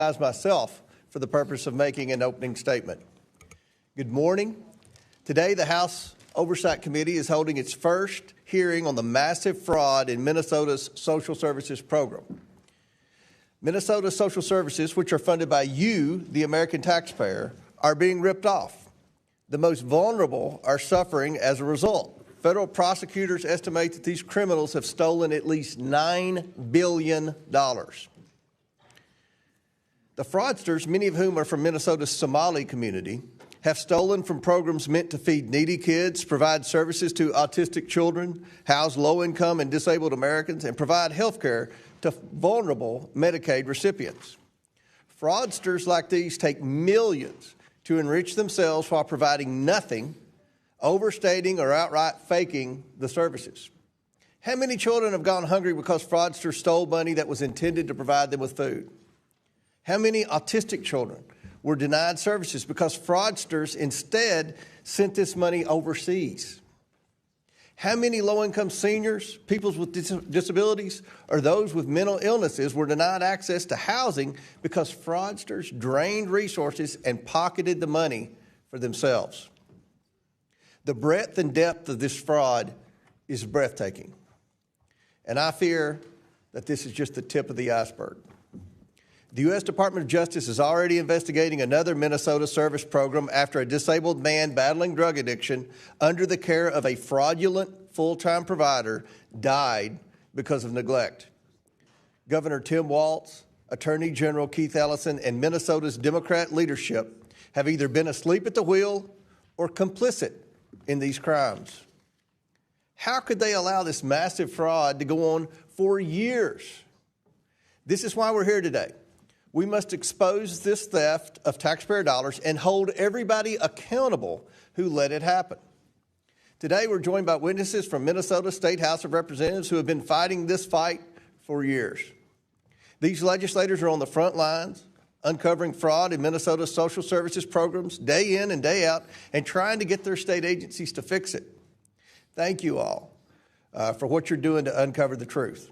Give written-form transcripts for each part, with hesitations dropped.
Myself for the purpose of making an opening statement. Good morning. Today, the House Oversight Committee is holding its first hearing on the massive fraud in Minnesota's social services program. Minnesota's social services, which are funded by you, the American taxpayer, are being ripped off. The most vulnerable are suffering as a result. Federal prosecutors estimate that these criminals have stolen at least $9 billion. The fraudsters, many of whom are from Minnesota's Somali community, have stolen from programs meant to feed needy kids, provide services to autistic children, house low-income and disabled Americans, and provide health care to vulnerable Medicaid recipients. Fraudsters like these take millions to enrich themselves while providing nothing, overstating or outright faking the services. How many children have gone hungry because fraudsters stole money that was intended to provide them with food? How many autistic children were denied services because fraudsters instead sent this money overseas? How many low-income seniors, people with disabilities, or those with mental illnesses were denied access to housing because fraudsters drained resources and pocketed the money for themselves? The breadth and depth of this fraud is breathtaking, and I fear that this is just the tip of the iceberg. The U.S. Department of Justice is already investigating another Minnesota service program after a disabled man battling drug addiction under the care of a fraudulent full-time provider died because of neglect. Governor Tim Walz, Attorney General Keith Ellison, and Minnesota's Democrat leadership have either been asleep at the wheel or complicit in these crimes. How could they allow this massive fraud to go on for years? This is why we're here today. We must expose this theft of taxpayer dollars and hold everybody accountable who let it happen. Today, we're joined by witnesses from Minnesota State House of Representatives who have been fighting this fight for years. These legislators are on the front lines, uncovering fraud in Minnesota's social services programs day in and day out and trying to get their state agencies to fix it. Thank you all for what you're doing to uncover the truth.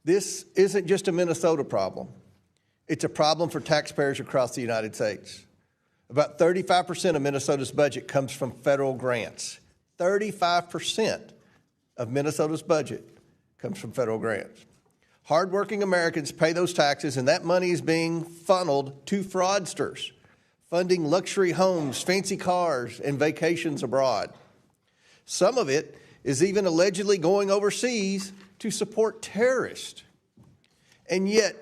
This isn't just a Minnesota problem. It's a problem for taxpayers across the United States. About 35% of Minnesota's budget comes from federal grants. 35% of Minnesota's budget comes from federal grants. Hardworking Americans pay those taxes, and that money is being funneled to fraudsters, funding luxury homes, fancy cars, and vacations abroad. Some of it is even allegedly going overseas to support terrorists. And yet,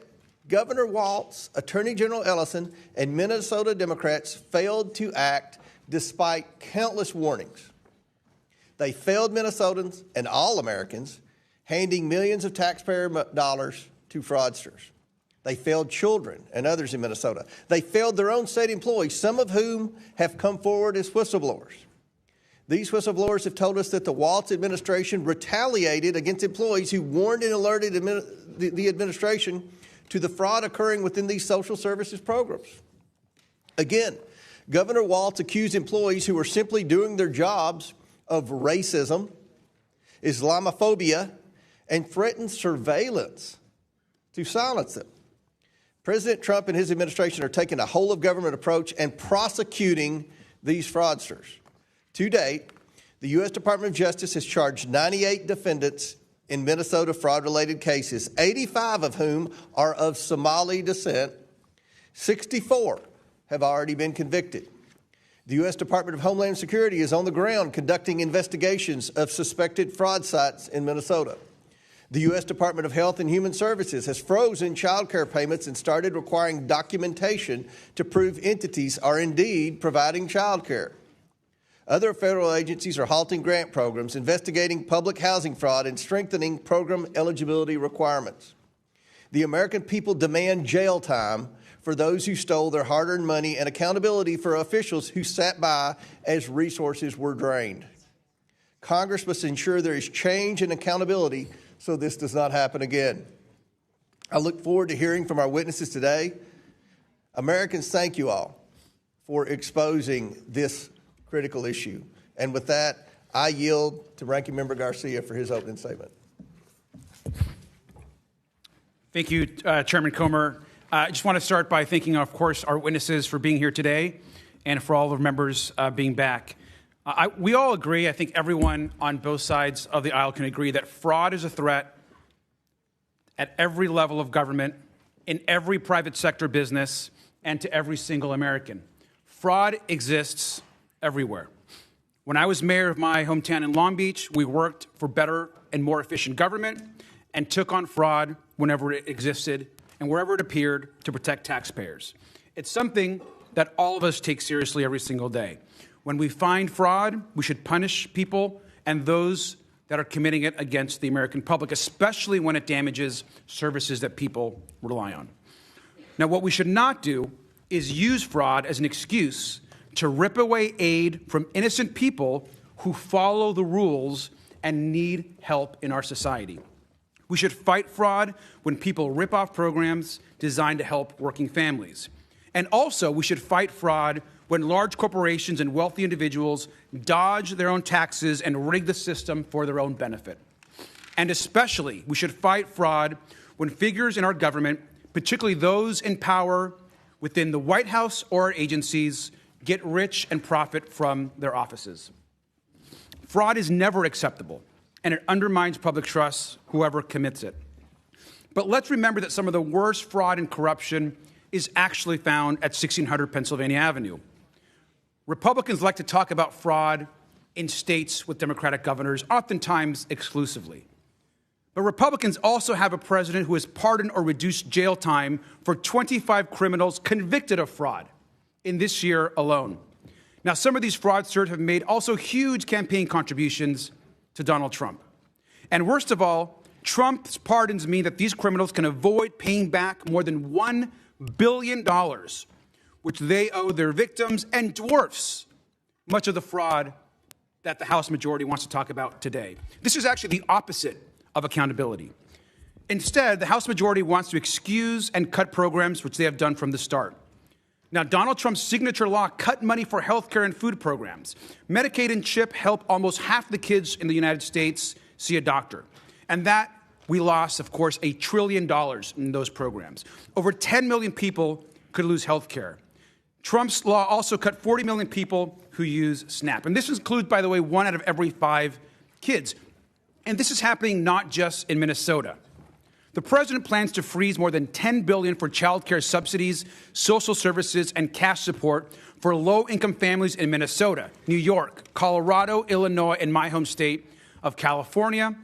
Governor Walz, Attorney General Ellison, and Minnesota Democrats failed to act despite countless warnings. They failed Minnesotans and all Americans, handing millions of taxpayer dollars to fraudsters. They failed children and others in Minnesota. They failed their own state employees, some of whom have come forward as whistleblowers. These whistleblowers have told us that the Walz administration retaliated against employees who warned and alerted the administration to the fraud occurring within these social services programs. Again, Governor Walz accused employees who were simply doing their jobs of racism, Islamophobia, and threatened surveillance to silence them. President Trump and his administration are taking a whole-of-government approach and prosecuting these fraudsters. To date, the U.S. Department of Justice has charged 98 defendants in Minnesota fraud-related cases, 85 of whom are of Somali descent. 64 have already been convicted. The U.S. Department of Homeland Security is on the ground conducting investigations of suspected fraud sites in Minnesota. The U.S. Department of Health and Human Services has frozen child care payments and started requiring documentation to prove entities are indeed providing child care. Other federal agencies are halting grant programs, investigating public housing fraud, and strengthening program eligibility requirements. The American people demand jail time for those who stole their hard-earned money and accountability for officials who sat by as resources were drained. Congress must ensure there is change and accountability so this does not happen again. I look forward to hearing from our witnesses today. Americans, thank you all for exposing this critical issue. And with that, I yield to Ranking Member Garcia for his opening statement. Thank you, Chairman Comer. I just want to start by thanking, of course, our witnesses for being here today and for all the members being back. We all agree, I think everyone on both sides of the aisle can agree, that fraud is a threat at every level of government, in every private sector business, and to every single American. Fraud exists everywhere. When I was mayor of my hometown in Long Beach, we worked for better and more efficient government and took on fraud whenever it existed and wherever it appeared to protect taxpayers. It's something that all of us take seriously every single day. When we find fraud, we should punish people and those that are committing it against the American public, especially when it damages services that people rely on. Now, what we should not do is use fraud as an excuse to rip away aid from innocent people who follow the rules and need help in our society. We should fight fraud when people rip off programs designed to help working families. And also, we should fight fraud when large corporations and wealthy individuals dodge their own taxes and rig the system for their own benefit. And especially, we should fight fraud when figures in our government, particularly those in power within the White House or our agencies, get rich and profit from their offices. Fraud is never acceptable, and it undermines public trust, whoever commits it. But let's remember that some of the worst fraud and corruption is actually found at 1600 Pennsylvania Avenue. Republicans like to talk about fraud in states with Democratic governors, oftentimes exclusively. But Republicans also have a president who has pardoned or reduced jail time for 25 criminals convicted of fraud in this year alone. Now, some of these fraudsters have made also huge campaign contributions to Donald Trump. And worst of all, Trump's pardons mean that these criminals can avoid paying back more than $1 billion, which they owe their victims, and dwarfs much of the fraud that the House majority wants to talk about today. This is actually the opposite of accountability. Instead, the House majority wants to excuse and cut programs, which they have done from the start. Now, Donald Trump's signature law cut money for health care and food programs. Medicaid and CHIP help almost half the kids in the United States see a doctor. And that we lost, of course, $1 trillion in those programs. Over 10 million people could lose health care. Trump's law also cut 40 million people who use SNAP. And this includes, by the way, 1 out of every 5 kids. And this is happening not just in Minnesota. The president plans to freeze more than $10 billion for child care subsidies, social services, and cash support for low-income families in Minnesota, New York, Colorado, Illinois, and my home state of California.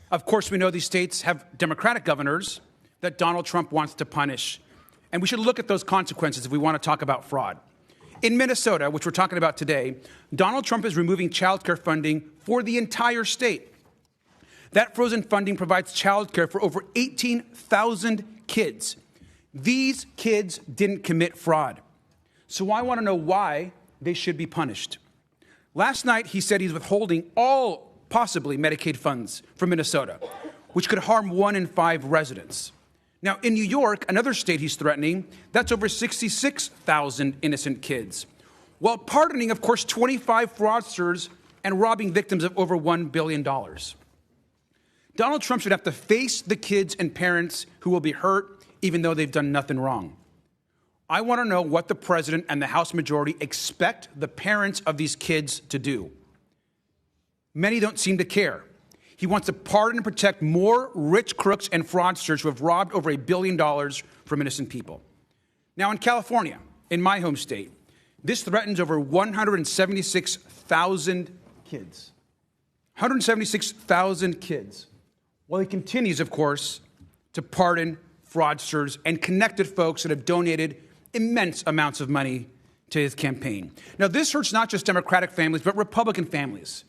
Of course, we know these states have Democratic governors that Donald Trump wants to punish. And we should look at those consequences if we want to talk about fraud. In Minnesota, which we're talking about today, Donald Trump is removing child care funding for the entire state. That frozen funding provides child care for over 18,000 kids. These kids didn't commit fraud. So I want to know why they should be punished. Last night, he said he's withholding all possibly Medicaid funds from Minnesota, which could harm 1 in 5 residents. Now, in New York, another state he's threatening, that's over 66,000 innocent kids, while pardoning, of course, 25 fraudsters and robbing victims of over $1 billion. Donald Trump should have to face the kids and parents who will be hurt, even though they've done nothing wrong. I want to know what the president and the House majority expect the parents of these kids to do. Many don't seem to care. He wants to pardon and protect more rich crooks and fraudsters who have robbed over $1 billion from innocent people. Now, in California, in my home state, this threatens over 176,000 kids. 176,000 kids. Well, he continues, of course, to pardon fraudsters and connected folks that have donated immense amounts of money to his campaign. Now, this hurts not just Democratic families, but Republican families.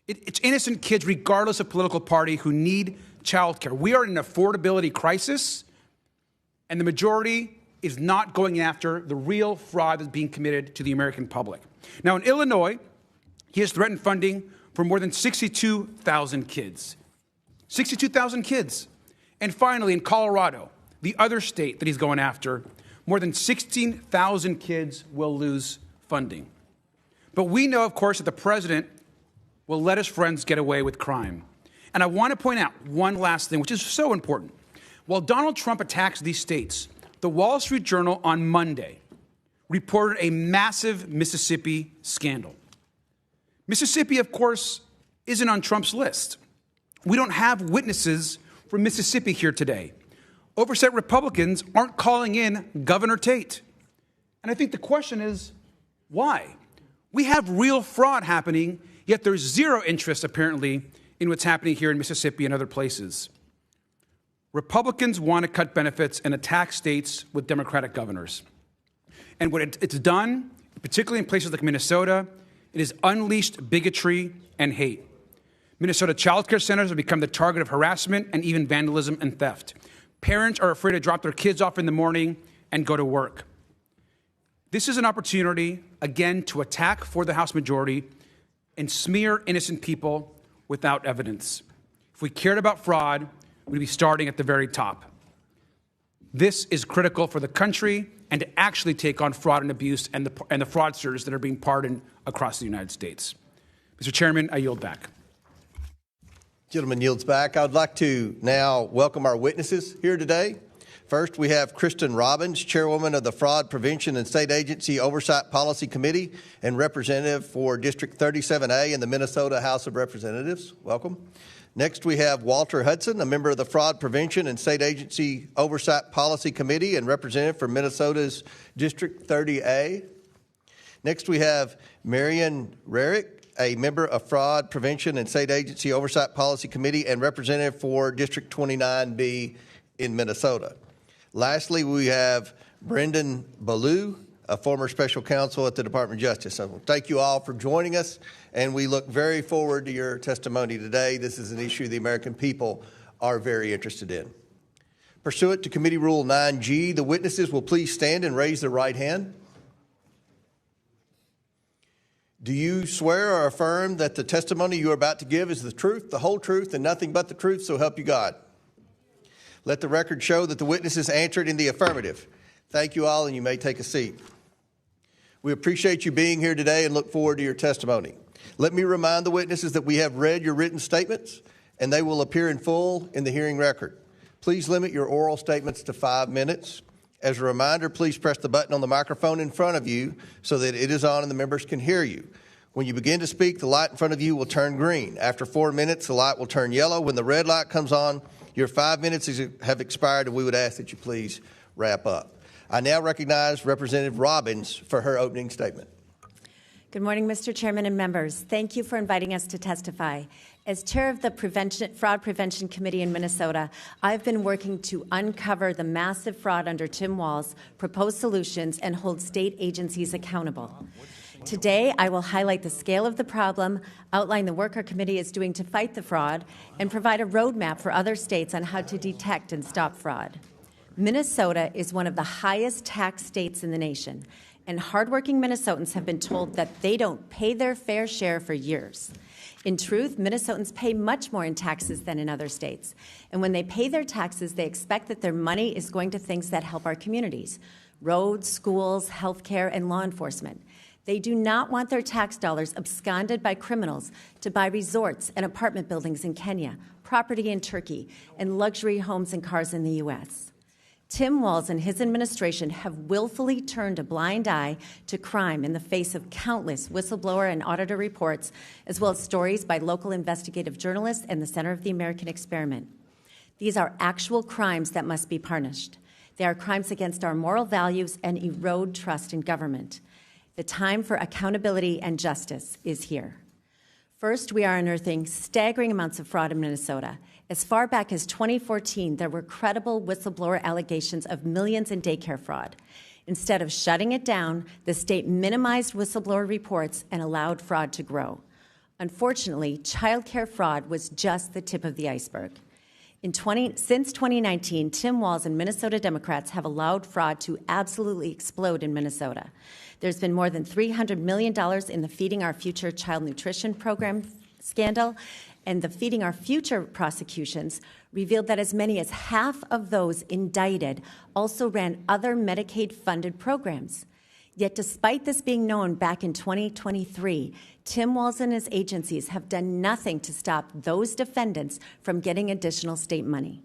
It's innocent kids, regardless of political party, who need child care. We are in an affordability crisis, and the majority is not going after the real fraud that's being committed to the American public. Now, in Illinois, he has threatened funding for more than 62,000 kids. 62,000 kids. And finally, in Colorado, the other state that he's going after, more than 16,000 kids will lose funding. But we know, of course, that the president will let his friends get away with crime. And I want to point out one last thing, which is so important. While Donald Trump attacks these states, The Wall Street Journal on Monday reported a massive Mississippi scandal. Mississippi, of course, isn't on Trump's list. We don't have witnesses from Mississippi here today. Oversight Republicans aren't calling in Governor Tate. And I think the question is, why? We have real fraud happening, yet there's zero interest, apparently, in what's happening here in Mississippi and other places. Republicans want to cut benefits and attack states with Democratic governors. And what it's done, particularly in places like Minnesota, it has unleashed bigotry and hate. Minnesota child care centers have become the target of harassment and even vandalism and theft. Parents are afraid to drop their kids off in the morning and go to work. This is an opportunity, again, to attack for the House majority and smear innocent people without evidence. If we cared about fraud, we'd be starting at the very top. This is critical for the country and to actually take on fraud and abuse and the fraudsters that are being pardoned across the United States. Mr. Chairman, I yield back. Gentleman yields back. I would like to now welcome our witnesses here today. First, we have Kristen Robbins, Chairwoman of the Fraud Prevention and State Agency Oversight Policy Committee and representative for District 37A in the Minnesota House of Representatives. Welcome. Next, we have Walter Hudson, a member of the Fraud Prevention and State Agency Oversight Policy Committee and representative for Minnesota's District 30A. Next, we have Marion Raric, a member of Fraud Prevention and State Agency Oversight Policy Committee and representative for District 29B in Minnesota. Lastly, we have Brendan Baloo, a former special counsel at the Department of Justice. So thank you all for joining us, and we look very forward to your testimony today. This is an issue the American people are very interested in. Pursuant to Committee Rule 9G, the witnesses will please stand and raise their right hand. Do you swear or affirm that the testimony you are about to give is the truth, the whole truth, and nothing but the truth, so help you God? Let the record show that the witnesses answered in the affirmative. Thank you all, and you may take a seat. We appreciate you being here today and look forward to your testimony. Let me remind the witnesses that we have read your written statements, and they will appear in full in the hearing record. Please limit your oral statements to 5 minutes. As a reminder, please press the button on the microphone in front of you so that it is on and the members can hear you. When you begin to speak, the light in front of you will turn green. After 4 minutes, the light will turn yellow. When the red light comes on, your 5 minutes have expired, and we would ask that you please wrap up. I now recognize Representative Robbins for her opening statement. Good morning, Mr. Chairman and members. Thank you for inviting us to testify. As chair of the Fraud Prevention Committee in Minnesota, I've been working to uncover the massive fraud under Tim Walz, propose solutions, and hold state agencies accountable. Today, I will highlight the scale of the problem, outline the work our committee is doing to fight the fraud, and provide a roadmap for other states on how to detect and stop fraud. Minnesota is one of the highest tax states in the nation, and hardworking Minnesotans have been told that they don't pay their fair share for years. In truth, Minnesotans pay much more in taxes than in other states, and when they pay their taxes, they expect that their money is going to things that help our communities: roads, schools, healthcare, and law enforcement. They do not want their tax dollars absconded by criminals to buy resorts and apartment buildings in Kenya, property in Turkey, and luxury homes and cars in the U.S. Tim Walz and his administration have willfully turned a blind eye to crime in the face of countless whistleblower and auditor reports, as well as stories by local investigative journalists and the Center of the American Experiment. These are actual crimes that must be punished. They are crimes against our moral values and erode trust in government. The time for accountability and justice is here. First, we are unearthing staggering amounts of fraud in Minnesota. As far back as 2014, there were credible whistleblower allegations of millions in daycare fraud. Instead of shutting it down, the state minimized whistleblower reports and allowed fraud to grow. Unfortunately, child care fraud was just the tip of the iceberg. Since 2019, Tim Walz and Minnesota Democrats have allowed fraud to absolutely explode in Minnesota. There's been more than $300 million in the Feeding Our Future child nutrition program scandal, and the Feeding Our Future prosecutions revealed that as many as half of those indicted also ran other Medicaid-funded programs. Yet despite this being known back in 2023, Tim Walz and his agencies have done nothing to stop those defendants from getting additional state money.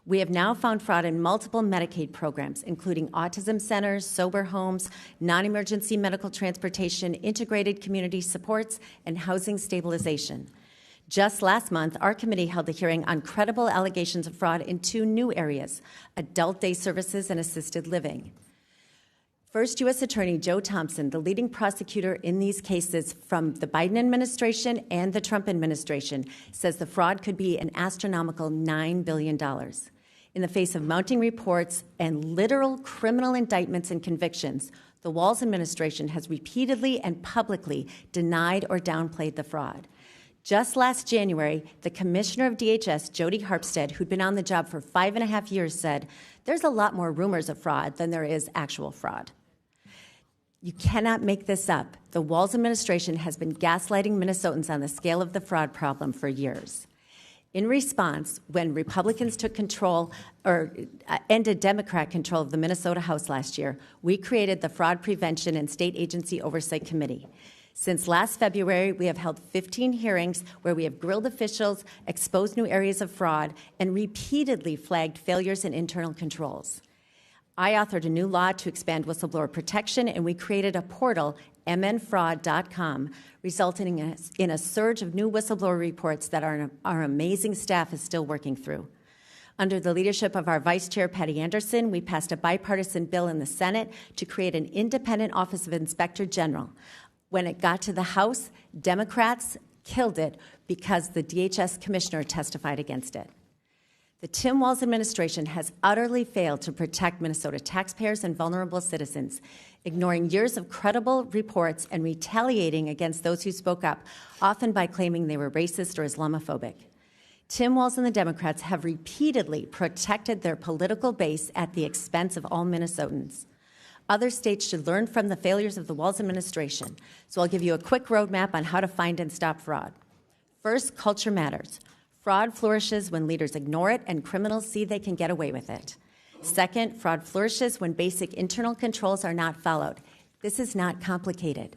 We have now found fraud in multiple Medicaid programs, including autism centers, sober homes, non-emergency medical transportation, integrated community supports, and housing stabilization. Just last month, our committee held a hearing on credible allegations of fraud in 2 new areas, adult day services and assisted living. First U.S. Attorney Joe Thompson, the leading prosecutor in these cases from the Biden administration and the Trump administration, says the fraud could be an astronomical $9 billion. In the face of mounting reports and literal criminal indictments and convictions, the Walz administration has repeatedly and publicly denied or downplayed the fraud. Just last January, the commissioner of DHS, Jody Harpstead, who'd been on the job for 5.5 years, said, "There's a lot more rumors of fraud than there is actual fraud." You cannot make this up. The Walz administration has been gaslighting Minnesotans on the scale of the fraud problem for years. In response, when Republicans took control or ended Democrat control of the Minnesota House last year, we created the Fraud Prevention and State Agency Oversight Committee. Since last February, we have held 15 hearings where we have grilled officials, exposed new areas of fraud, and repeatedly flagged failures in internal controls. I authored a new law to expand whistleblower protection, and we created a portal, mnfraud.com, resulting in a surge of new whistleblower reports that our amazing staff is still working through. Under the leadership of our Vice Chair, Patty Anderson, we passed a bipartisan bill in the Senate to create an independent Office of Inspector General. When it got to the House, Democrats killed it because the DHS commissioner testified against it. The Tim Walz administration has utterly failed to protect Minnesota taxpayers and vulnerable citizens, ignoring years of credible reports and retaliating against those who spoke up, often by claiming they were racist or Islamophobic. Tim Walz and the Democrats have repeatedly protected their political base at the expense of all Minnesotans. Other states should learn from the failures of the Walz administration, so I'll give you a quick roadmap on how to find and stop fraud. First, culture matters. Fraud flourishes when leaders ignore it and criminals see they can get away with it. Second, fraud flourishes when basic internal controls are not followed. This is not complicated.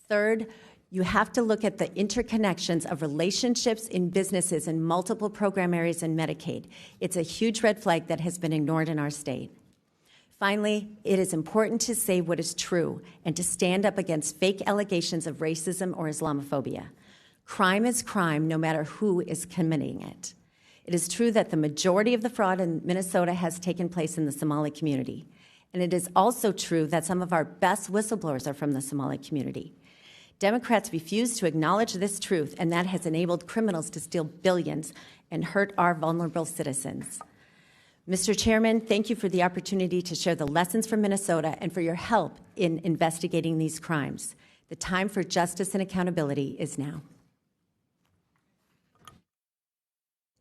Third, you have to look at the interconnections of relationships in businesses in multiple program areas in Medicaid. It's a huge red flag that has been ignored in our state. Finally, it is important to say what is true and to stand up against fake allegations of racism or Islamophobia. Crime is crime, no matter who is committing it. It is true that the majority of the fraud in Minnesota has taken place in the Somali community. And it is also true that some of our best whistleblowers are from the Somali community. Democrats refuse to acknowledge this truth, and that has enabled criminals to steal billions and hurt our vulnerable citizens. Mr. Chairman, thank you for the opportunity to share the lessons from Minnesota and for your help in investigating these crimes. The time for justice and accountability is now.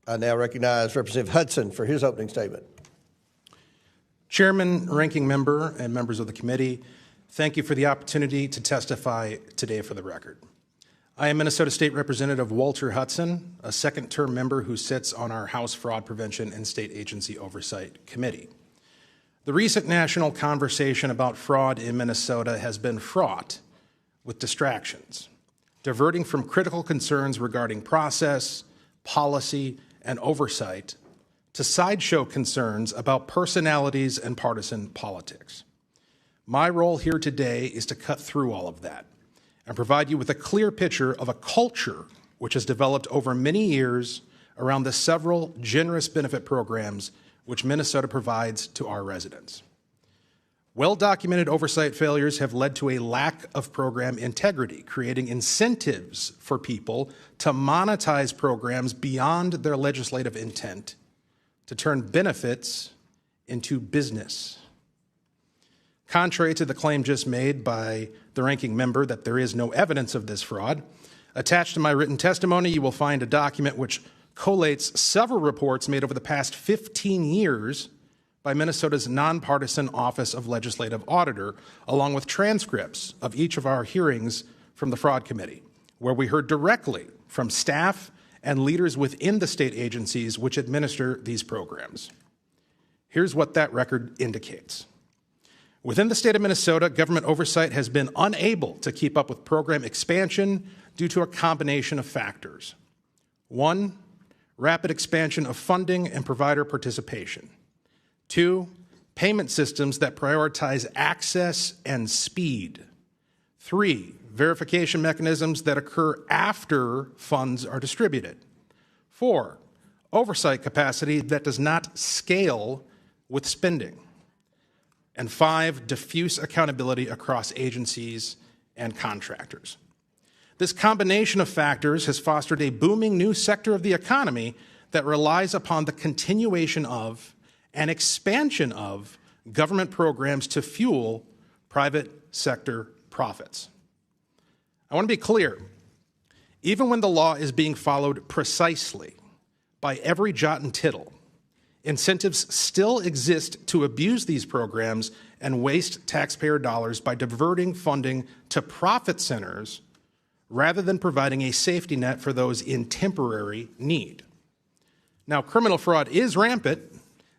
I now recognize Representative Hudson for his opening statement. Chairman, ranking member, and members of the committee, thank you for the opportunity to testify today for the record. I am Minnesota State Representative Walter Hudson, a second-term member who sits on our House Fraud Prevention and State Agency Oversight Committee. The recent national conversation about fraud in Minnesota has been fraught with distractions, diverting from critical concerns regarding process, policy, and oversight to sideshow concerns about personalities and partisan politics. My role here today is to cut through all of that and provide you with a clear picture of a culture which has developed over many years around the several generous benefit programs which Minnesota provides to our residents. Well-documented oversight failures have led to a lack of program integrity, creating incentives for people to monetize programs beyond their legislative intent to turn benefits into business. Contrary to the claim just made by the ranking member that there is no evidence of this fraud, attached to my written testimony, you will find a document which collates several reports made over the past 15 years by Minnesota's nonpartisan Office of Legislative Auditor, along with transcripts of each of our hearings from the Fraud Committee, where we heard directly from staff and leaders within the state agencies which administer these programs. Here's what that record indicates. Within the state of Minnesota, government oversight has been unable to keep up with program expansion due to a combination of factors. One, rapid expansion of funding and provider participation. 2, payment systems that prioritize access and speed. 3, verification mechanisms that occur after funds are distributed. 4, oversight capacity that does not scale with spending. And 5, diffuse accountability across agencies and contractors. This combination of factors has fostered a booming new sector of the economy that relies upon the continuation of and expansion of government programs to fuel private sector profits. I want to be clear. Even when the law is being followed precisely by every jot and tittle, incentives still exist to abuse these programs and waste taxpayer dollars by diverting funding to profit centers rather than providing a safety net for those in temporary need. Now, criminal fraud is rampant.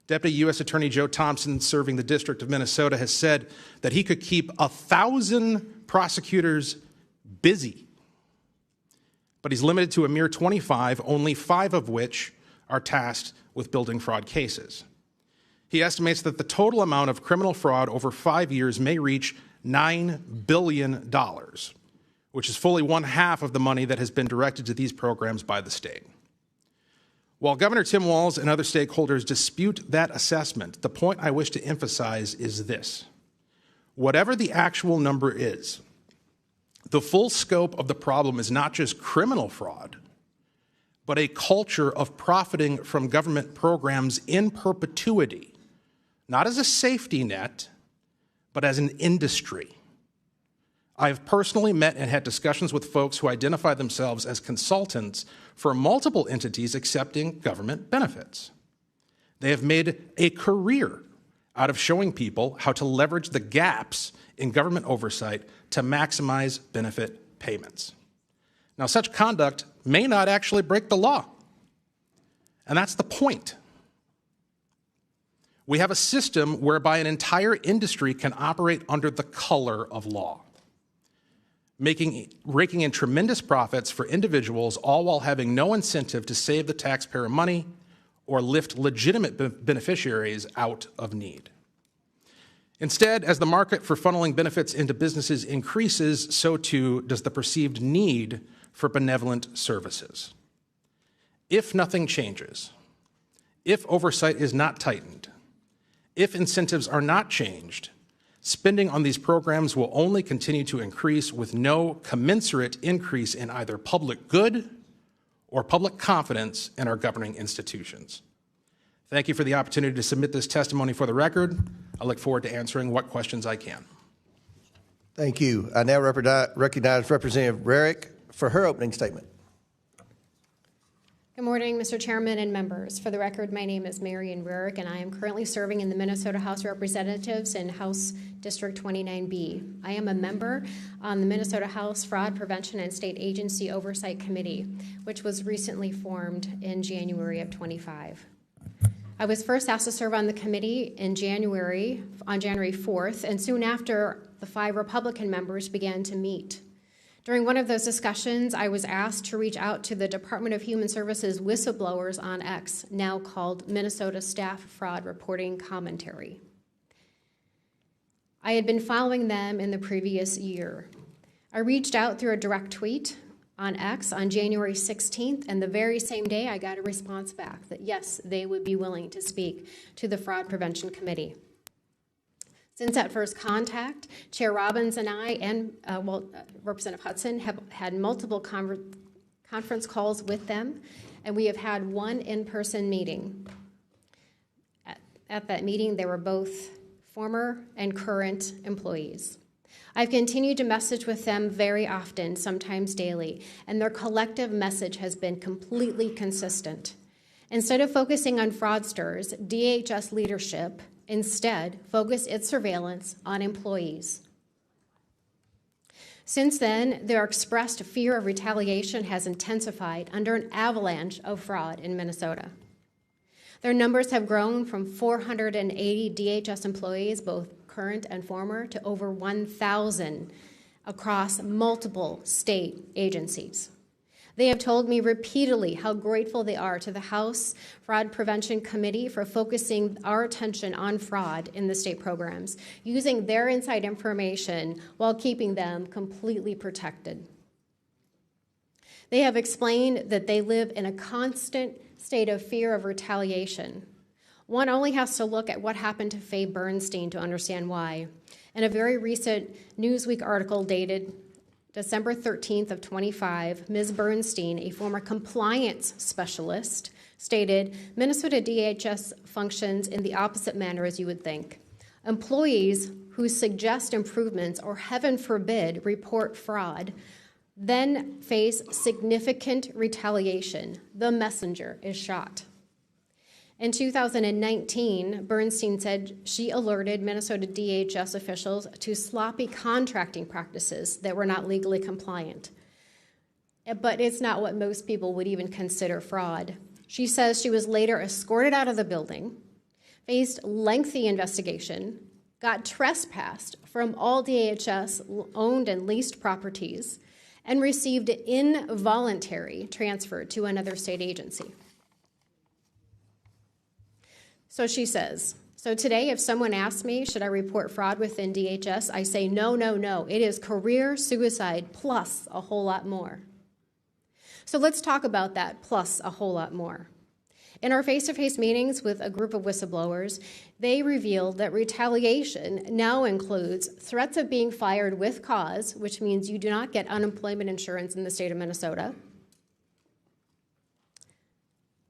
Deputy U.S. Attorney Joe Thompson, serving the District of Minnesota, has said that he could keep 1,000 prosecutors busy, but he's limited to a mere 25, only 5 of which are tasked with building fraud cases. He estimates that the total amount of criminal fraud over 5 years may reach $9 billion, which is fully 1/2 of the money that has been directed to these programs by the state. While Governor Tim Walz and other stakeholders dispute that assessment, the point I wish to emphasize is this. Whatever the actual number is, the full scope of the problem is not just criminal fraud, but a culture of profiting from government programs in perpetuity, not as a safety net, but as an industry. I've personally met and had discussions with folks who identify themselves as consultants for multiple entities accepting government benefits. They have made a career out of showing people how to leverage the gaps in government oversight to maximize benefit payments. Now, such conduct may not actually break the law, and that's the point. We have a system whereby an entire industry can operate under the color of law, raking in tremendous profits for individuals, all while having no incentive to save the taxpayer money or lift legitimate beneficiaries out of need. Instead, as the market for funneling benefits into businesses increases, so too does the perceived need for benevolent services. If nothing changes, if oversight is not tightened, if incentives are not changed, spending on these programs will only continue to increase with no commensurate increase in either public good or public confidence in our governing institutions. Thank you for the opportunity to submit this testimony for the record. I look forward to answering what questions I can. Thank you. I now recognize Representative Raric for her opening statement. Good morning, Mr. Chairman and members. For the record, my name is Marian Raric, and I am currently serving in the Minnesota House of Representatives in House District 29B. I am a member on the Minnesota House Fraud Prevention and State Agency Oversight Committee, which was recently formed in January of 25. I was first asked to serve on the committee on January 4th, and soon after, the 5 Republican members began to meet. During one of those discussions, I was asked to reach out to the Department of Human Services whistleblowers on X, now called Minnesota Staff Fraud Reporting Commentary. I had been following them in the previous year. I reached out through a direct tweet on X on January 16th, and the very same day I got a response back that yes, they would be willing to speak to the Fraud Prevention Committee. Since that first contact, Chair Robbins and I and Representative Hudson have had multiple conference calls with them, and we have had one in-person meeting. At that meeting, they were both former and current employees. I've continued to message with them very often, sometimes daily, and their collective message has been completely consistent. Instead of focusing on fraudsters, DHS leadership instead focused its surveillance on employees. Since then, their expressed fear of retaliation has intensified under an avalanche of fraud in Minnesota. Their numbers have grown from 480 DHS employees, both current and former, to over 1,000 across multiple state agencies. They have told me repeatedly how grateful they are to the House Fraud Prevention Committee for focusing our attention on fraud in the state programs, using their inside information while keeping them completely protected. They have explained that they live in a constant state of fear of retaliation. One only has to look at what happened to Faye Bernstein to understand why. In a very recent Newsweek article dated December 13th of 25, Ms. Bernstein, a former compliance specialist, stated, Minnesota DHS functions in the opposite manner as you would think. Employees who suggest improvements or, heaven forbid, report fraud then face significant retaliation. The messenger is shot. In 2019, Bernstein said she alerted Minnesota DHS officials to sloppy contracting practices that were not legally compliant. But it's not what most people would even consider fraud. She says she was later escorted out of the building, faced lengthy investigation, got trespassed from all DHS-owned and leased properties, and received an involuntary transfer to another state agency. So she says, so today if someone asks me, should I report fraud within DHS, I say no, no, no. It is career suicide plus a whole lot more. So let's talk about that plus a whole lot more. In our face-to-face meetings with a group of whistleblowers, they revealed that retaliation now includes threats of being fired with cause, which means you do not get unemployment insurance in the state of Minnesota,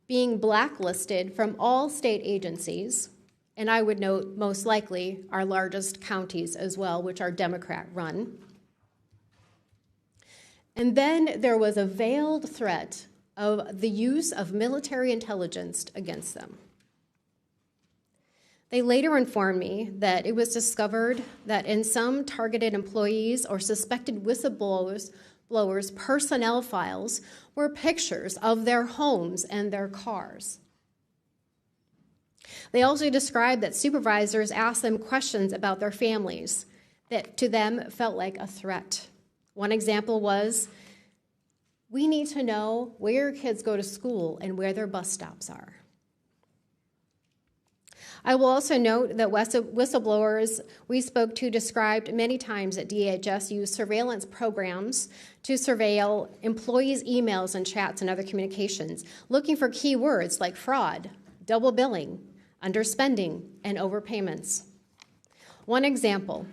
being blacklisted from all state agencies, and I would note most likely our largest counties as well, which are Democrat-run. And then there was a veiled threat of the use of military intelligence against them. They later informed me that it was discovered that in some targeted employees or suspected whistleblowers' personnel files were pictures of their homes and their cars. They also described that supervisors asked them questions about their families that to them felt like a threat. One example was, we need to know where your kids go to school and where their bus stops are. I will also note that whistleblowers we spoke to described many times that DHS used surveillance programs to surveil employees' emails and chats and other communications, looking for keywords like fraud, double billing, underspending, and overpayments. One example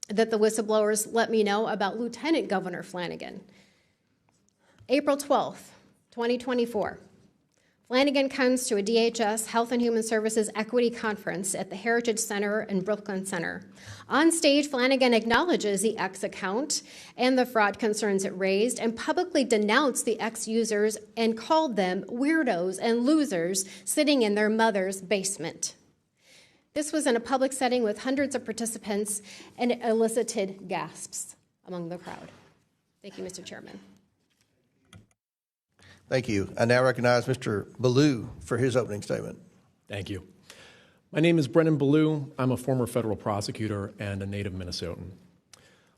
that the whistleblowers let me know about Lieutenant Governor Flanagan. April 12th, 2024. Flanagan comes to a DHS Health and Human Services Equity Conference at the Heritage Center and Brooklyn Center. On stage, Flanagan acknowledges the X account and the fraud concerns it raised and publicly denounced the X users and called them weirdos and losers sitting in their mother's basement. This was in a public setting with hundreds of participants and it elicited gasps among the crowd. Thank you, Mr. Chairman. Thank you. I now recognize Mr. Baloo for his opening statement. Thank you. My name is Brennan Baloo. I'm a former federal prosecutor and a native Minnesotan.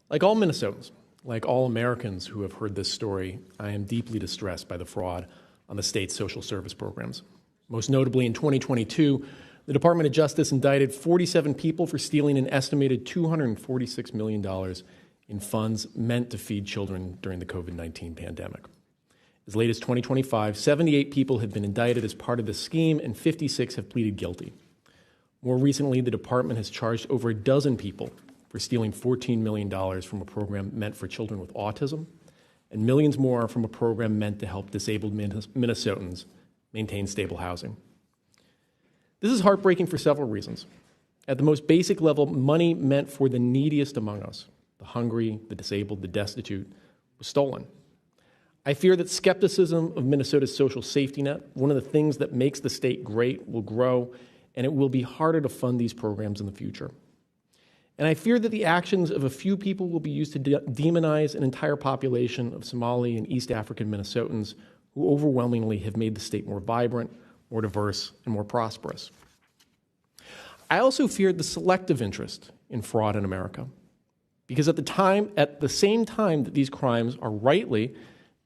Like all Minnesotans, like all Americans who have heard this story, I am deeply distressed by the fraud on the state's social service programs. Most notably, in 2022, the Department of Justice indicted 47 people for stealing an estimated $246 million in funds meant to feed children during the COVID-19 pandemic. As late as 2025, 78 people have been indicted as part of the scheme and 56 have pleaded guilty. More recently, the department has charged over a dozen people for stealing $14 million from a program meant for children with autism and millions more from a program meant to help disabled Minnesotans maintain stable housing. This is heartbreaking for several reasons. At the most basic level, money meant for the neediest among us, the hungry, the disabled, the destitute, was stolen. I fear that skepticism of Minnesota's social safety net, one of the things that makes the state great, will grow, and it will be harder to fund these programs in the future. And I fear that the actions of a few people will be used to demonize an entire population of Somali and East African Minnesotans who overwhelmingly have made the state more vibrant, more diverse, and more prosperous. I also fear the selective interest in fraud in America, because at the same time that these crimes are rightly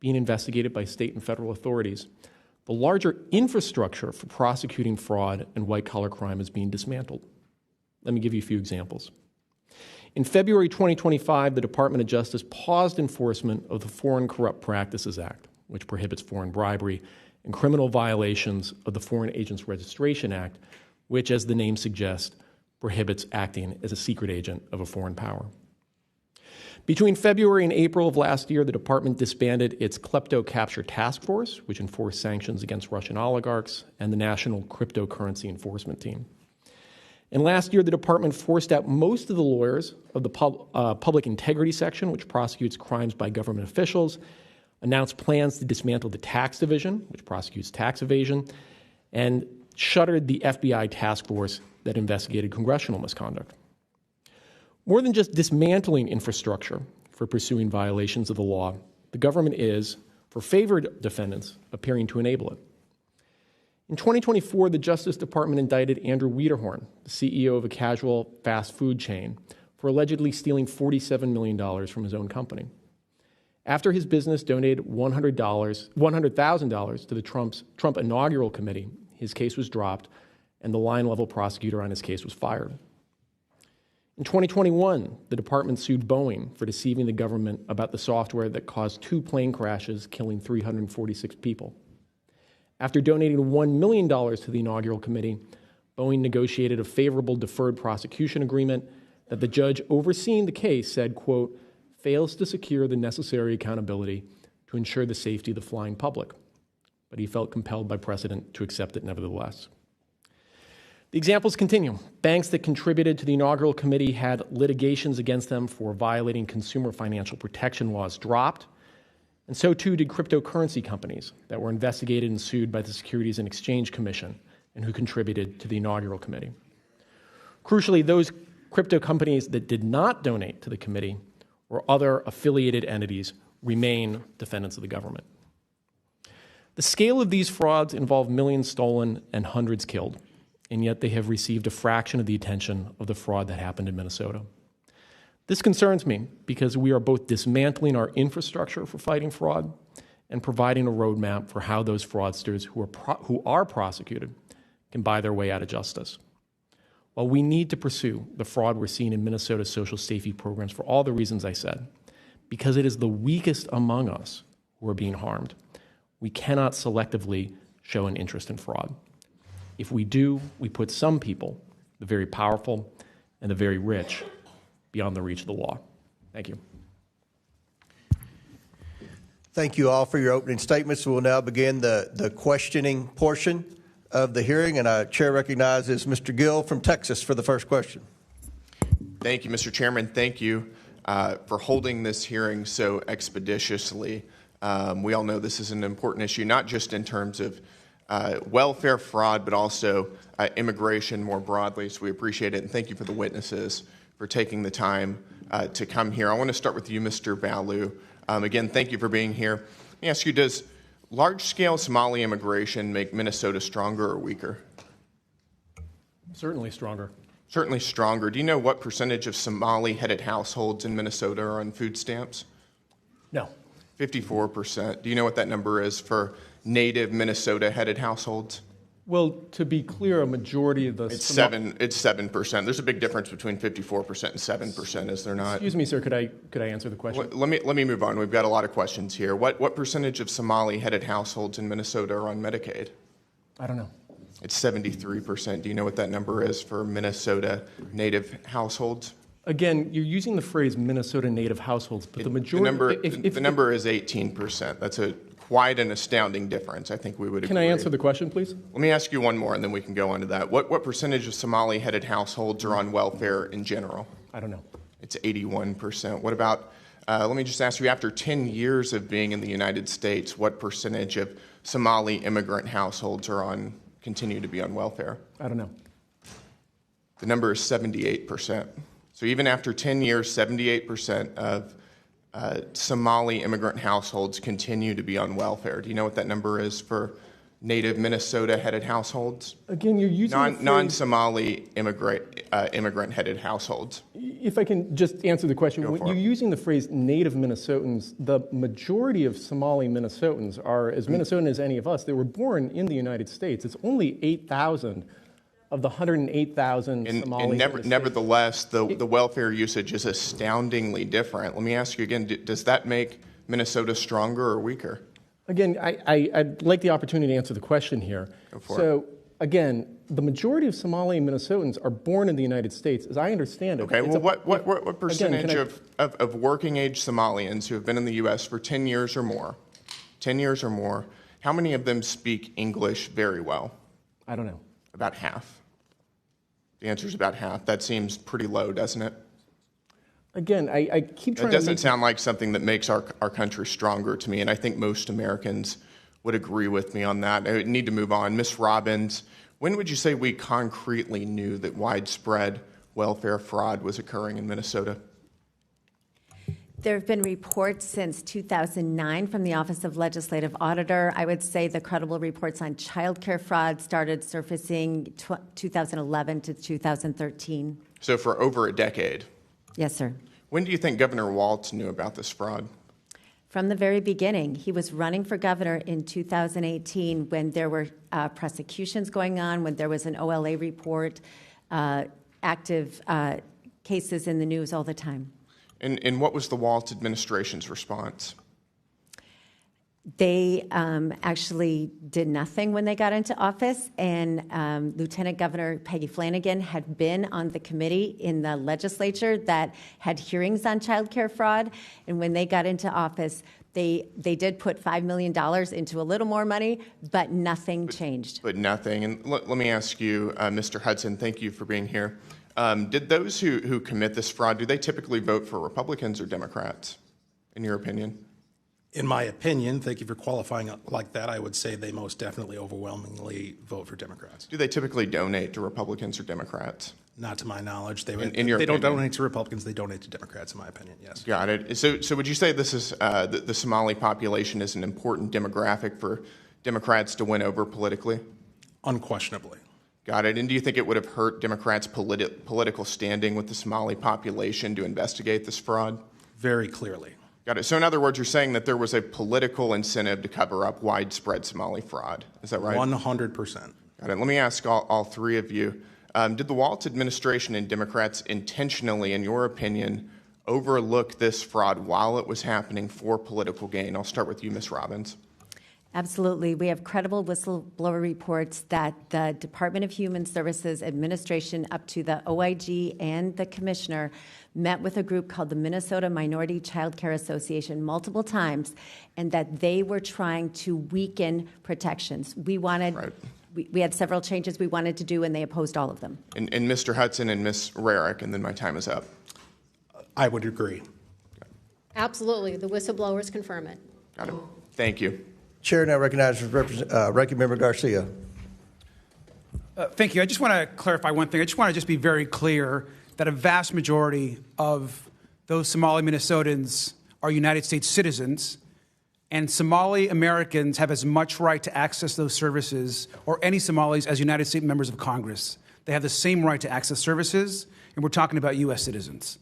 being investigated by state and federal authorities, the larger infrastructure for prosecuting fraud and white-collar crime is being dismantled. Let me give you a few examples. In February 2025, the Department of Justice paused enforcement of the Foreign Corrupt Practices Act, which prohibits foreign bribery and criminal violations of the Foreign Agents Registration Act, which, as the name suggests, prohibits acting as a secret agent of a foreign power. Between February and April of last year, the department disbanded its Klepto Capture Task Force, which enforced sanctions against Russian oligarchs, and the National Cryptocurrency Enforcement Team. And last year, the department forced out most of the lawyers of the Public Integrity Section, which prosecutes crimes by government officials, announced plans to dismantle the Tax Division, which prosecutes tax evasion, and shuttered the FBI task force that investigated congressional misconduct. More than just dismantling infrastructure for pursuing violations of the law, the government is, for favored defendants, appearing to enable it. In 2024, the Justice Department indicted Andrew Wiederhorn, the CEO of a casual fast food chain, for allegedly stealing $47 million from his own company. After his business donated $100,000 to the Trump inaugural committee, his case was dropped, and the line-level prosecutor on his case was fired. In 2021, the department sued Boeing for deceiving the government about the software that caused 2 plane crashes, killing 346 people. After donating $1 million to the inaugural committee, Boeing negotiated a favorable deferred prosecution agreement that the judge overseeing the case said, quote, fails to secure the necessary accountability to ensure the safety of the flying public. But he felt compelled by precedent to accept it nevertheless. The examples continue. Banks that contributed to the inaugural committee had litigations against them for violating consumer financial protection laws dropped, and so too did cryptocurrency companies that were investigated and sued by the Securities and Exchange Commission and who contributed to the inaugural committee. Crucially, those crypto companies that did not donate to the committee or other affiliated entities remain defendants of the government. The scale of these frauds involve millions stolen and hundreds killed, and yet they have received a fraction of the attention of the fraud that happened in Minnesota. This concerns me because we are both dismantling our infrastructure for fighting fraud and providing a roadmap for how those fraudsters who are prosecuted can buy their way out of justice. While we need to pursue the fraud we're seeing in Minnesota's social safety programs for all the reasons I said, because it is the weakest among us who are being harmed, we cannot selectively show an interest in fraud. If we do, we put some people, the very powerful and the very rich, beyond the reach of the law. Thank you. Thank you all for your opening statements. We'll now begin the questioning portion of the hearing, and our chair recognizes Mr. Gill from Texas for the first question. Thank you, Mr. Chairman. Thank you for holding this hearing so expeditiously. We all know this is an important issue, not just in terms of welfare fraud, but also immigration more broadly. So we appreciate it, and thank you for the witnesses for taking the time to come here. I want to start with you, Mr. Baloo. Again, thank you for being here. Let me ask you, does large-scale Somali immigration make Minnesota stronger or weaker? Certainly stronger. Certainly stronger. Do you know what percentage of Somali-headed households in Minnesota are on food stamps? No. 54%. Do you know what that number is for native Minnesota-headed households? Well, to be clear, a majority of the... It's 7%. There's a big difference between 54% and 7%, is there not? Excuse me, sir, could I answer the question? Let me move on. We've got a lot of questions here. What percentage of Somali-headed households in Minnesota are on Medicaid? I don't know. It's 73%. Do you know what that number is for Minnesota native households? Again, you're using the phrase Minnesota native households, but the majority... The number is 18%. That's quite an astounding difference. I think we would agree. Can I answer the question, please? Let me ask you one more, and then we can go on to that. What percentage of Somali-headed households are on welfare in general? I don't know. It's 81%. What about, let me just ask you, after 10 years of being in the United States, what percentage of Somali immigrant households continue to be on welfare? I don't know. The number is 78%. So even after 10 years, 78% of Somali immigrant households continue to be on welfare. Do you know what that number is for native Minnesota-headed households? Again, you're using the phrase, non-Somali immigrant-headed households. if I can just answer the question, when you're using the phrase native Minnesotans, the majority of Somali Minnesotans are as Minnesotan as any of us. They were born in the United States. It's only 8,000 of the 108,000 Somali. Nevertheless, the welfare usage is astoundingly different. Let me ask you again, does that make Minnesota stronger or weaker? Again, I'd like the opportunity to answer the question here. So, again, the majority of Somali Minnesotans are born in the United States, as I understand it. Okay, well, what percentage of working-age Somalians who have been in the U.S. for 10 years or more, how many of them speak English very well? I don't know. About half. The answer is about half. That seems pretty low, doesn't it? Again, I keep trying to... It doesn't sound like something that makes our country stronger to me, and I think most Americans would agree with me on that. I need to move on. Ms. Robbins, when would you say we concretely knew that widespread welfare fraud was occurring in Minnesota? There have been reports since 2009 from the Office of Legislative Auditor. I would say the credible reports on child care fraud started surfacing 2011 to 2013. So for over a decade? Yes, sir. When do you think Governor Walz knew about this fraud? From the very beginning. He was running for governor in 2018 when there were prosecutions going on, when there was an OLA report, active cases in the news all the time. And what was the Walz administration's response? They actually did nothing when they got into office, and Lieutenant Governor Peggy Flanagan had been on the committee in the legislature that had hearings on child care fraud, and when they got into office, they did put $5 million into a little more money, but nothing changed. But nothing. And let me ask you, Mr. Hudson, thank you for being here. Did those who commit this fraud, do they typically vote for Republicans or Democrats, in your opinion? In my opinion, thank you for qualifying like that, I would say they most definitely overwhelmingly vote for Democrats. Do they typically donate to Republicans or Democrats? Not to my knowledge. They don't donate to Republicans, they donate to Democrats, in my opinion, yes. Got it. So would you say this is the Somali population is an important demographic for Democrats to win over politically? Unquestionably. Got it. And do you think it would have hurt Democrats' political standing with the Somali population to investigate this fraud? Very clearly. Got it. So in other words, you're saying that there was a political incentive to cover up widespread Somali fraud. Is that right? 100%. Got it. Let me ask all three of you. Did the Walz administration and Democrats intentionally, in your opinion, overlook this fraud while it was happening for political gain? I'll start with you, Ms. Robbins. Absolutely. We have credible whistleblower reports that the Department of Human Services administration up to the OIG and the commissioner met with a group called the Minnesota Minority Child Care Association multiple times, and that they were trying to weaken protections. We wanted, right. we had several changes we wanted to do, and they opposed all of them. And Mr. Hudson and Ms. Raric, and then my time is up. I would agree. Absolutely. The whistleblowers confirm it. Got it. Thank you. Chair now recognizes Ranking Member Garcia. Thank you. I just want to clarify one thing. I just want to be very clear that a vast majority of those Somali Minnesotans are United States citizens, and Somali Americans have as much right to access those services, or any Somalis, as United States members of Congress. They have the same right to access services, and we're talking about U.S. citizens.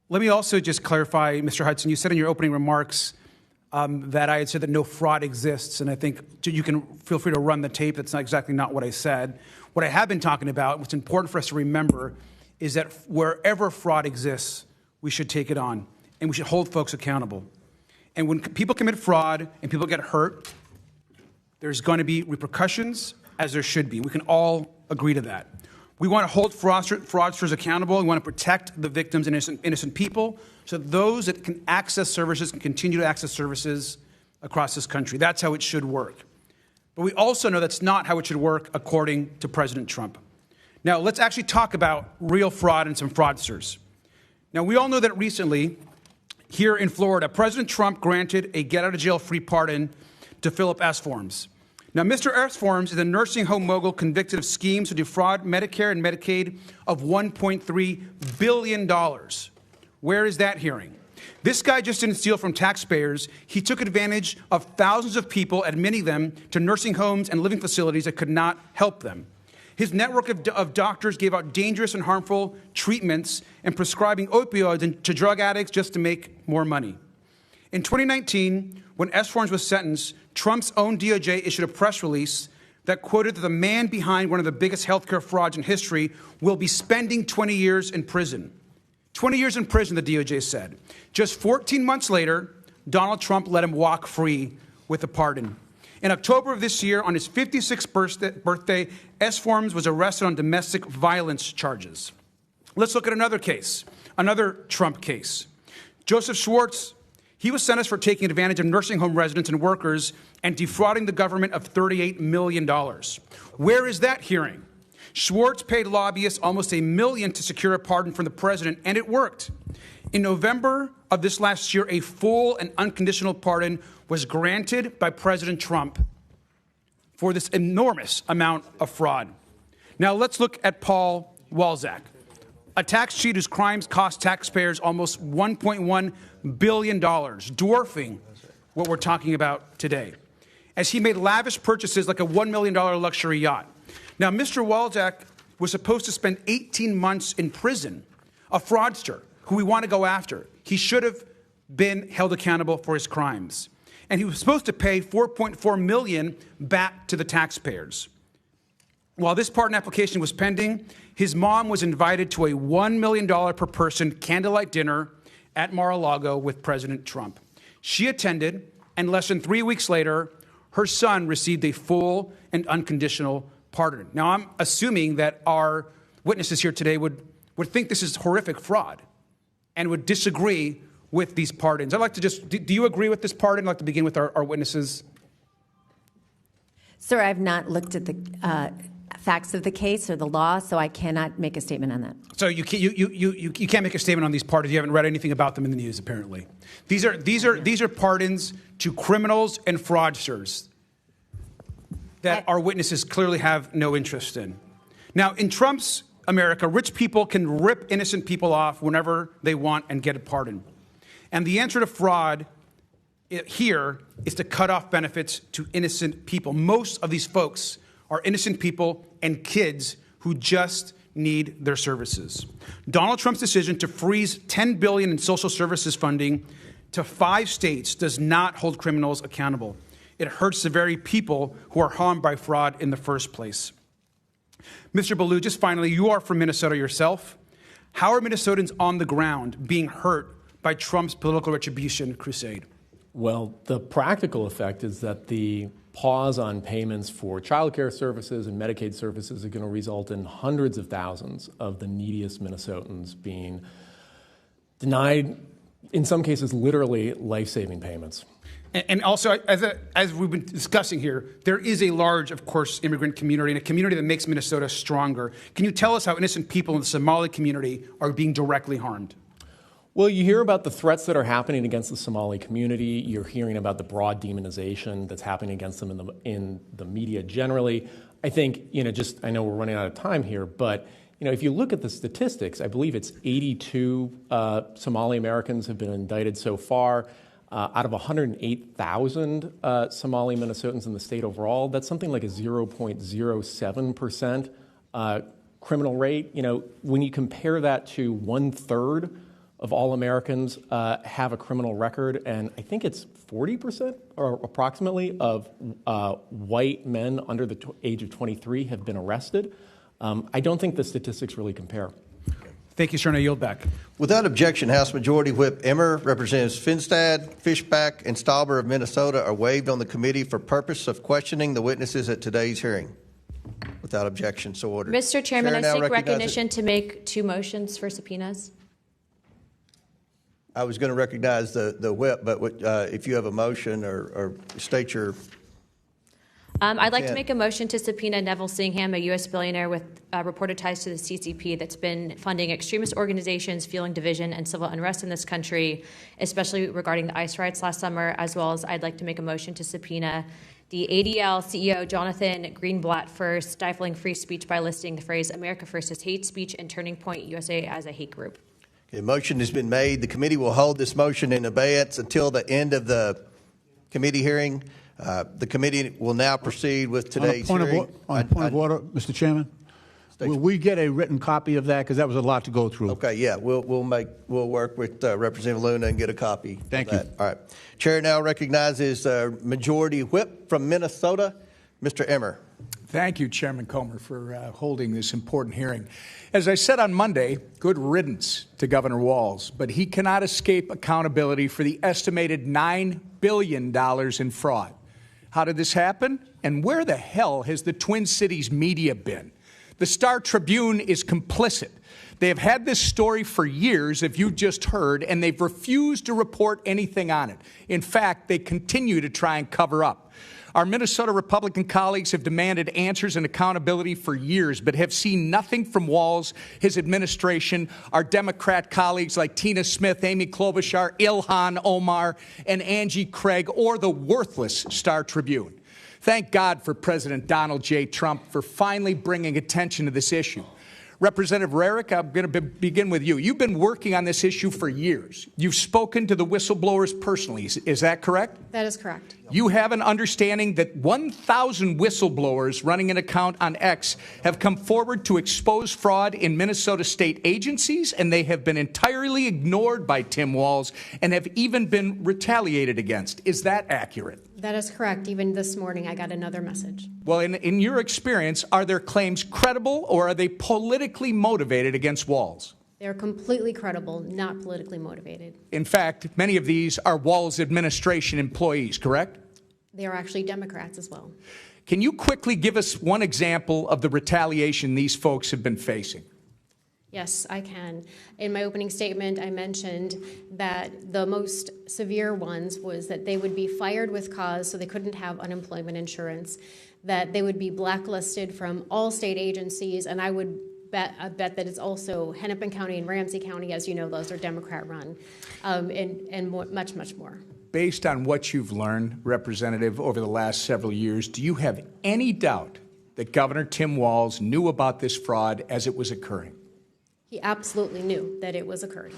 Let me also just clarify, Mr. Hudson, you said in your opening remarks that I had said that no fraud exists, and I think you can feel free to run the tape. That's not what I said. What I have been talking about, what's important for us to remember, is that wherever fraud exists, we should take it on, and we should hold folks accountable. And when people commit fraud and people get hurt, there's going to be repercussions, as there should be. We can all agree to that. We want to hold fraudsters accountable. We want to protect the victims and innocent people, so that those that can access services can continue to access services across this country. That's how it should work. But we also know that's not how it should work according to President Trump. Now, let's actually talk about real fraud and some fraudsters. Now, we all know that recently, here in Florida, President Trump granted a get-out-of-jail-free pardon to Philip S. Forms. Now, Mr. S. Forms is a nursing home mogul convicted of schemes to defraud Medicare and Medicaid of $1.3 billion. Where is that hearing? This guy just didn't steal from taxpayers. He took advantage of thousands of people, admitting them to nursing homes and living facilities that could not help them. His network of doctors gave out dangerous and harmful treatments and prescribing opioids to drug addicts just to make more money. In 2019, when S-Forms was sentenced, Trump's own DOJ issued a press release that quoted that the man behind one of the biggest healthcare frauds in history will be spending 20 years in prison. 20 years in prison, the DOJ said. Just 14 months later, Donald Trump let him walk free with a pardon. In October of this year, on his 56th birthday, S-Forms was arrested on domestic violence charges. Let's look at another case, another Trump case. Joseph Schwartz, he was sentenced for taking advantage of nursing home residents and workers and defrauding the government of $38 million. Where is that hearing? Schwartz paid lobbyists almost $1 million to secure a pardon from the president, and it worked. In November of this last year, a full and unconditional pardon was granted by President Trump for this enormous amount of fraud. Now let's look at Paul Walzak, a tax cheat whose crimes cost taxpayers almost $1.1 billion, dwarfing what we're talking about today, as he made lavish purchases like a $1 million luxury yacht. Now, Mr. Walzak was supposed to spend 18 months in prison, a fraudster who we want to go after. He should have been held accountable for his crimes. And he was supposed to pay $4.4 million back to the taxpayers. While this pardon application was pending, his mom was invited to a $1 million per person candlelight dinner at Mar-a-Lago with President Trump. She attended, and less than 3 weeks later, her son received a full and unconditional pardon. Now, I'm assuming that our witnesses here today would think this is horrific fraud and would disagree with these pardons. I'd like to just, do you agree with this pardon? I'd like to begin with our witnesses. Sir, I've not looked at the facts of the case or the law, so I cannot make a statement on that. So you can't make a statement on these pardons. You haven't read anything about them in the news, apparently. These are pardons to criminals and fraudsters that our witnesses clearly have no interest in. Now, in Trump's America, rich people can rip innocent people off whenever they want and get a pardon. And the answer to fraud here is to cut off benefits to innocent people. Most of these folks are innocent people and kids who just need their services. Donald Trump's decision to freeze $10 billion in social services funding to 5 states does not hold criminals accountable. It hurts the very people who are harmed by fraud in the first place. Mr. Baloo, just finally, you are from Minnesota yourself. How are Minnesotans on the ground being hurt by Trump's political retribution crusade? Well, the practical effect is that the pause on payments for child care services and Medicaid services are going to result in hundreds of thousands of the neediest Minnesotans being denied, in some cases, literally life-saving payments. And also, as we've been discussing here, there is a large, of course, immigrant community and a community that makes Minnesota stronger. Can you tell us how innocent people in the Somali community are being directly harmed? Well, you hear about the threats that are happening against the Somali community. You're hearing about the broad demonization that's happening against them in the media generally. I think, I know we're running out of time here, but, if you look at the statistics, I believe it's 82 Somali Americans have been indicted so far. Out of 108,000 Somali Minnesotans in the state overall, that's something like a 0.07% criminal rate. When you compare that to 1/3 of all Americans have a criminal record, and I think it's 40% or approximately of white men under the age of 23 have been arrested. I don't think the statistics really compare. Thank you, sir, and I yield back. Without objection, House Majority Whip Emmer, Representatives Finstad, Fishback, and Stauber of Minnesota are waived on the committee for purpose of questioning the witnesses at today's hearing. Without objection, so ordered. Mr. Chairman, I seek recognize recognition to make 2 motions for subpoenas. I was going to recognize the whip, but if you have a motion or state your... I'd like to make a motion to subpoena Neville Singham, a U.S. billionaire with reported ties to the CCP that's been funding extremist organizations, fueling division and civil unrest in this country, especially regarding the ICE riots last summer, as well as I'd like to make a motion to subpoena the ADL CEO Jonathan Greenblatt for stifling free speech by listing the phrase America First as hate speech and Turning Point USA as a hate group. A motion has been made. The committee will hold this motion in abeyance until the end of the committee hearing. The committee will now proceed with today's hearing. On point of order, Mr. Chairman, will we get a written copy of that? Because that was a lot to go through. Okay, yeah, we'll work with Representative Luna and get a copy. Thank you. All right. Chair now recognizes Majority Whip from Minnesota, Mr. Emmer. Thank you, Chairman Comer, for holding this important hearing. As I said on Monday, good riddance to Governor Walz, but he cannot escape accountability for the estimated $9 billion in fraud. How did this happen? And where the hell has the Twin Cities media been? The Star Tribune is complicit. They have had this story for years, if you just heard, and they've refused to report anything on it. In fact, they continue to try and cover up. Our Minnesota Republican colleagues have demanded answers and accountability for years, but have seen nothing from Walz, his administration, our Democrat colleagues like Tina Smith, Amy Klobuchar, Ilhan Omar, and Angie Craig, or the worthless Star Tribune. Thank God for President Donald J. Trump for finally bringing attention to this issue. Representative Raric, I'm going to begin with you. You've been working on this issue for years. You've spoken to the whistleblowers personally. Is that correct? That is correct. You have an understanding that 1,000 whistleblowers running an account on X have come forward to expose fraud in Minnesota state agencies, and they have been entirely ignored by Tim Walz and have even been retaliated against. Is that accurate? That is correct. Even this morning, I got another message. Well, in your experience, are their claims credible, or are they politically motivated against Walz? They are completely credible, not politically motivated. In fact, many of these are Walz administration employees, correct? They are actually Democrats as well. Can you quickly give us one example of the retaliation these folks have been facing? Yes, I can. In my opening statement, I mentioned that the most severe ones was that they would be fired with cause, so they couldn't have unemployment insurance, that they would be blacklisted from all state agencies, and I bet that it's also Hennepin County and Ramsey County, as you know, those are Democrat-run, and much, much more. Based on what you've learned, Representative, over the last several years, do you have any doubt that Governor Tim Walz knew about this fraud as it was occurring? He absolutely knew that it was occurring.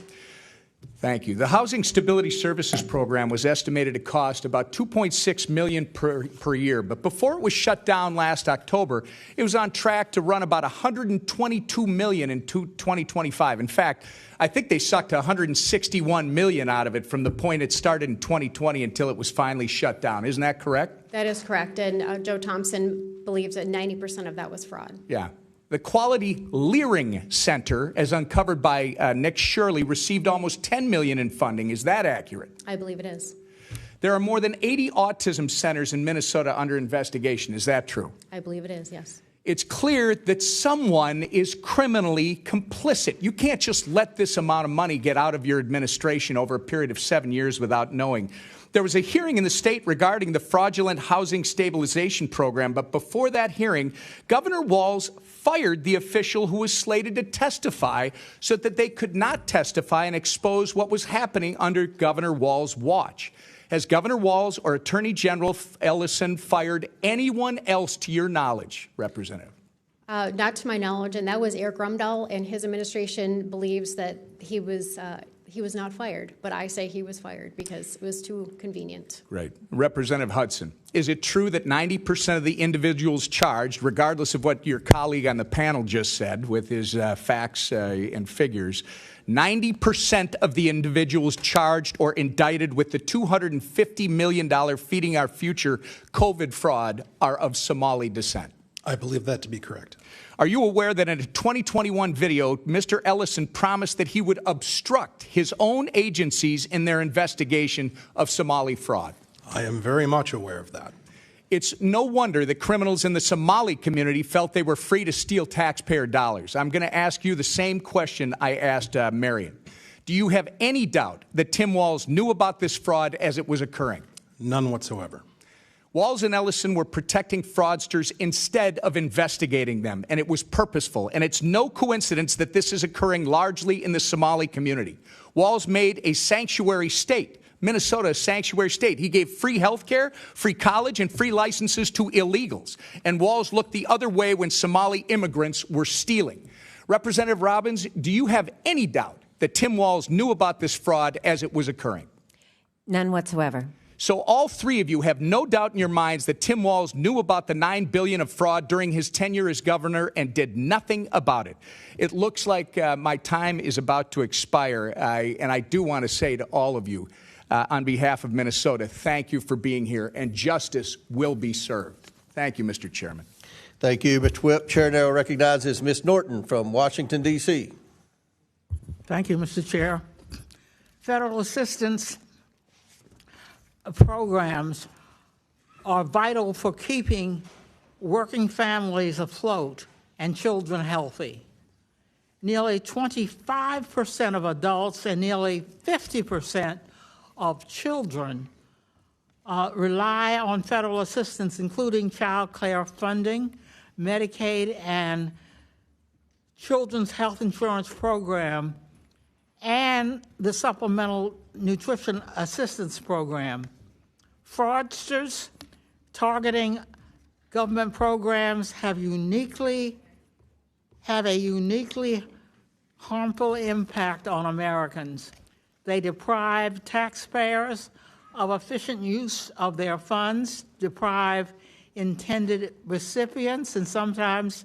Thank you. The Housing Stability Services Program was estimated to cost about $2.6 million per year, but before it was shut down last October, it was on track to run about $122 million in 2025. In fact, I think they sucked $161 million out of it from the point it started in 2020 until it was finally shut down. Isn't that correct? That is correct, and Joe Thompson believes that 90% of that was fraud. Yeah. The Quality Leering Center, as uncovered by Nick Shirley, received almost $10 million in funding. Is that accurate? I believe it is. There are more than 80 autism centers in Minnesota under investigation. Is that true? I believe it is, yes. It's clear that someone is criminally complicit. You can't just let this amount of money get out of your administration over a period of 7 years without knowing. There was a hearing in the state regarding the fraudulent housing stabilization program, but before that hearing, Governor Walz fired the official who was slated to testify so that they could not testify and expose what was happening under Governor Walz's watch. Has Governor Walz or Attorney General Ellison fired anyone else to your knowledge, Representative? Not to my knowledge, and that was Eric Rumdahl, and his administration believes that he was not fired, but I say he was fired because it was too convenient. Right. Representative Hudson, is it true that 90% of the individuals charged, regardless of what your colleague on the panel just said with his facts and figures, 90% of the individuals charged or indicted with the $250 million Feeding Our Future COVID fraud are of Somali descent? I believe that to be correct. Are you aware that in a 2021 video, Mr. Ellison promised that he would obstruct his own agencies in their investigation of Somali fraud? I am very much aware of that. It's no wonder that criminals in the Somali community felt they were free to steal taxpayer dollars. I'm going to ask you the same question I asked Marion. Do you have any doubt that Tim Walz knew about this fraud as it was occurring? None whatsoever. Walz and Ellison were protecting fraudsters instead of investigating them, and it was purposeful. And it's no coincidence that this is occurring largely in the Somali community. Walz made a sanctuary state, Minnesota, a sanctuary state. He gave free health care, free college, and free licenses to illegals. And Walz looked the other way when Somali immigrants were stealing. Representative Robbins, do you have any doubt that Tim Walz knew about this fraud as it was occurring? None whatsoever. So all three of you have no doubt in your minds that Tim Walz knew about the $9 billion of fraud during his tenure as governor and did nothing about it. It looks like my time is about to expire, and I do want to say to all of you, on behalf of Minnesota, thank you for being here, and justice will be served. Thank you, Mr. Chairman. Thank you, Mr. Whip. Chair now recognizes Ms. Norton from Washington, D.C. Thank you, Mr. Chair. Federal assistance programs are vital for keeping working families afloat and children healthy. Nearly 25% of adults and nearly 50% of children rely on federal assistance, including child care funding, Medicaid, and Children's Health Insurance Program, and the Supplemental Nutrition Assistance Program. Fraudsters targeting government programs have a uniquely harmful impact on Americans. They deprive taxpayers of efficient use of their funds, deprive intended recipients and sometimes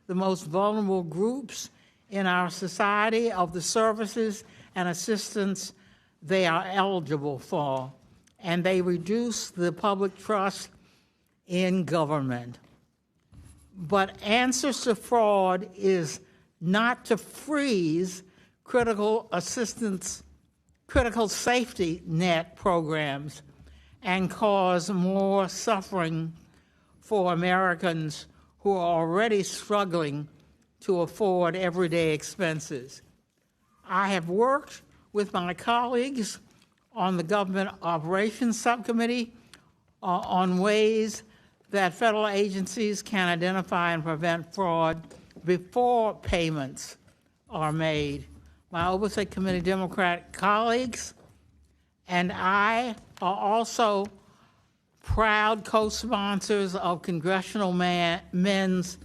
the most vulnerable groups in our society of the services and assistance they are eligible for, and they reduce the public trust in government. But answers to fraud is not to freeze critical safety net programs and cause more suffering for Americans who are already struggling to afford everyday expenses. I have worked with my colleagues on the Government Operations Subcommittee on ways that federal agencies can identify and prevent fraud before payments are made. My Oversight Committee Democrat colleagues and I are also proud co-sponsors of Congressional Men's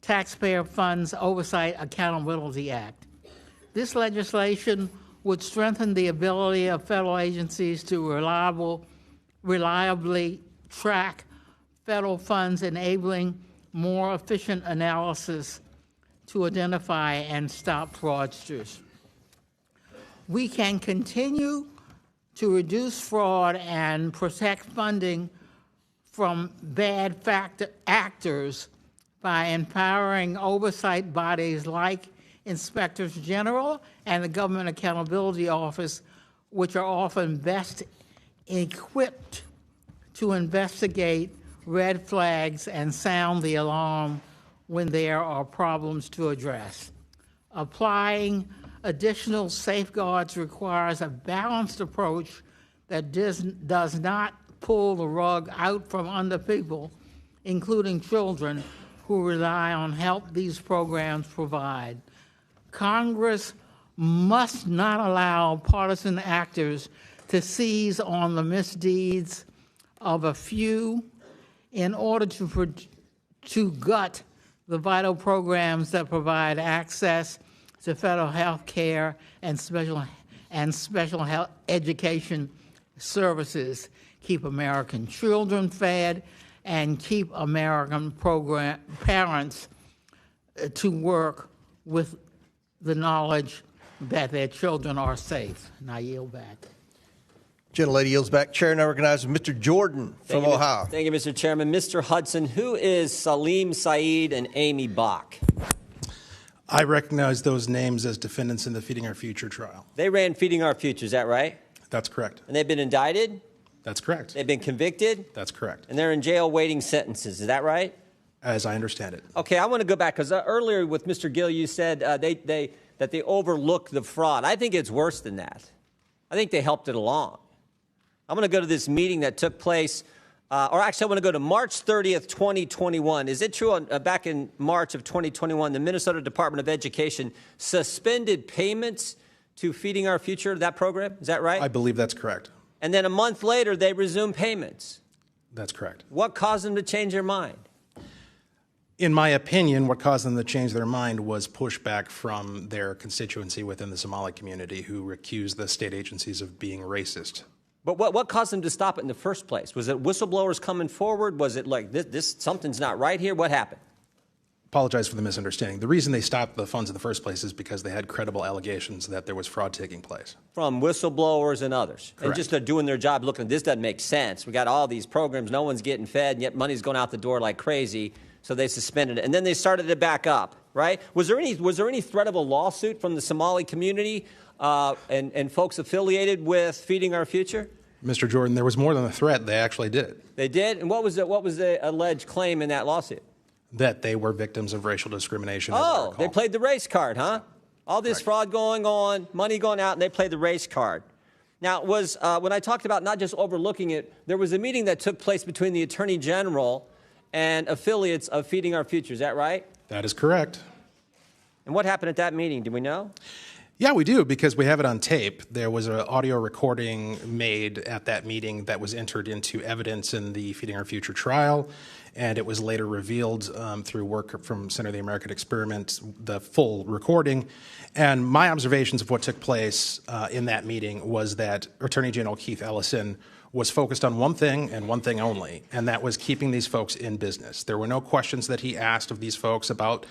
Taxpayer Funds Oversight Accountability Act. This legislation would strengthen the ability of federal agencies to reliably track federal funds, enabling more efficient analysis to identify and stop fraudsters. We can continue to reduce fraud and protect funding from bad actors by empowering oversight bodies like Inspectors General and the Government Accountability Office, which are often best equipped to investigate red flags and sound the alarm when there are problems to address. Applying additional safeguards requires a balanced approach that does not pull the rug out from under people, including children, who rely on help these programs provide. Congress must not allow partisan actors to seize on the misdeeds of a few in order to gut the vital programs that provide access to federal health care and special health education services, keep American children fed, and keep American parents to work with the knowledge that their children are safe. And I yield back. Gentlelady yields back. Chair now recognizes Mr. Jordan from Ohio. Thank you, Mr. Chairman. Mr. Hudson, who is Salim Saeed and Amy Bach? I recognize those names as defendants in the Feeding Our Future trial. They ran Feeding Our Future, is that right? That's correct. And they've been indicted? That's correct. They've been convicted? That's correct. And they're in jail waiting sentences, is that right? As I understand it. Okay, I want to go back, because earlier with Mr. Gill, you said that they overlooked the fraud. I think it's worse than that. I think they helped it along. I'm going to go to this meeting that took place, or actually I want to go to March 30th, 2021. Is it true back in March of 2021, the Minnesota Department of Education suspended payments to Feeding Our Future, that program? Is that right? I believe that's correct. And then a month later, they resumed payments. That's correct. What caused them to change their mind? In my opinion, what caused them to change their mind was pushback from their constituency within the Somali community who accused the state agencies of being racist. But what caused them to stop it in the first place? Was it whistleblowers coming forward? Was it like this something's not right here? What happened? Apologize for the misunderstanding. The reason they stopped the funds in the first place is because they had credible allegations that there was fraud taking place. From whistleblowers and others. Correct. And just they're doing their job looking, this doesn't make sense. We got all these programs, no one's getting fed, and yet money's going out the door like crazy. So they suspended it. And then they started it back up, right? Was there any threat of a lawsuit from the Somali community and folks affiliated with Feeding Our Future? Mr. Jordan, there was more than a threat. They actually did it. They did? And what was the alleged claim in that lawsuit? That they were victims of racial discrimination. Oh, they played the race card, huh? All this fraud going on, money going out, and they played the race card. Now, it was when I talked about not just overlooking it, there was a meeting that took place between the Attorney General and affiliates of Feeding Our Future. Is that right? That is correct. And what happened at that meeting? Do we know? Yeah, we do, because we have it on tape. There was an audio recording made at that meeting that was entered into evidence in the Feeding Our Future trial, and it was later revealed through work from Center of the American Experiment, the full recording. And my observations of what took place in that meeting was that Attorney General Keith Ellison was focused on one thing and one thing only, and that was keeping these folks in business. There were no questions that he asked of these folks about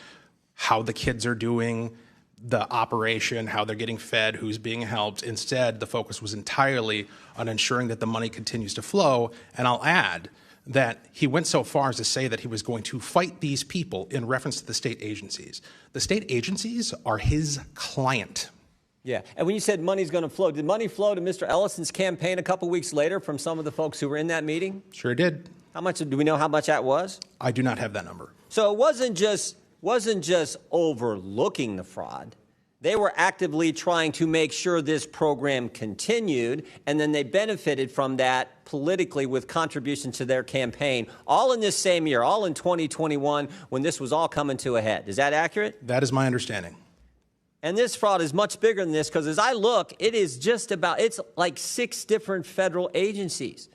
how the kids are doing, the operation, how they're getting fed, who's being helped. Instead, the focus was entirely on ensuring that the money continues to flow. And I'll add that he went so far as to say that he was going to fight these people in reference to the state agencies. The state agencies are his client. Yeah, and when you said money's going to flow, did money flow to Mr. Ellison's campaign a couple weeks later from some of the folks who were in that meeting? Sure did. How much, do we know how much that was? I do not have that number. So it wasn't just overlooking the fraud. They were actively trying to make sure this program continued, and then they benefited from that politically with contributions to their campaign, all in this same year, all in 2021, when this was all coming to a head. Is that accurate? That is my understanding. And this fraud is much bigger than this, because as I look, it's like 6 different federal agencies.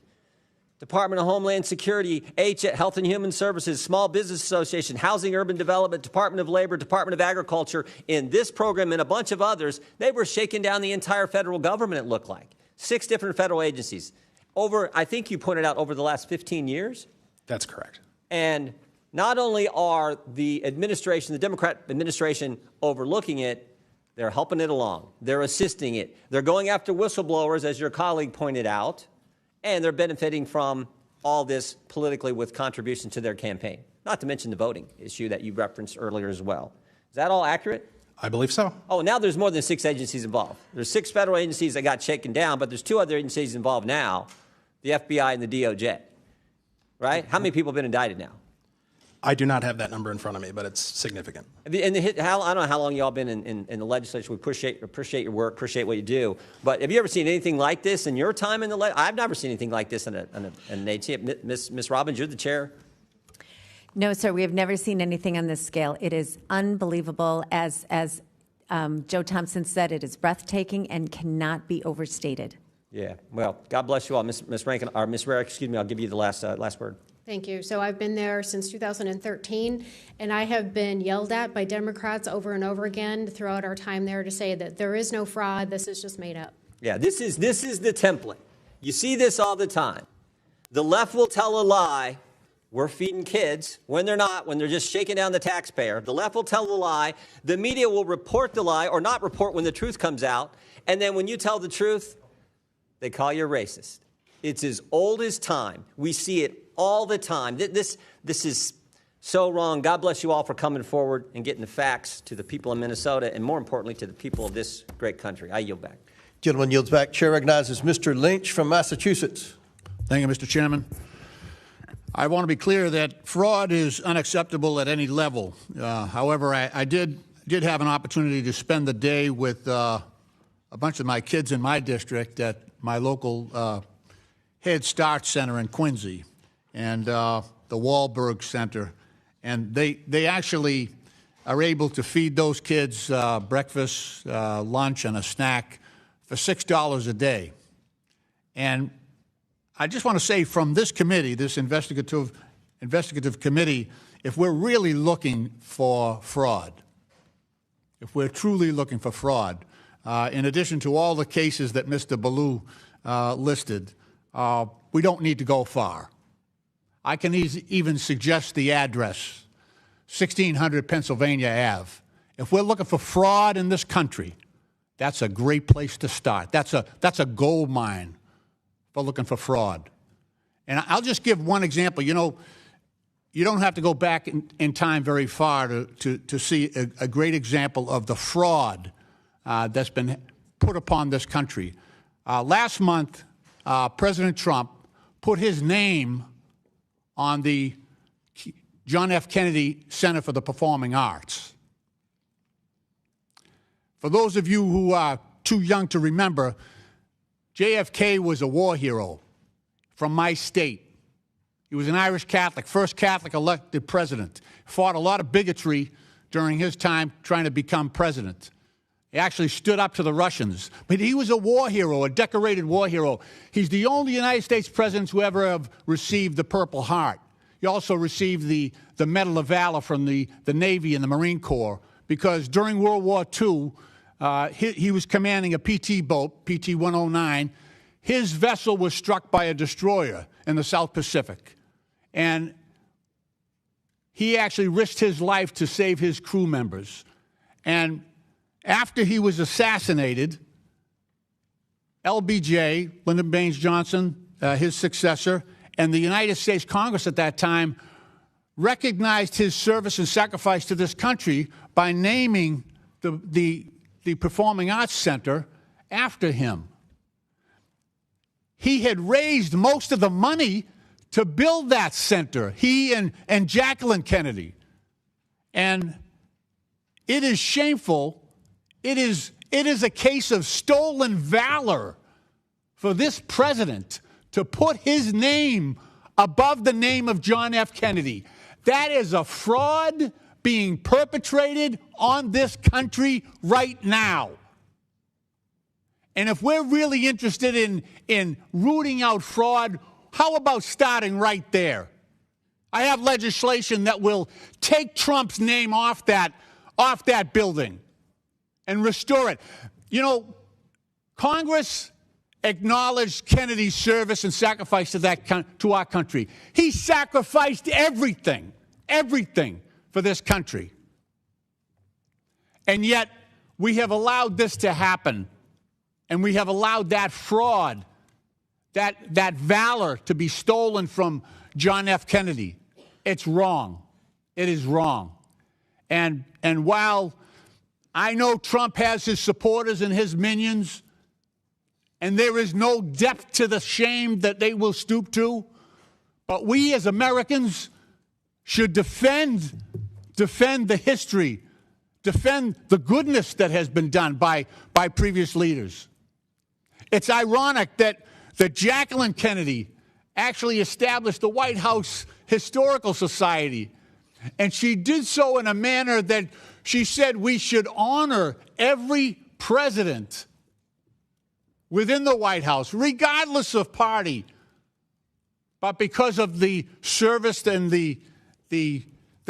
Department of Homeland Security, Health and Human Services, Small Business Association, Housing Urban Development, Department of Labor, Department of Agriculture, in this program and a bunch of others. They were shaking down the entire federal government, it looked like. 6 different federal agencies. I think you pointed out, over the last 15 years? That's correct. And not only are the administration, the Democrat administration, overlooking it, they're helping it along. They're assisting it. They're going after whistleblowers, as your colleague pointed out, and they're benefiting from all this politically with contribution to their campaign, not to mention the voting issue that you referenced earlier as well. Is that all accurate? I believe so. Oh, now there's more than 6 agencies involved. There's 6 federal agencies that got shaken down, but there's 2 other agencies involved now, the FBI and the DOJ, right? How many people have been indicted now? I do not have that number in front of me, but it's significant. And I don't know how long y'all been in the legislature. We appreciate your work, appreciate what you do. But have you ever seen anything like this in your time in the legislature? I've never seen anything like this in an agency. Ms. Robbins, you're the chair. No, sir, we have never seen anything on this scale. It is unbelievable. As Joe Thompson said, it is breathtaking and cannot be overstated. Yeah. Well, God bless you all. Ms. Rankin, or Ms. Raric, excuse me, I'll give you the last word. Thank you. So I've been there since 2013, and I have been yelled at by Democrats over and over again throughout our time there to say that there is no fraud, this is just made up. Yeah, this is the template. You see this all the time. The left will tell a lie, we're feeding kids, when they're not, when they're just shaking down the taxpayer. The left will tell a lie, the media will report the lie or not report when the truth comes out, and then when you tell the truth, they call you a racist. It's as old as time. We see it all the time. This is so wrong. God bless you all for coming forward and getting the facts to the people in Minnesota, and more importantly, to the people of this great country. I yield back. Gentleman yields back. Chair recognizes Mr. Lynch from Massachusetts. Thank you, Mr. Chairman. I want to be clear that fraud is unacceptable at any level. However, I did have an opportunity to spend the day with a bunch of my kids in my district at my local Head Start Center in Quincy and the Wahlberg Center. And they actually are able to feed those kids breakfast, lunch, and a snack for $6 a day. And I just want to say, from this committee, this investigative committee, if we're really looking for fraud, if we're truly looking for fraud, in addition to all the cases that Mr. Baloo listed, we don't need to go far. I can even suggest the address, 1600 Pennsylvania Ave. If we're looking for fraud in this country, that's a great place to start. That's a gold mine for looking for fraud. And I'll just give one example. You know, you don't have to go back in time very far to see a great example of the fraud that's been put upon this country. Last month, President Trump put his name on the John F. Kennedy Center for the Performing Arts. For those of you who are too young to remember, JFK was a war hero from my state. He was an Irish Catholic, first Catholic elected president. Fought a lot of bigotry during his time trying to become president. He actually stood up to the Russians. But he was a war hero, a decorated war hero. He's the only United States president who ever have received the Purple Heart. He also received the Medal of Valor from the Navy and the Marine Corps because during World War II, he was commanding a PT boat, PT 109. His vessel was struck by a destroyer in the South Pacific. And he actually risked his life to save his crew members. And after he was assassinated, LBJ, Lyndon Baines Johnson, his successor, and the United States Congress at that time recognized his service and sacrifice to this country by naming the Performing Arts Center after him. He had raised most of the money to build that center, he and Jacqueline Kennedy. And it is shameful. It is a case of stolen valor for this president to put his name above the name of John F. Kennedy. That is a fraud being perpetrated on this country right now. And if we're really interested in rooting out fraud, how about starting right there? I have legislation that will take Trump's name off that building and restore it. You know, Congress acknowledged Kennedy's service and sacrifice to our country. He sacrificed everything for this country. And yet, we have allowed this to happen. And we have allowed that fraud, that valor to be stolen from John F. Kennedy. It's wrong. It is wrong. And while I know Trump has his supporters and his minions, and there is no depth to the shame that they will stoop to, but we as Americans should defend the history, defend the goodness that has been done by previous leaders. It's ironic that Jacqueline Kennedy actually established the White House Historical Society, and she did so in a manner that she said we should honor every president within the White House, regardless of party, but because of the service and the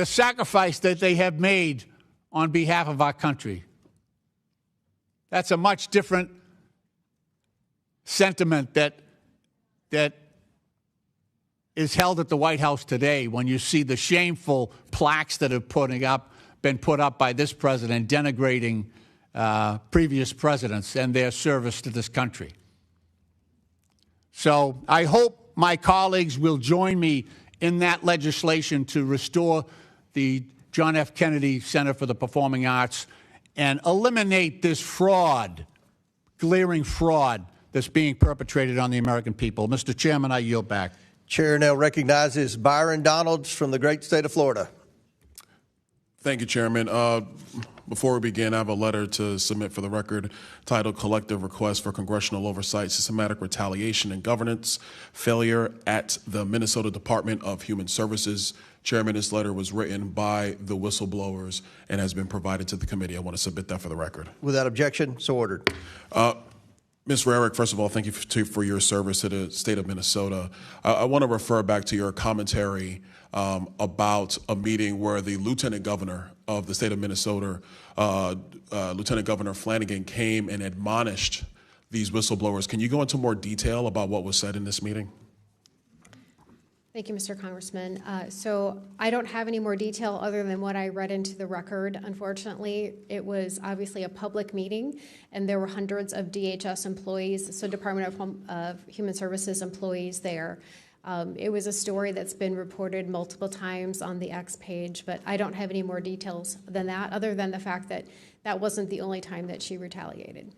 sacrifice that they have made on behalf of our country. That's a much different sentiment that is held at the White House today when you see the shameful plaques that have been put up by this president denigrating previous presidents and their service to this country. So I hope my colleagues will join me in that legislation to restore the John F. Kennedy Center for the Performing Arts and eliminate this fraud, glaring fraud that's being perpetrated on the American people. Mr. Chairman, I yield back. Chair now recognizes Byron Donalds from the great state of Florida. Thank you, Chairman. Before we begin, I have a letter to submit for the record titled Collective Request for Congressional Oversight, Systematic Retaliation and Governance Failure at the Minnesota Department of Human Services. Chairman, this letter was written by the whistleblowers and has been provided to the committee. I want to submit that for the record. Without objection, so ordered. Ms. Raric, first of all, thank you for your service to the state of Minnesota. I want to refer back to your commentary about a meeting where the Lieutenant Governor of the state of Minnesota, Lieutenant Governor Flanagan, came and admonished these whistleblowers. Can you go into more detail about what was said in this meeting? Thank you, Mr. Congressman. So I don't have any more detail other than what I read into the record. Unfortunately, it was obviously a public meeting, and there were hundreds of DHS employees, so Department of Human Services employees there. It was a story that's been reported multiple times on the X page, but I don't have any more details than that, other than the fact that that wasn't the only time that she retaliated.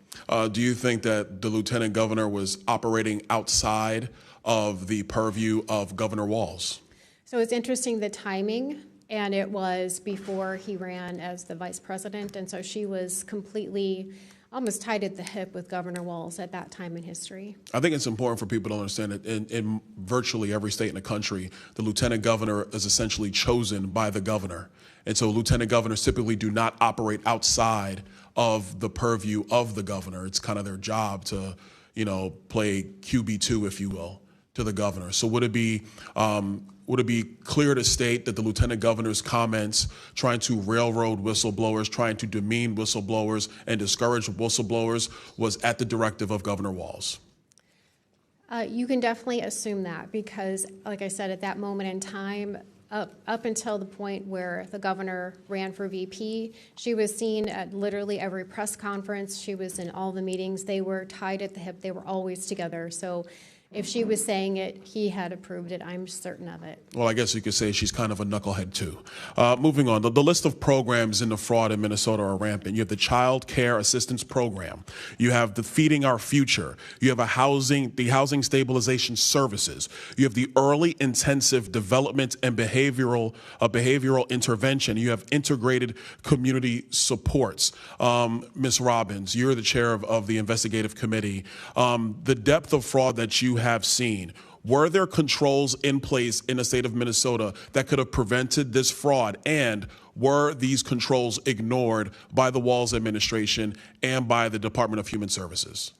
Do you think that the Lieutenant Governor was operating outside of the purview of Governor Walz? So it's interesting, the timing, and it was before he ran as the vice president, and so she was completely almost tied at the hip with Governor Walz at that time in history. I think it's important for people to understand that in virtually every state in the country, the Lieutenant Governor is essentially chosen by the governor. And so Lieutenant Governors typically do not operate outside of the purview of the governor. It's kind of their job to, play QB2, if you will, to the governor. So would it be clear to state that the Lieutenant Governor's comments trying to railroad whistleblowers, trying to demean whistleblowers and discourage whistleblowers was at the directive of Governor Walz? You can definitely assume that because, like I said, at that moment in time, up until the point where the governor ran for VP, she was seen at literally every press conference. She was in all the meetings. They were tied at the hip. They were always together. So if she was saying it, he had approved it. I'm certain of it. Well, I guess you could say she's kind of a knucklehead, too. Moving on, the list of programs in the fraud in Minnesota are rampant. You have the Child Care Assistance Program. You have the Feeding Our Future. You have the Housing Stabilization Services. You have the Early Intensive Development and Behavioral Intervention. You have Integrated Community Supports. Ms. Robbins, you're the chair of the investigative committee. The depth of fraud that you have seen, were there controls in place in the state of Minnesota that could have prevented this fraud? And were these controls ignored by the Walz administration and by the Department of Human Services?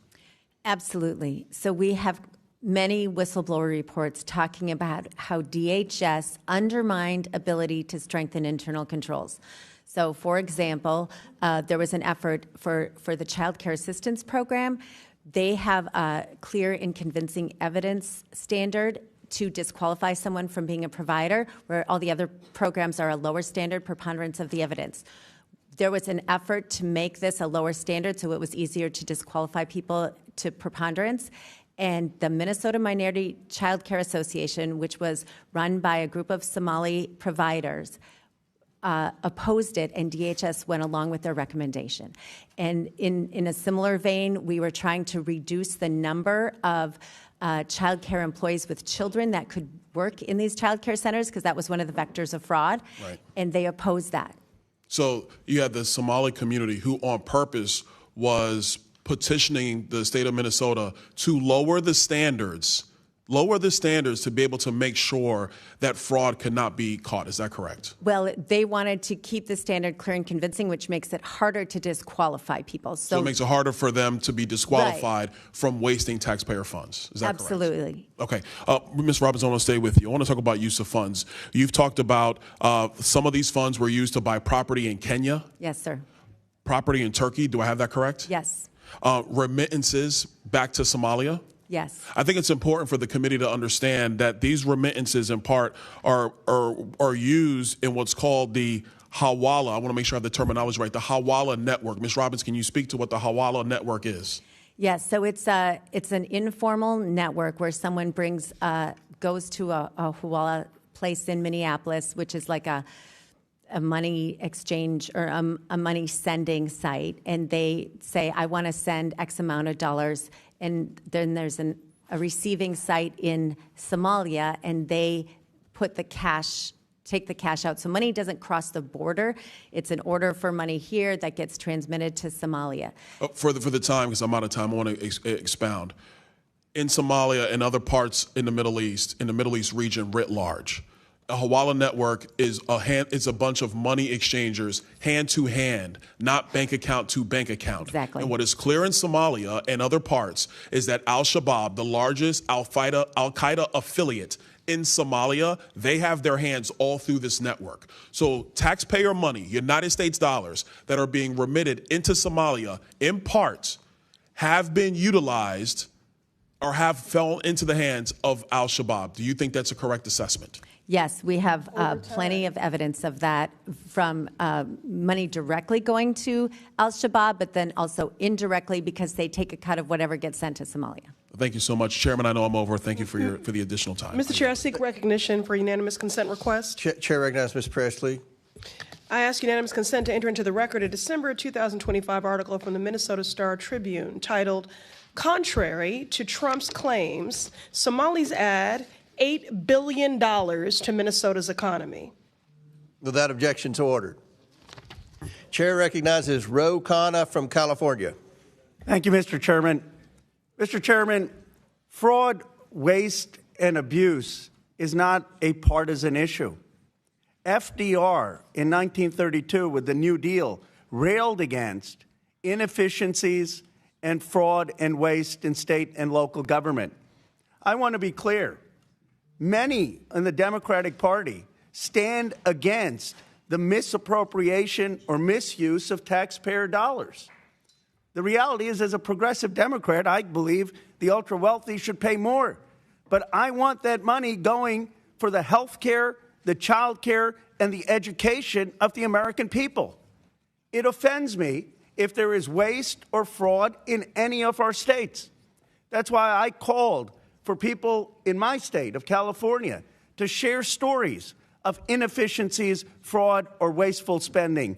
Absolutely. So we have many whistleblower reports talking about how DHS undermined ability to strengthen internal controls. So, for example, there was an effort for the Child Care Assistance Program. They have a clear and convincing evidence standard to disqualify someone from being a provider, where all the other programs are a lower standard, preponderance of the evidence. There was an effort to make this a lower standard so it was easier to disqualify people to preponderance. And the Minnesota Minority Child Care Association, which was run by a group of Somali providers, opposed it, and DHS went along with their recommendation. And in a similar vein, we were trying to reduce the number of child care employees with children that could work in these child care centers, because that was one of the vectors of fraud, right. And they opposed that. So you had the Somali community who on purpose was petitioning the state of Minnesota to lower the standards to be able to make sure that fraud could not be caught. Is that correct? Well, they wanted to keep the standard clear and convincing, which makes it harder to disqualify people. So it makes it harder for them to be disqualified right. from wasting taxpayer funds. Is that Absolutely. correct? Okay. Ms. Robbins, I want to stay with you. I want to talk about use of funds. You've talked about some of these funds were used to buy property in Kenya. Yes, sir. Property in Turkey. Do I have that correct? Yes. Remittances back to Somalia. Yes. I think it's important for the committee to understand that these remittances, in part, are used in what's called the Hawala. I want to make sure I have the terminology right. The Hawala network. Ms. Robbins, can you speak to what the Hawala network is? Yes. So it's an informal network where someone goes to a Hawala place in Minneapolis, which is like a money exchange or a money sending site, and they say, I want to send X amount of dollars. And then there's a receiving site in Somalia, and they put take the cash out. So money doesn't cross the border. It's an order for money here that gets transmitted to Somalia. For the time, because I'm out of time, I want to expound. In Somalia and other parts in the Middle East region writ large, A Hawala network is it's a bunch of money exchangers, hand to hand, not bank account to bank account. Exactly. And what is clear in Somalia and other parts is that Al-Shabaab, the largest Al-Qaeda affiliate in Somalia, they have their hands all through this network. So taxpayer money, United States dollars, that are being remitted into Somalia, in parts, have been utilized or have fallen into the hands of Al-Shabaab. Do you think that's a correct assessment? Yes, we have plenty of evidence of that, from money directly going to al-Shabaab, but then also indirectly because they take a cut of whatever gets sent to Somalia. Thank you so much, Chairman. I know I'm over. Thank you for the additional time. Mr. Chair, I seek recognition for unanimous consent request. Chair recognizes Ms. Presley. I ask unanimous consent to enter into the record a December 2025 article from the Minnesota Star Tribune titled, "Contrary to Trump's Claims, Somalis Add $8 billion to Minnesota's economy." Without objection, so ordered. Chair recognizes Ro Khanna from California. Thank you, Mr. Chairman. Mr. Chairman, fraud, waste, and abuse is not a partisan issue. FDR in 1932 with the New Deal railed against inefficiencies and fraud and waste in state and local government. I want to be clear. Many in the Democratic Party stand against the misappropriation or misuse of taxpayer dollars. The reality is, as a progressive Democrat, I believe the ultra-wealthy should pay more. But I want that money going for the health care, the child care, and the education of the American people. It offends me if there is waste or fraud in any of our states. That's why I called for people in my state of California to share stories of inefficiencies, fraud, or wasteful spending.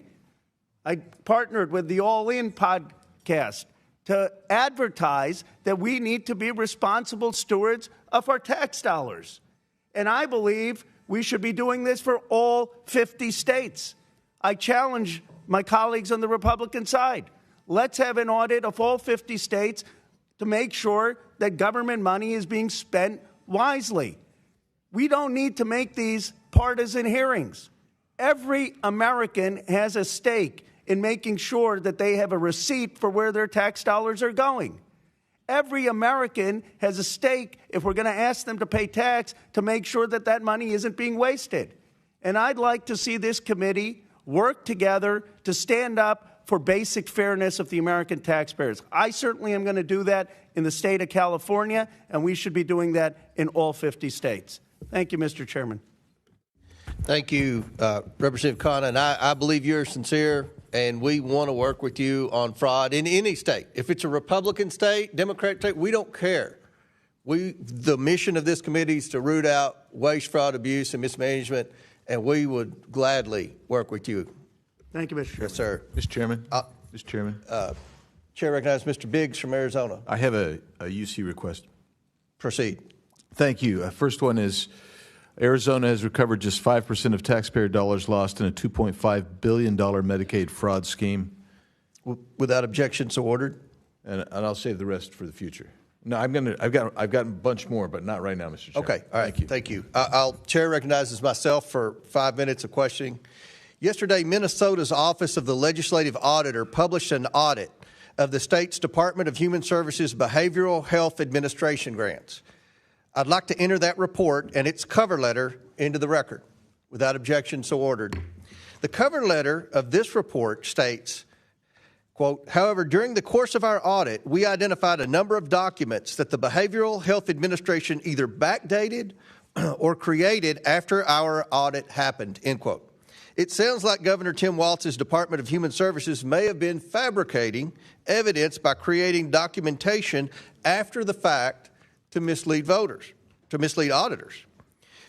I partnered with the All In podcast to advertise that we need to be responsible stewards of our tax dollars. And I believe we should be doing this for all 50 states. I challenge my colleagues on the Republican side. Let's have an audit of all 50 states to make sure that government money is being spent wisely. We don't need to make these partisan hearings. Every American has a stake in making sure that they have a receipt for where their tax dollars are going. Every American has a stake, if we're going to ask them to pay tax, to make sure that that money isn't being wasted. And I'd like to see this committee work together to stand up for basic fairness of the American taxpayers. I certainly am going to do that in the state of California, and we should be doing that in all 50 states. Thank you, Mr. Chairman. Thank you, Representative Khanna. And I believe you're sincere, and we want to work with you on fraud in any state. If it's a Republican state, Democratic state, we don't care. The mission of this committee is to root out waste, fraud, abuse, and mismanagement, and we would gladly work with you. Thank you, Mr. Chairman. Yes, sir. Mr. Chairman. Mr. Chairman. Chair recognizes Mr. Biggs from Arizona. I have a UC request. Proceed. Thank you. First one is Arizona has recovered just 5% of taxpayer dollars lost in a $2.5 billion Medicaid fraud scheme. Without objection, so ordered. And I'll save the rest for the future. No, I've got a bunch more, but not right now, Mr. Chairman. Okay. All right. Thank you. Chair recognizes myself for 5 minutes of questioning. Yesterday, Minnesota's Office of the Legislative Auditor published an audit of the state's Department of Human Services Behavioral Health Administration grants. I'd like to enter that report and its cover letter into the record. Without objection, so ordered. The cover letter of this report states, quote, "However, during the course of our audit, we identified a number of documents that the Behavioral Health Administration either backdated or created after our audit happened," end quote. It sounds like Governor Tim Walz's Department of Human Services may have been fabricating evidence by creating documentation after the fact to mislead voters, to mislead auditors.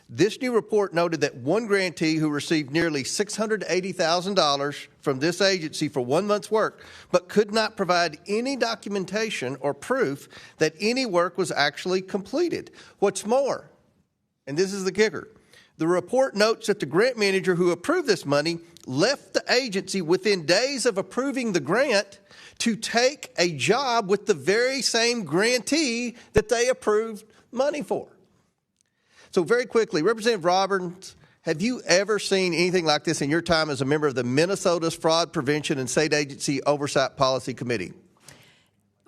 This new report noted that one grantee who received nearly $680,000 from this agency for 1 month's work, but could not provide any documentation or proof that any work was actually completed. What's more, and this is the kicker, the report notes that the grant manager who approved this money left the agency within days of approving the grant to take a job with the very same grantee that they approved money for. So very quickly, Representative Robbins Have you ever seen anything like this in your time as a member of the Minnesota's Fraud Prevention and State Agency Oversight Policy Committee?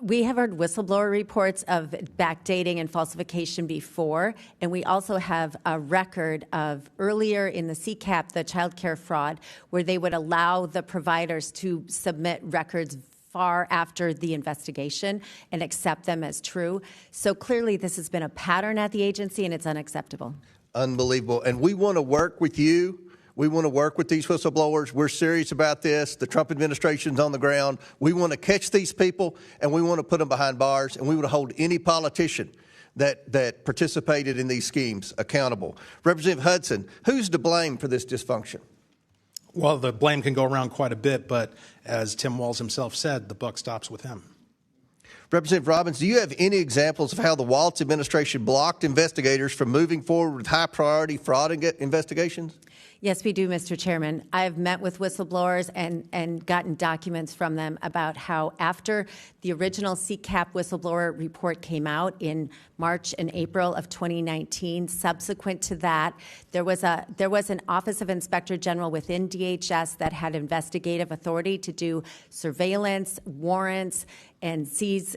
We have heard whistleblower reports of backdating and falsification before, and we also have a record of earlier in the CCAP, the child care fraud, where they would allow the providers to submit records far after the investigation and accept them as true. So clearly this has been a pattern at the agency, and it's unacceptable. Unbelievable. And we want to work with you. We want to work with these whistleblowers. We're serious about this. The Trump administration's on the ground. We want to catch these people, and we want to put them behind bars, and we want to hold any politician that participated in these schemes accountable. Representative Hudson, who's to blame for this dysfunction? Well, the blame can go around quite a bit, but as Tim Walz himself said, the buck stops with him. Representative Robbins, do you have any examples of how the Walz administration blocked investigators from moving forward with high-priority fraud investigations? Yes, we do, Mr. Chairman. I have met with whistleblowers and gotten documents from them about how after the original CCAP whistleblower report came out in March and April of 2019, subsequent to that, there was an Office of Inspector General within DHS that had investigative authority to do surveillance, warrants, and seize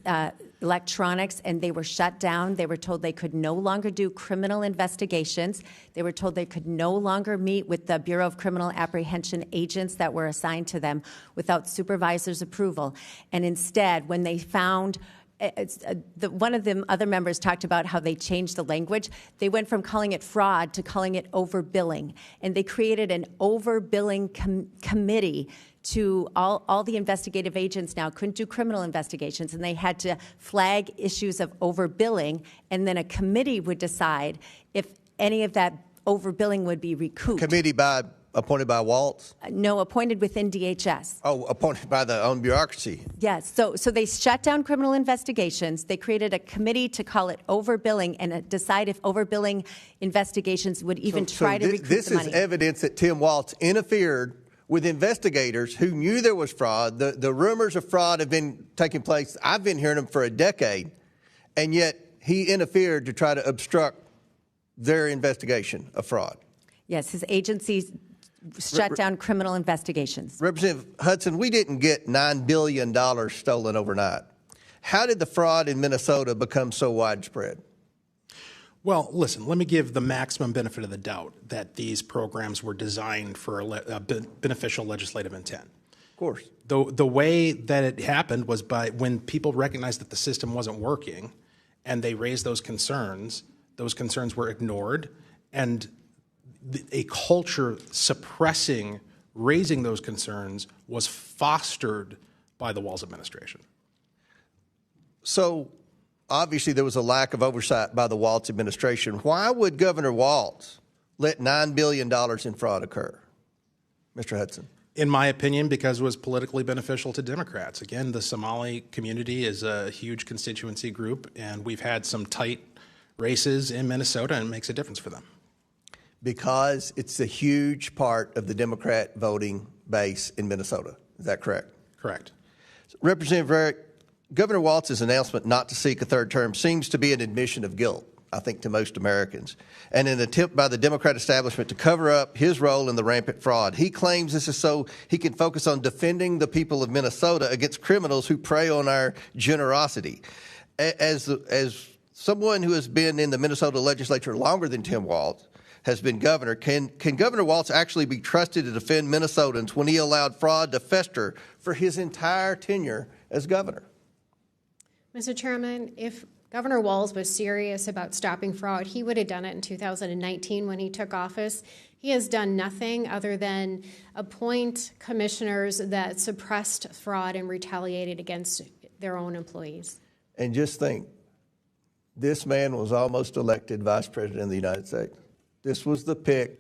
electronics, and they were shut down. They were told they could no longer do criminal investigations. They were told they could no longer meet with the Bureau of Criminal Apprehension agents that were assigned to them without supervisor's approval. And instead, when they found one of the other members talked about how they changed the language. They went from calling it fraud to calling it overbilling. And they created an overbilling committee to all the investigative agents now couldn't do criminal investigations, and they had to flag issues of overbilling, and then a committee would decide if any of that overbilling would be recouped. Committee appointed by Walz? No, appointed within DHS. Oh, appointed by the own bureaucracy. Yes. So they shut down criminal investigations. They created a committee to call it overbilling and decide if overbilling investigations would even try to recoup the money. This is evidence that Tim Walz interfered with investigators who knew there was fraud. The rumors of fraud have been taking place. I've been hearing them for a decade, and yet he interfered to try to obstruct their investigation of fraud. Yes, his agencies shut down criminal investigations. Representative Hudson, we didn't get $9 billion stolen overnight. How did the fraud in Minnesota become so widespread? Well, listen, let me give the maximum benefit of the doubt that these programs were designed for a beneficial legislative intent. Of course. The way that it happened was by when people recognized that the system wasn't working and they raised those concerns were ignored, and a culture suppressing raising those concerns was fostered by the Walz administration. So obviously there was a lack of oversight by the Walz administration. Why would Governor Walz let $9 billion in fraud occur? Mr. Hudson. In my opinion, because it was politically beneficial to Democrats. Again, the Somali community is a huge constituency group, and we've had some tight races in Minnesota, and it makes a difference for them. Because it's a huge part of the Democrat voting base in Minnesota. Is that correct? Correct. Representative Raric, Governor Walz's announcement not to seek a third term seems to be an admission of guilt, I think, to most Americans, and an attempt by the Democrat establishment to cover up his role in the rampant fraud. He claims this is so he can focus on defending the people of Minnesota against criminals who prey on our generosity. As someone who has been in the Minnesota legislature longer than Tim Walz has been governor, can Governor Walz actually be trusted to defend Minnesotans when he allowed fraud to fester for his entire tenure as governor? Mr. Chairman, if Governor Walz was serious about stopping fraud, he would have done it in 2019 when he took office. He has done nothing other than appoint commissioners that suppressed fraud and retaliated against their own employees. And just think, this man was almost elected Vice President of the United States. This was the pick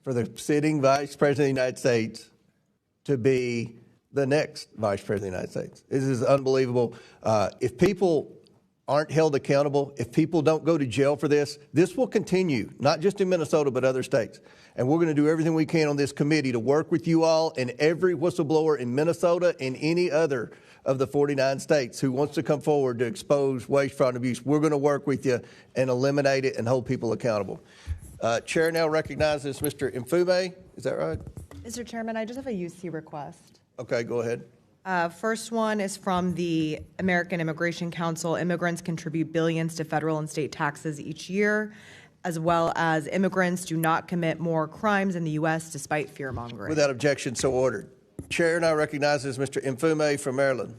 for the sitting Vice President of the United States to be the next Vice President of the United States. This is unbelievable. If people aren't held accountable, if people don't go to jail for this, this will continue, not just in Minnesota, but other states. And we're going to do everything we can on this committee to work with you all and every whistleblower in Minnesota and any other of the 49 states who wants to come forward to expose waste, fraud, and abuse. We're going to work with you and eliminate it and hold people accountable. Chair now recognizes Mr. Mfume. Is that right? Mr. Chairman, I just have a UC request. Okay, go ahead. First one is from the American Immigration Council. Immigrants contribute billions to federal and state taxes each year, as well as immigrants do not commit more crimes in the U.S. despite fear-mongering. Without objection, so ordered. Chair now recognizes Mr. Mfume from Maryland.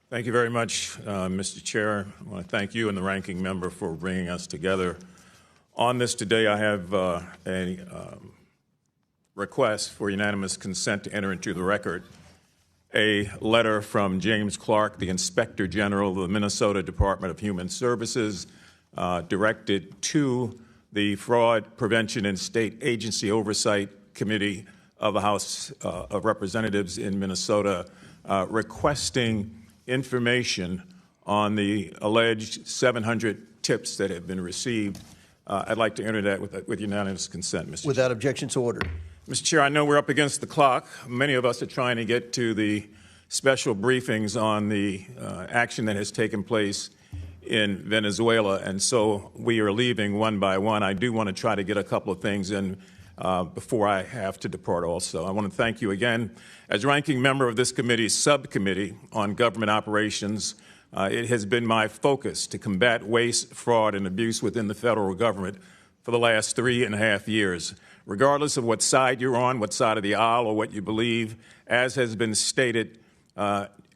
Thank you very much, Mr. Chair. I want to thank you and the ranking member for bringing us together on this today. I have a request for unanimous consent to enter into the record a letter from James Clark, the Inspector General of the Minnesota Department of Human Services, directed to the Fraud Prevention and State Agency Oversight Committee of the House of Representatives in Minnesota, requesting information on the alleged 700 tips that have been received. I'd like to enter that with unanimous consent, Mr. Chair. Without objection, so ordered. Mr. Chair, I know we're up against the clock. Many of us are trying to get to the special briefings on the action that has taken place in Venezuela, and so we are leaving one by one. I do want to try to get a couple of things in before I have to depart also. I want to thank you again. As ranking member of this committee's subcommittee on government operations, it has been my focus to combat waste, fraud, and abuse within the federal government for the last 3.5 years. Regardless of what side you're on, what side of the aisle, or what you believe, as has been stated,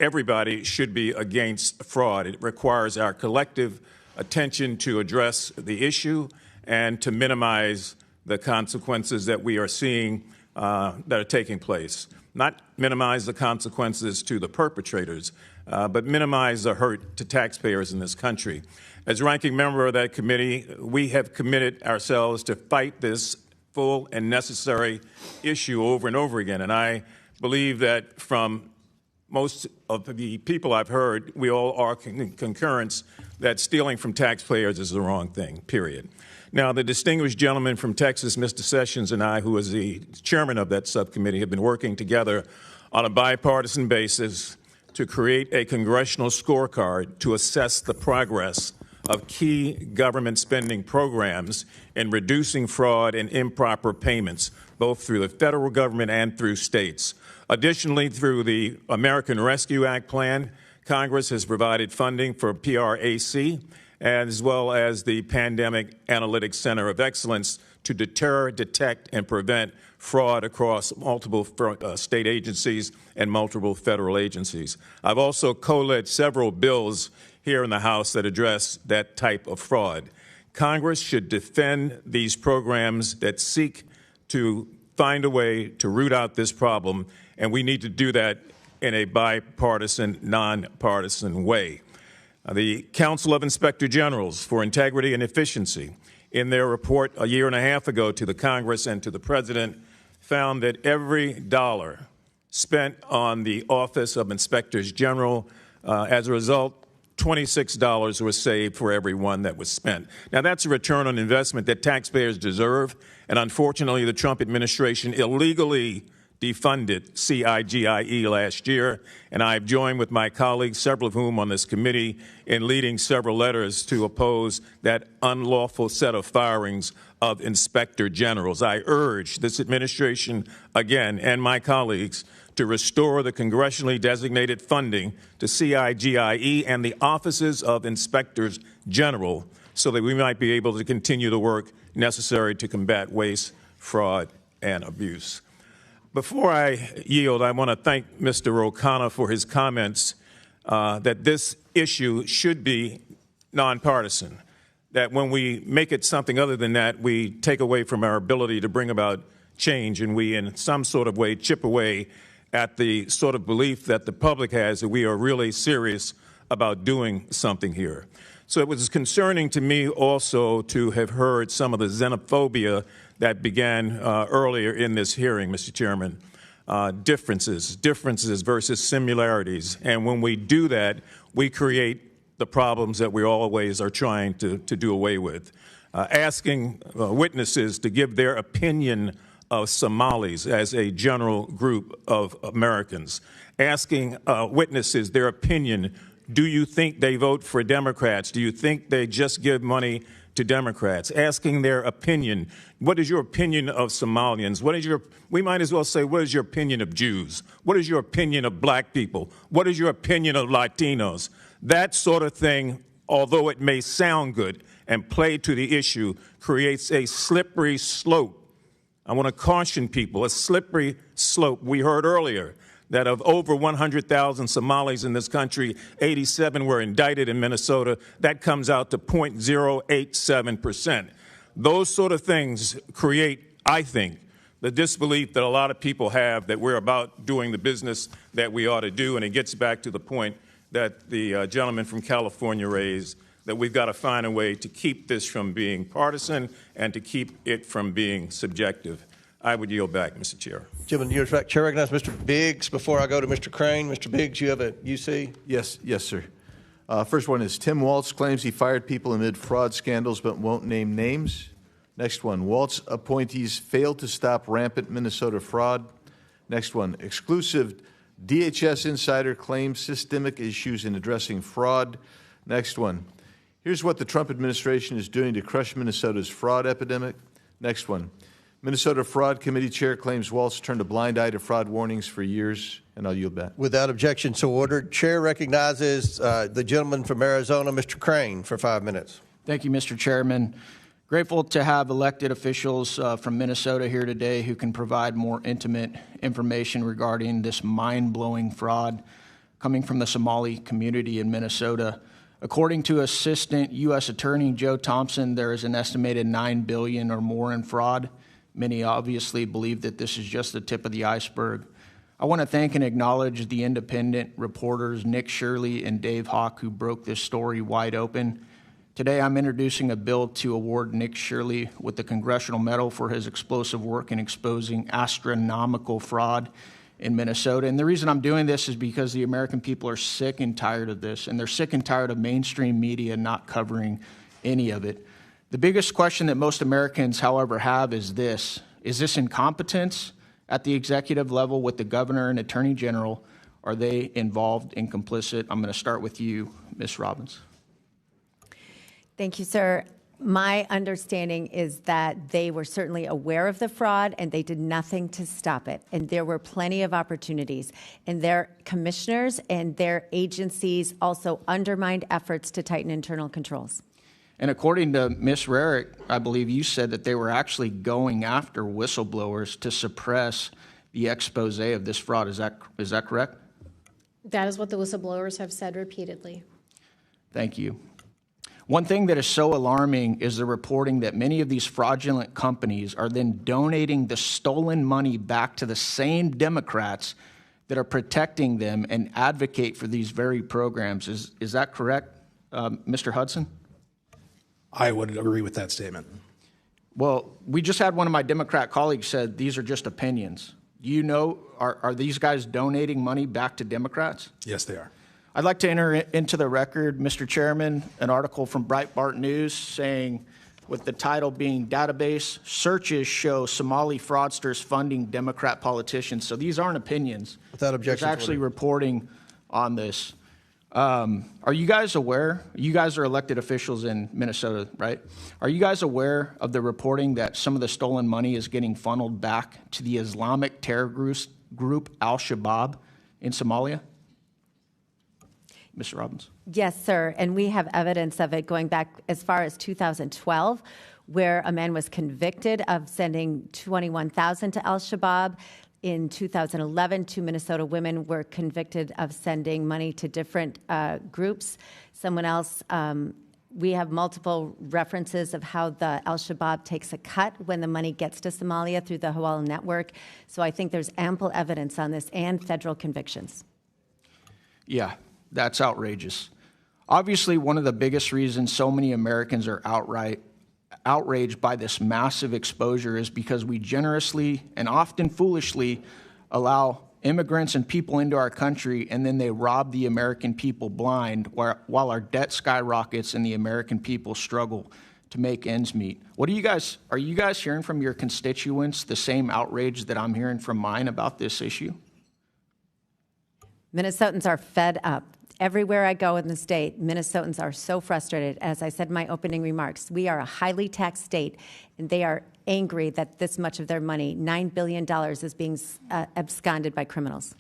everybody should be against fraud. It requires our collective attention to address the issue and to minimize the consequences that we are seeing that are taking place. Not minimize the consequences to the perpetrators, but minimize the hurt to taxpayers in this country. As ranking member of that committee, we have committed ourselves to fight this full and necessary issue over and over again. And I believe that from most of the people I've heard, we all are in concurrence that stealing from taxpayers is the wrong thing, period. Now, the distinguished gentleman from Texas, Mr. Sessions, and I, who is the chairman of that subcommittee, have been working together on a bipartisan basis to create a congressional scorecard to assess the progress of key government spending programs in reducing fraud and improper payments, both through the federal government and through states. Additionally, through the American Rescue Act plan, Congress has provided funding for PRAC, as well as the Pandemic Analytics Center of Excellence to deter, detect, and prevent fraud across multiple state agencies and multiple federal agencies. I've also co-led several bills here in the House that address that type of fraud. Congress should defend these programs that seek to find a way to root out this problem, and we need to do that in a bipartisan, nonpartisan way. The Council of Inspector Generals for Integrity and Efficiency, in their report a year and a half ago to the Congress and to the President, found that every dollar spent on the Office of Inspectors General, as a result, $26 was saved for every one that was spent. Now, that's a return on investment that taxpayers deserve, and unfortunately, the Trump administration illegally defunded CIGIE last year, and I've joined with my colleagues, several of whom on this committee, in leading several letters to oppose that unlawful set of firings of inspector generals. I urge this administration again and my colleagues to restore the congressionally designated funding to CIGIE and the offices of inspectors general so that we might be able to continue the work necessary to combat waste, fraud, and abuse. Before I yield, I want to thank Mr. O'Connor for his comments that this issue should be nonpartisan, that when we make it something other than that, we take away from our ability to bring about change, and we in some sort of way chip away at the sort of belief that the public has that we are really serious about doing something here. So it was concerning to me also to have heard some of the xenophobia that began earlier in this hearing, Mr. Chairman. Differences versus similarities. And when we do that, we create the problems that we always are trying to do away with. Asking witnesses to give their opinion of Somalis as a general group of Americans. Asking witnesses their opinion. Do you think they vote for Democrats? Do you think they just give money to Democrats, asking their opinion. What is your opinion of Somalians? We might as well say, what is your opinion of Jews? What is your opinion of black people? What is your opinion of Latinos? That sort of thing, although it may sound good and play to the issue, creates a slippery slope. I want to caution people, a slippery slope. We heard earlier that of over 100,000 Somalis in this country, 87 were indicted in Minnesota. That comes out to 0.087%. Those sort of things create, I think, the disbelief that a lot of people have that we're about doing the business that we ought to do. And it gets back to the point that the gentleman from California raised, that we've got to find a way to keep this from being partisan and to keep it from being subjective. I would yield back, Mr. Chair. Gentlemen, you're right. Chair recognizes Mr. Biggs before I go to Mr. Crane. Mr. Biggs, you have a UC? Yes, sir. First one is Tim Waltz claims he fired people amid fraud scandals but won't name names. Next one, Waltz appointees failed to stop rampant Minnesota fraud. Next one, exclusive DHS insider claims systemic issues in addressing fraud. Next one, here's what the Trump administration is doing to crush Minnesota's fraud epidemic. Next one, Minnesota Fraud Committee Chair claims Waltz turned a blind eye to fraud warnings for years, and I'll yield back. Without objection, so ordered. Chair recognizes the gentleman from Arizona, Mr. Crane, for 5 minutes. Thank you, Mr. Chairman. Grateful to have elected officials from Minnesota here today who can provide more intimate information regarding this mind-blowing fraud coming from the Somali community in Minnesota. According to Assistant U.S. Attorney Joe Thompson, there is an estimated $9 billion or more in fraud. Many obviously believe that this is just the tip of the iceberg. I want to thank and acknowledge the independent reporters Nick Shirley and Dave Hawk who broke this story wide open. Today I'm introducing a bill to award Nick Shirley with the Congressional Medal for his explosive work in exposing astronomical fraud in Minnesota. And the reason I'm doing this is because the American people are sick and tired of this, and they're sick and tired of mainstream media not covering any of it. The biggest question that most Americans, however, have is this: is this incompetence at the executive level with the governor and attorney general? Are they involved and complicit? I'm going to start with you, Ms. Robbins. Thank you, sir. My understanding is that they were certainly aware of the fraud and they did nothing to stop it. And there were plenty of opportunities. And their commissioners and their agencies also undermined efforts to tighten internal controls. And according to Ms. Raric, I believe you said that they were actually going after whistleblowers to suppress the expose of this fraud. Is that correct? That is what the whistleblowers have said repeatedly. Thank you. One thing that is so alarming is the reporting that many of these fraudulent companies are then donating the stolen money back to the same Democrats that are protecting them and advocate for these very programs. Is that correct, Mr. Hudson? I would agree with that statement. Well, we just had one of my Democrat colleagues said these are just opinions. Do you know, are these guys donating money back to Democrats? Yes, they are. I'd like to enter into the record, Mr. Chairman, an article from Breitbart News saying, with the title being Database Searches Show Somali Fraudsters Funding Democrat Politicians. So these aren't opinions. Without objection. There's actually reporting on this. Are you guys aware? You guys are elected officials in Minnesota, right? Are you guys aware of the reporting that some of the stolen money is getting funneled back to the Islamic terror group Al-Shabaab in Somalia? Mr. Robbins. Yes, sir. And we have evidence of it going back as far as 2012, where a man was convicted of sending $21,000 to Al-Shabaab. In 2011, 2 Minnesota women were convicted of sending money to different groups. Someone else, we have multiple references of how the Al-Shabaab takes a cut when the money gets to Somalia through the Hawala network. So I think there's ample evidence on this and federal convictions. Yeah, that's outrageous. Obviously, one of the biggest reasons so many Americans are outraged by this massive exposure is because we generously and often foolishly allow immigrants and people into our country, and then they rob the American people blind while our debt skyrockets and the American people struggle to make ends meet. Are you guys hearing from your constituents the same outrage that I'm hearing from mine about this issue? Minnesotans are fed up. Everywhere I go in the state, Minnesotans are so frustrated. As I said in my opening remarks, we are a highly taxed state, and they are angry that this much of their money, $9 billion, is being absconded by criminals.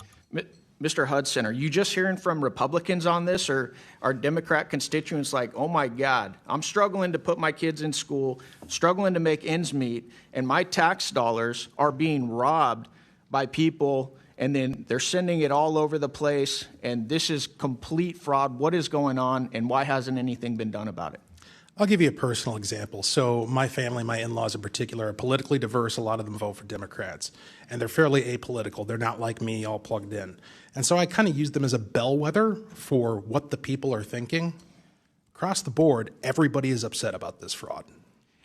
Mr. Hudson, are you just hearing from Republicans on this, or are Democrat constituents like, oh my God, I'm struggling to put my kids in school, struggling to make ends meet, and my tax dollars are being robbed by people, and then they're sending it all over the place, and this is complete fraud. What is going on, and why hasn't anything been done about it? I'll give you a personal example. So my family, my in-laws in particular, are politically diverse. A lot of them vote for Democrats, and they're fairly apolitical. They're not like me, all plugged in. And so I kind of use them as a bellwether for what the people are thinking. Across the board, everybody is upset about this fraud.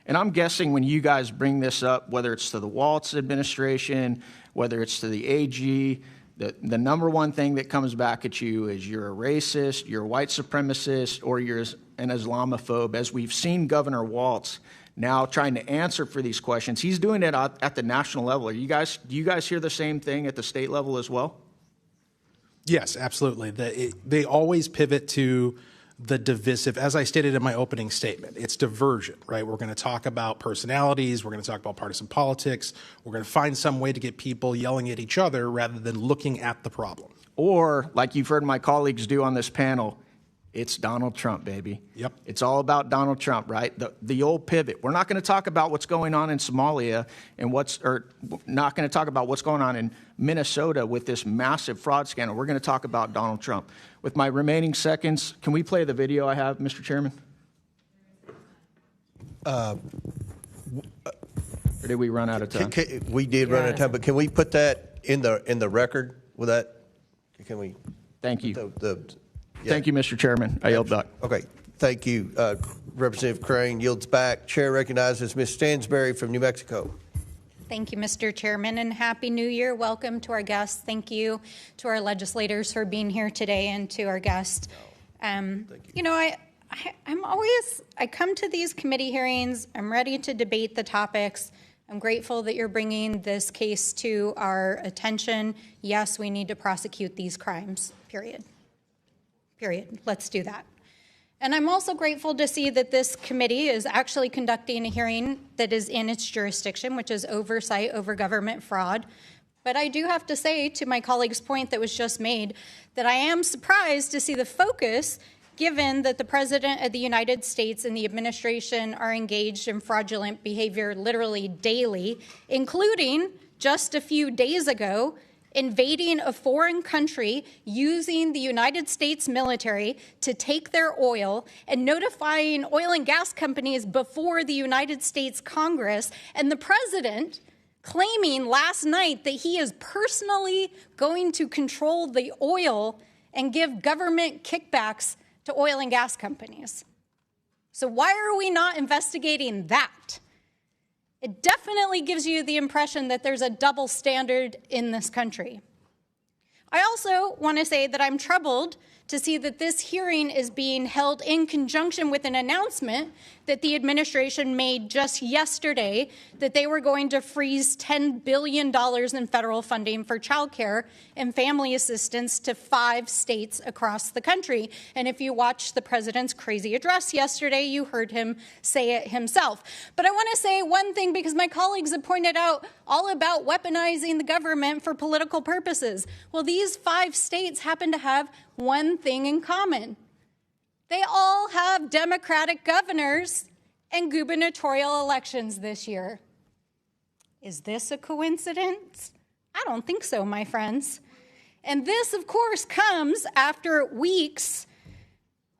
And I'm guessing when you guys bring this up, whether it's to the Walz administration, whether it's to the AG, the number one thing that comes back at you is you're a racist, you're a white supremacist, or you're an Islamophobe. As we've seen Governor Walz now trying to answer for these questions, he's doing it at the national level. Do you guys hear the same thing at the state level as well? Yes, absolutely. They always pivot to the divisive. As I stated in my opening statement, it's diversion, right? We're going to talk about personalities. We're going to talk about partisan politics. We're going to find some way to get people yelling at each other rather than looking at the problem. Or, like you've heard my colleagues do on this panel, it's Donald Trump, baby. Yep. It's all about Donald Trump, right? The old pivot. We're not going to talk about what's going on in Somalia and not going to talk about what's going on in Minnesota with this massive fraud scandal. We're going to talk about Donald Trump. With my remaining seconds, can we play the video I have, Mr. Chairman? Or did we run out of time? We did run out of time, but can we put that in the record? With that, can we? Thank you. Thank you, Mr. Chairman. I yield back. Okay. Thank you. Representative Crane yields back. Chair recognizes Ms. Stansberry from New Mexico. Thank you, Mr. Chairman, and Happy New Year. Welcome to our guests. Thank you to our legislators for being here today and to our guests. You know, I come to these committee hearings. I'm ready to debate the topics. I'm grateful that you're bringing this case to our attention. Yes, we need to prosecute these crimes, period. Let's do that. And I'm also grateful to see that this committee is actually conducting a hearing that is in its jurisdiction, which is oversight over government fraud. But I do have to say, to my colleague's point that was just made, that I am surprised to see the focus, given that the President of the United States and the administration are engaged in fraudulent behavior literally daily, including just a few days ago, invading a foreign country, using the United States military to take their oil, and notifying oil and gas companies before the United States Congress, and the president claiming last night that he is personally going to control the oil and give government kickbacks to oil and gas companies. So why are we not investigating that? It definitely gives you the impression that there's a double standard in this country. I also want to say that I'm troubled to see that this hearing is being held in conjunction with an announcement that the administration made just yesterday that they were going to freeze $10 billion in federal funding for childcare and family assistance to 5 states across the country. And if you watched the president's crazy address yesterday, you heard him say it himself. But I want to say one thing, because my colleagues have pointed out all about weaponizing the government for political purposes. Well, these 5 states happen to have one thing in common. They all have Democratic governors and gubernatorial elections this year. Is this a coincidence? I don't think so, my friends. And this, of course, comes after weeks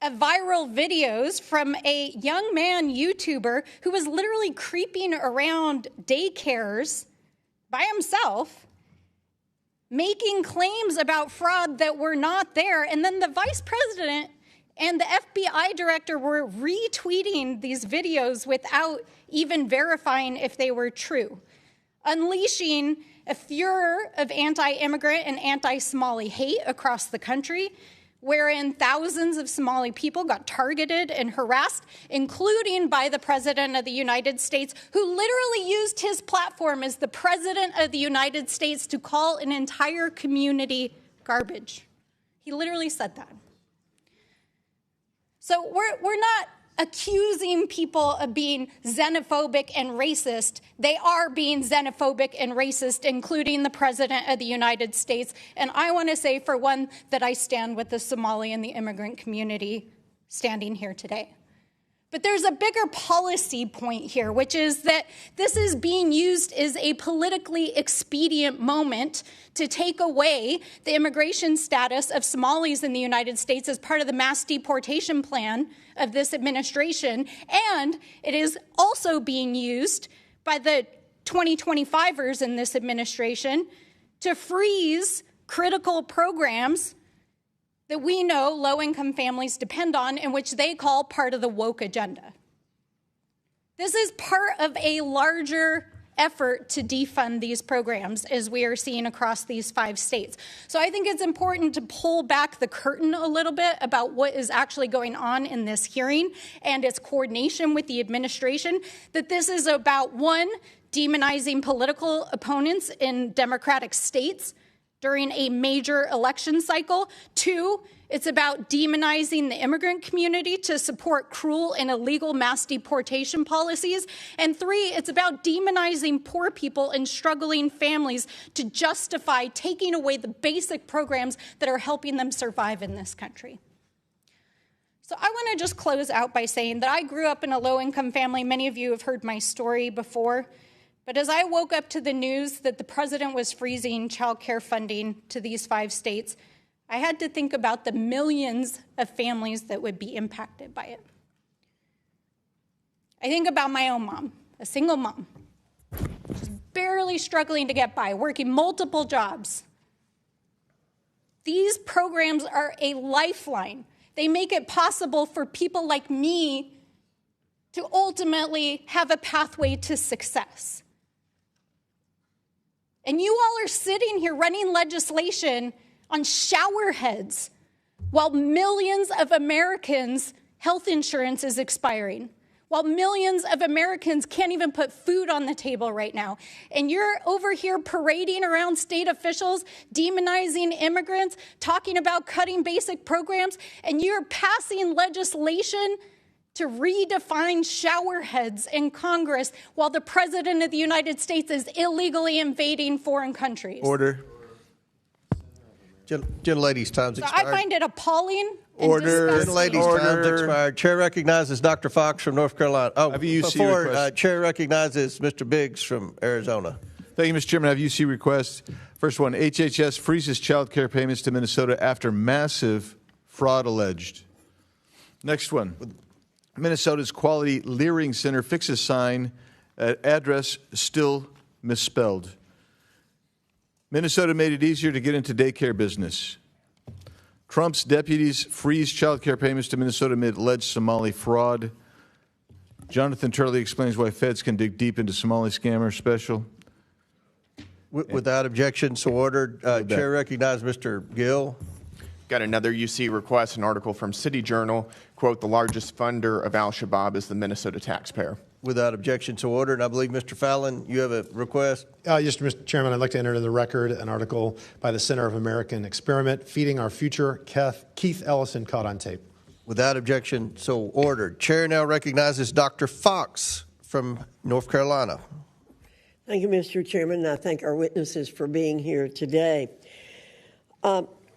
of viral videos from a young man YouTuber who was literally creeping around daycares by himself, making claims about fraud that were not there. And then the vice president and the FBI director were retweeting these videos without even verifying if they were true, unleashing a furor of anti-immigrant and anti-Somali hate across the country, wherein thousands of Somali people got targeted and harassed, including by the President of the United States, who literally used his platform as the President of the United States to call an entire community garbage. He literally said that. So we're not accusing people of being xenophobic and racist. They are being xenophobic and racist, including the President of the United States. And I want to say, for one, that I stand with the Somali and the immigrant community standing here today. But there's a bigger policy point here, which is that this is being used as a politically expedient moment to take away the immigration status of Somalis in the United States as part of the mass deportation plan of this administration. And it is also being used by the 2025ers in this administration to freeze critical programs that we know low-income families depend on and which they call part of the woke agenda. This is part of a larger effort to defund these programs, as we are seeing across these 5 states. So I think it's important to pull back the curtain a little bit about what is actually going on in this hearing and its coordination with the administration, that this is about, one, demonizing political opponents in Democratic states during a major election cycle. 2, it's about demonizing the immigrant community to support cruel and illegal mass deportation policies. And 3, it's about demonizing poor people and struggling families to justify taking away the basic programs that are helping them survive in this country. So I want to just close out by saying that I grew up in a low-income family. Many of you have heard my story before. But as I woke up to the news that the president was freezing child care funding to these 5 states, I had to think about the millions of families that would be impacted by it. I think about my own mom, a single mom, just barely struggling to get by, working multiple jobs. These programs are a lifeline. They make it possible for people like me to ultimately have a pathway to success. And you all are sitting here running legislation on shower heads while millions of Americans' health insurance is expiring, while millions of Americans can't even put food on the table right now. And you're over here parading around state officials, demonizing immigrants, talking about cutting basic programs, and you're passing legislation to redefine shower heads in Congress while the President of the United States is illegally invading foreign countries. Order. Gentlelady's time's expired. I find it appalling. Order. Gentlelady's time's expired. Chair recognizes Dr. Fox from North Carolina. Chair recognizes Mr. Biggs from Arizona. Thank you, Mr. Chairman. I have UC requests. First one, HHS freezes child care payments to Minnesota after massive fraud alleged. Next one. Minnesota's Quality Leering Center fixes sign at address still misspelled. Minnesota made it easier to get into daycare business. Trump's deputies freeze child care payments to Minnesota amid alleged Somali fraud. Jonathan Turley explains why feds can dig deep into Somali scammer special. Without objection, so ordered. Chair recognizes Mr. Gill. Got another UC request, an article from City Journal, quote, the largest funder of al-Shabaab is the Minnesota taxpayer. Without objection, so ordered. And I believe, Mr. Fallon, you have a request? Yes, Mr. Chairman, I'd like to enter into the record an article by the Center of American Experiment, Feeding Our Future, Keith Ellison, caught on tape. Without objection, so ordered. Chair now recognizes Dr. Fox from North Carolina. Thank you, Mr. Chairman, and I thank our witnesses for being here today.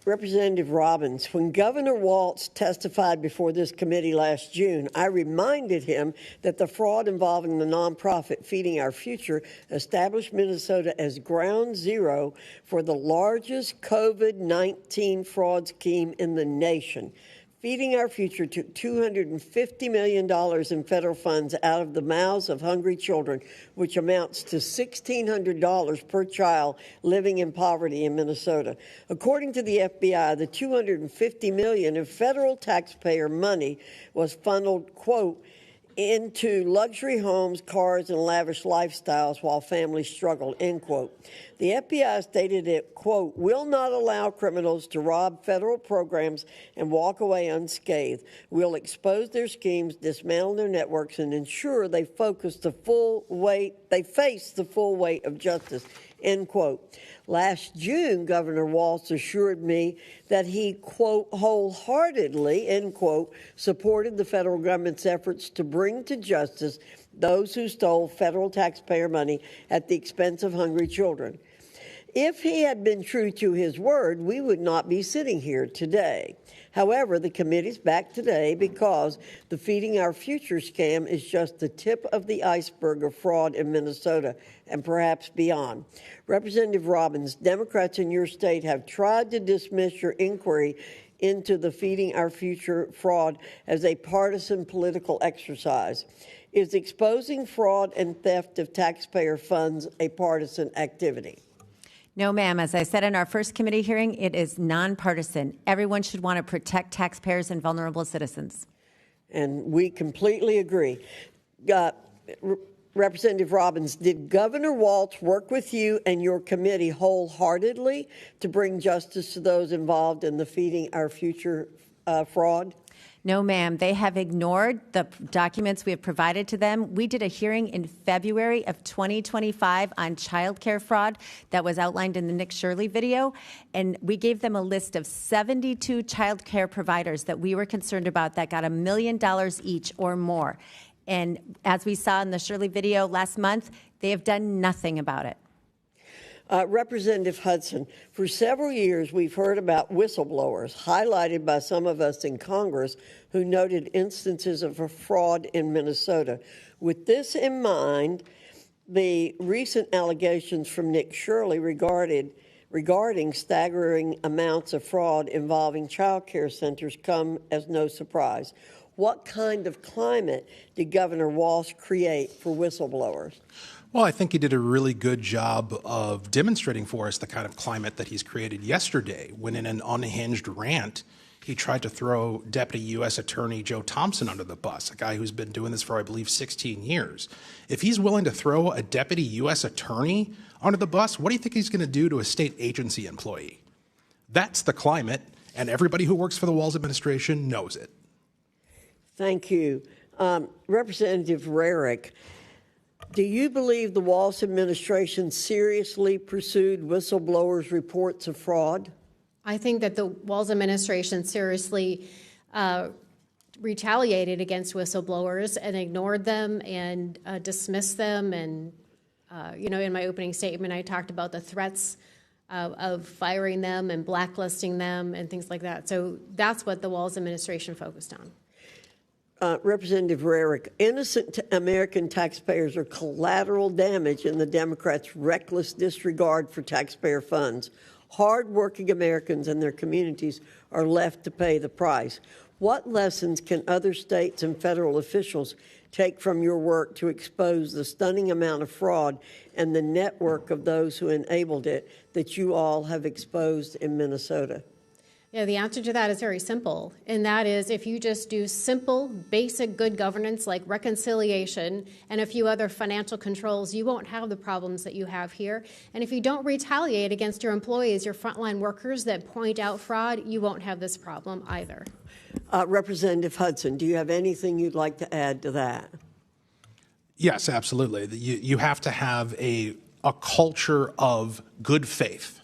Representative Robbins, when Governor Walz testified before this committee last June, I reminded him that the fraud involving the nonprofit Feeding Our Future established Minnesota as ground zero for the largest COVID-19 fraud scheme in the nation. Feeding Our Future took $250 million in federal funds out of the mouths of hungry children, which amounts to $1,600 per child living in poverty in Minnesota. According to the FBI, the $250 million in federal taxpayer money was funneled, quote, into luxury homes, cars, and lavish lifestyles while families struggled, end quote. The FBI stated it, quote, will not allow criminals to rob federal programs and walk away unscathed. We'll expose their schemes, dismantle their networks, and ensure they face the full weight of justice, end quote. Last June, Governor Walz assured me that he, quote, wholeheartedly, end quote, supported the federal government's efforts to bring to justice those who stole federal taxpayer money at the expense of hungry children. If he had been true to his word, we would not be sitting here today. However, the committee's back today because the Feeding Our Future scam is just the tip of the iceberg of fraud in Minnesota and perhaps beyond. Representative Robbins, Democrats in your state have tried to dismiss your inquiry into the Feeding Our Future fraud as a partisan political exercise. Is exposing fraud and theft of taxpayer funds a partisan activity? No, ma'am. As I said in our first committee hearing, it is nonpartisan. Everyone should want to protect taxpayers and vulnerable citizens. And we completely agree. Representative Robbins, did Governor Walz work with you and your committee wholeheartedly to bring justice to those involved in the Feeding Our Future fraud? No, ma'am. They have ignored the documents we have provided to them. We did a hearing in February of 2025 on child care fraud that was outlined in the Nick Shirley video, and we gave them a list of 72 child care providers that we were concerned about that got $1 million each or more. And as we saw in the Shirley video last month, they have done nothing about it. Representative Hudson, for several years we've heard about whistleblowers, highlighted by some of us in Congress who noted instances of fraud in Minnesota. With this in mind, the recent allegations from Nick Shirley regarding staggering amounts of fraud involving child care centers come as no surprise. What kind of climate did Governor Walz create for whistleblowers? Well, I think he did a really good job of demonstrating for us the kind of climate that he's created yesterday when in an unhinged rant, he tried to throw Deputy U.S. Attorney Joe Thompson under the bus, a guy who's been doing this for, I believe, 16 years. If he's willing to throw a Deputy U.S. Attorney under the bus, what do you think he's going to do to a state agency employee? That's the climate, and everybody who works for the Walz administration knows it. Thank you. Representative Raric, do you believe the Walz administration seriously pursued whistleblowers' reports of fraud? I think that the Walz administration seriously retaliated against whistleblowers and ignored them and dismissed them. And, in my opening statement, I talked about the threats of firing them and blacklisting them and things like that. So that's what the Walz administration focused on. Representative Raric, innocent American taxpayers are collateral damage in the Democrats' reckless disregard for taxpayer funds. Hard-working Americans and their communities are left to pay the price. What lessons can other states and federal officials take from your work to expose the stunning amount of fraud and the network of those who enabled it that you all have exposed in Minnesota? Yeah, the answer to that is very simple, and that is if you just do simple, basic good governance like reconciliation and a few other financial controls, you won't have the problems that you have here. And if you don't retaliate against your employees, your frontline workers that point out fraud, you won't have this problem either. Representative Hudson, do you have anything you'd like to add to that? Yes, absolutely. You have to have a culture of good faith,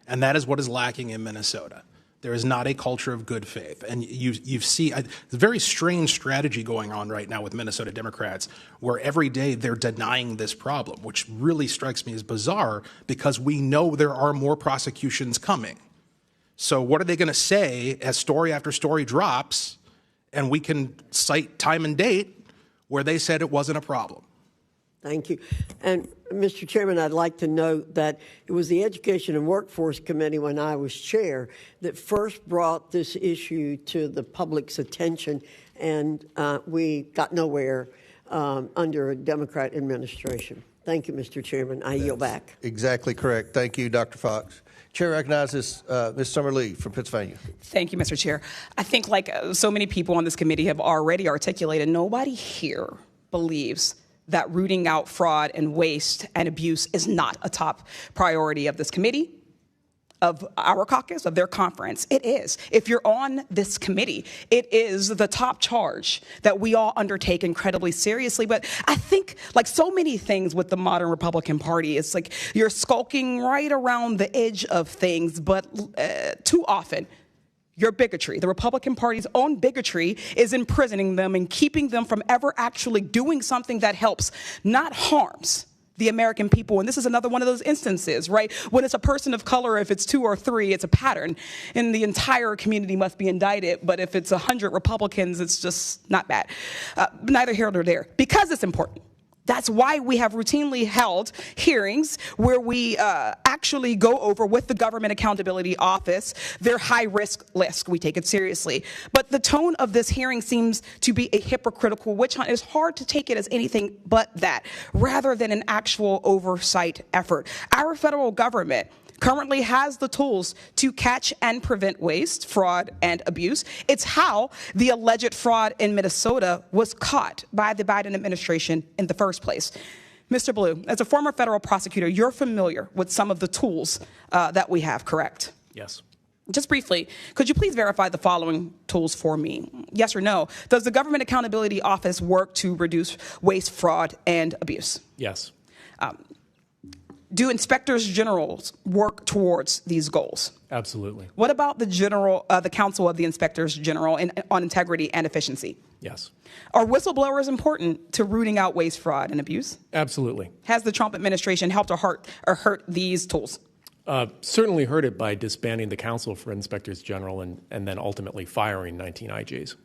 and that is what is lacking in Minnesota. There is not a culture of good faith. And you see a very strange strategy going on right now with Minnesota Democrats, where every day they're denying this problem, which really strikes me as bizarre because we know there are more prosecutions coming. So what are they going to say as story after story drops, and we can cite time and date where they said it wasn't a problem? Thank you. And, Mr. Chairman, I'd like to note that it was the Education and Workforce Committee, when I was chair, that first brought this issue to the public's attention, and we got nowhere under a Democrat administration. Thank you, Mr. Chairman. I yield back. Exactly correct. Thank you, Dr. Fox. Chair recognizes Ms. Summer-Lee from Pennsylvania. Thank you, Mr. Chair. I think like so many people on this committee have already articulated, nobody here believes that rooting out fraud and waste and abuse is not a top priority of this committee, of our caucus, of their conference. It is. If you're on this committee, it is the top charge that we all undertake incredibly seriously. But I think, like so many things with the modern Republican Party, it's like you're skulking right around the edge of things, but too often, your bigotry, the Republican Party's own bigotry, is imprisoning them and keeping them from ever actually doing something that helps, not harms, the American people. And this is another one of those instances, right? When it's a person of color, if it's 2 or 3, it's a pattern, and the entire community must be indicted. But if it's 100 Republicans, it's just not bad. Neither here nor there, because it's important. That's why we have routinely held hearings where we actually go over with the Government Accountability Office their high-risk list. We take it seriously. But the tone of this hearing seems to be a hypocritical witch hunt. It's hard to take it as anything but that, rather than an actual oversight effort. Our federal government currently has the tools to catch and prevent waste, fraud, and abuse. It's how the alleged fraud in Minnesota was caught by the Biden administration in the first place. Mr. Baloo, as a former federal prosecutor, you're familiar with some of the tools that we have, correct? Yes. Just briefly, could you please verify the following tools for me? Yes or no? Does the Government Accountability Office work to reduce waste, fraud, and abuse? Yes. Do inspectors generals work towards these goals? Absolutely. What about the Council of the Inspectors General on Integrity and Efficiency? Yes. Are whistleblowers important to rooting out waste, fraud, and abuse? Absolutely. Has the Trump administration helped or hurt these tools? Certainly hurt it by disbanding the Council for Inspectors General and then ultimately firing 19 IGs.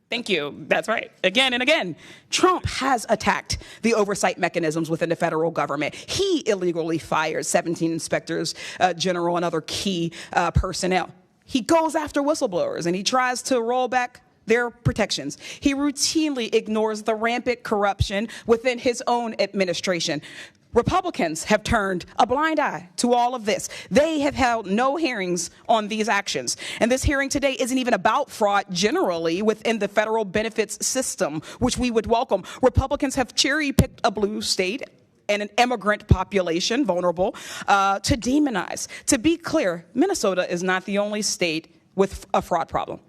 Thank you. That's right. Again and again, Trump has attacked the oversight mechanisms within the federal government. He illegally fired 17 inspectors general and other key personnel. He goes after whistleblowers and he tries to roll back their protections. He routinely ignores the rampant corruption within his own administration. Republicans have turned a blind eye to all of this. They have held no hearings on these actions. And this hearing today isn't even about fraud generally within the federal benefits system, which we would welcome. Republicans have cherry-picked a blue state and an immigrant population, vulnerable, to demonize. To be clear, Minnesota is not the only state with a fraud problem.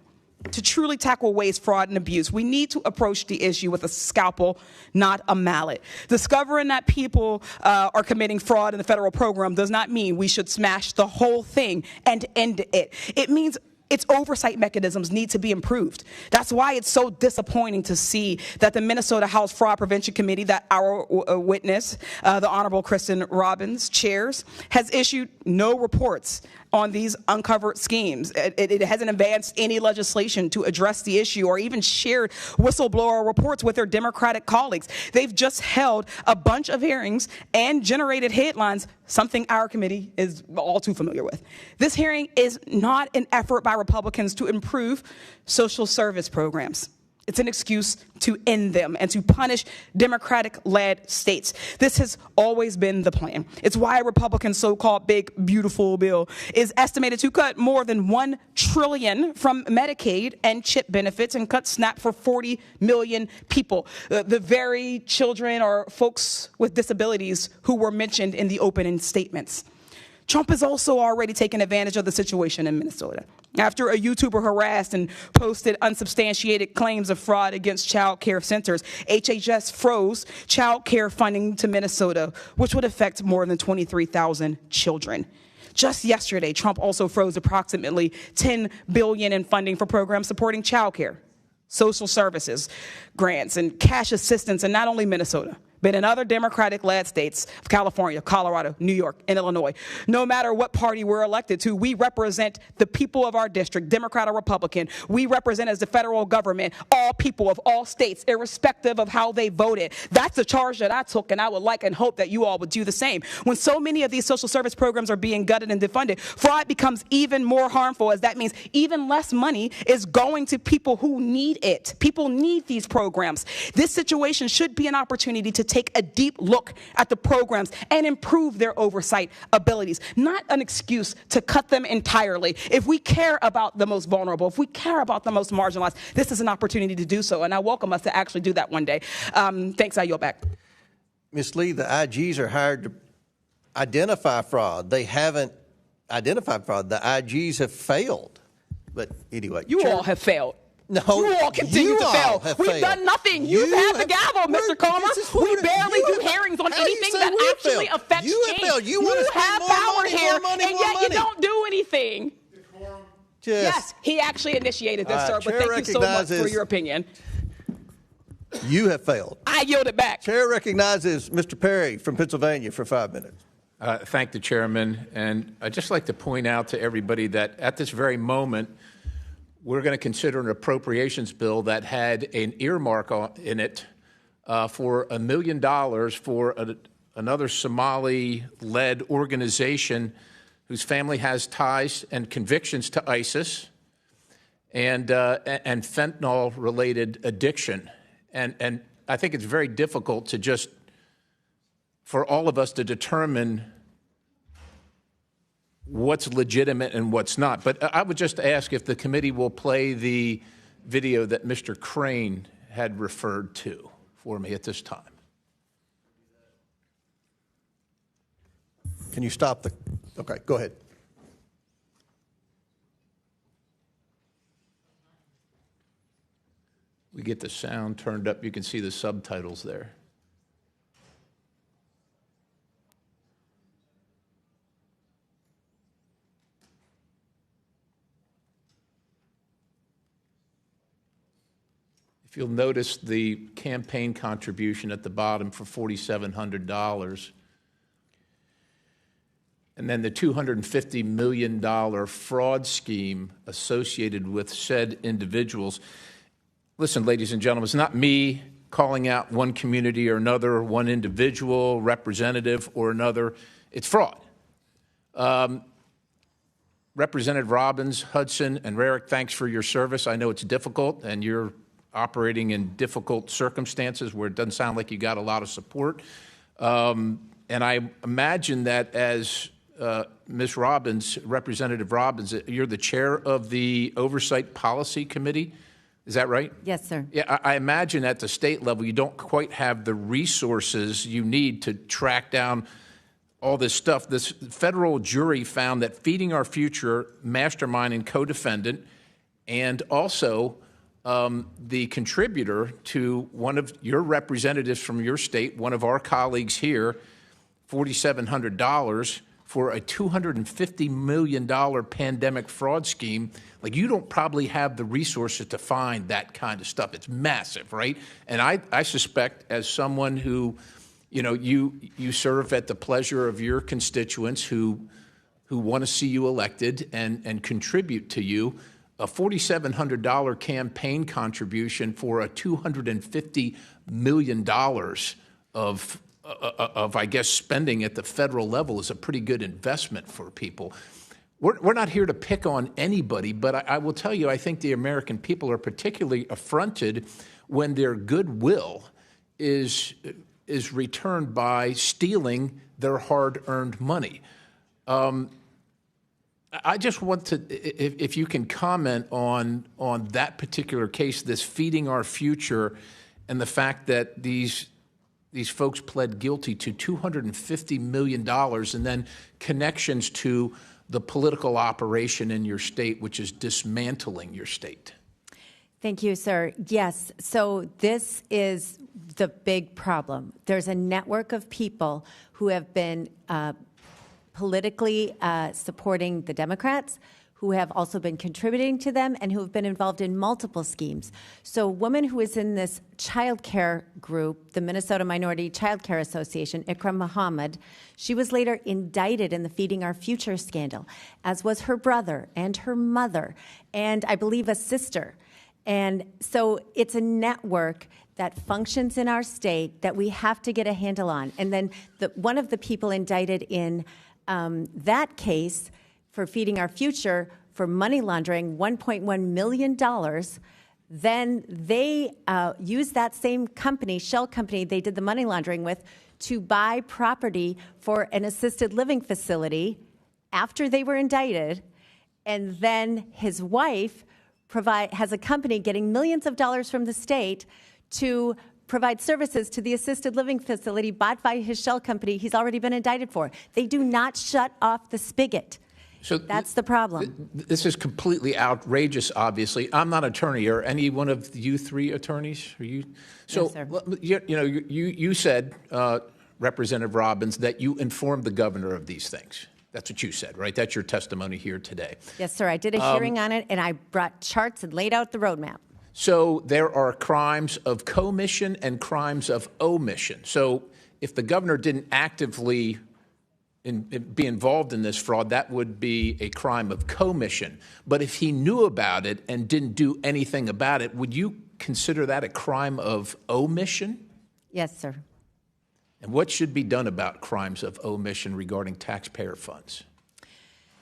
To truly tackle waste, fraud, and abuse, we need to approach the issue with a scalpel, not a mallet. Discovering that people are committing fraud in the federal program does not mean we should smash the whole thing and end it. It means its oversight mechanisms need to be improved. That's why it's so disappointing to see that the Minnesota House Fraud Prevention Committee that our witness, the Honorable Kristen Robbins, chairs, has issued no reports on these uncovered schemes. It hasn't advanced any legislation to address the issue or even shared whistleblower reports with their Democratic colleagues. They've just held a bunch of hearings and generated headlines, something our committee is all too familiar with. This hearing is not an effort by Republicans to improve social service programs. It's an excuse to end them and to punish Democratic-led states. This has always been the plan. It's why Republicans' so-called big, beautiful bill is estimated to cut more than $1 trillion from Medicaid and CHIP benefits and cut SNAP for 40 million people, the very children or folks with disabilities who were mentioned in the opening statements. Trump has also already taken advantage of the situation in Minnesota. After a YouTuber harassed and posted unsubstantiated claims of fraud against child care centers, HHS froze child care funding to Minnesota, which would affect more than 23,000 children. Just yesterday, Trump also froze approximately $10 billion in funding for programs supporting child care, social services, grants, and cash assistance in not only Minnesota, but in other Democratic-led states of California, Colorado, New York, and Illinois. No matter what party we're elected to, we represent the people of our district, Democrat or Republican. We represent as the federal government all people of all states, irrespective of how they voted. That's a charge that I took, and I would like and hope that you all would do the same. When so many of these social service programs are being gutted and defunded, fraud becomes even more harmful, as that means even less money is going to people who need it. People need these programs. This situation should be an opportunity to take a deep look at the programs and improve their oversight abilities, not an excuse to cut them entirely. If we care about the most vulnerable, if we care about the most marginalized, this is an opportunity to do so, and I welcome us to actually do that one day. Thanks, I yield back. Ms. Lee, the IGs are hired to identify fraud. They haven't identified fraud. The IGs have failed. But anyway. You all have failed. No, you all continue to fail. We've done nothing. You've had the gavel, Mr. Comer. We barely do hearings on anything that actually affects change. You have power here, and yet you don't do anything. Yes, he actually initiated this, sir, but thank you so much for your opinion. You have failed. I yield it back. Chair recognizes Mr. Perry from Pennsylvania for 5 minutes. Thank the chairman. And I'd just like to point out to everybody that at this very moment, we're going to consider an appropriations bill that had an earmark in it for $1 million for another Somali-led organization whose family has ties and convictions to ISIS and fentanyl-related addiction. And I think it's very difficult to just, for all of us to determine what's legitimate and what's not. But I would just ask if the committee will play the video that Mr. Crane had referred to for me at this time. Can you stop the... Okay, go ahead. We get the sound turned up. You can see the subtitles there. If you'll notice the campaign contribution at the bottom for $4,700, and then the $250 million fraud scheme associated with said individuals. Listen, ladies and gentlemen, it's not me calling out one community or another, one individual, representative or another. It's fraud. Representative Robbins, Hudson, and Raric, thanks for your service. I know it's difficult, and you're operating in difficult circumstances where it doesn't sound like you got a lot of support. And I imagine that as Ms. Robbins, Representative Robbins, you're the chair of the Oversight Policy Committee. Is that right? Yes, sir. Yeah, I imagine at the state level you don't quite have the resources you need to track down all this stuff. This federal jury found that Feeding Our Future mastermind and co-defendant, and also the contributor to one of your representatives from your state, one of our colleagues here, $4,700 for a $250 million pandemic fraud scheme. Like, you don't probably have the resources to find that kind of stuff. It's massive, right? And I suspect, as someone who, you serve at the pleasure of your constituents who want to see you elected and contribute to you, a $4,700 campaign contribution for a $250 million of, I guess, spending at the federal level is a pretty good investment for people. We're not here to pick on anybody, but I will tell you, I think the American people are particularly affronted when their goodwill is returned by stealing their hard-earned money. I just want to, if you can comment on that particular case, this Feeding Our Future, and the fact that these folks pled guilty to $250 million, and then connections to the political operation in your state, which is dismantling your state. Thank you, sir. Yes, so this is the big problem. There's a network of people who have been politically supporting the Democrats, who have also been contributing to them, and who have been involved in multiple schemes. So a woman who is in this child care group, the Minnesota Minority Child Care Association, Ikram Muhammad, she was later indicted in the Feeding Our Future scandal, as was her brother and her mother, and I believe a sister. And so it's a network that functions in our state that we have to get a handle on. And then one of the people indicted in that case for Feeding Our Future for money laundering $1.1 million, then they used that same company, shell company they did the money laundering with, to buy property for an assisted living facility after they were indicted. And then his wife has a company getting millions of dollars from the state to provide services to the assisted living facility bought by his shell company he's already been indicted for. They do not shut off the spigot. So That's the problem. This is completely outrageous, obviously. I'm not an attorney. Are any one of you three attorneys? Are you? So, Yes, sir. you said, Representative Robbins, that you informed the governor of these things. That's what you said, right? That's your testimony here today. Yes, sir. I did a hearing on it, and I brought charts and laid out the roadmap. So there are crimes of commission and crimes of omission. So if the governor didn't actively be involved in this fraud, that would be a crime of commission. But if he knew about it and didn't do anything about it, would you consider that a crime of omission? Yes, sir. And what should be done about crimes of omission regarding taxpayer funds?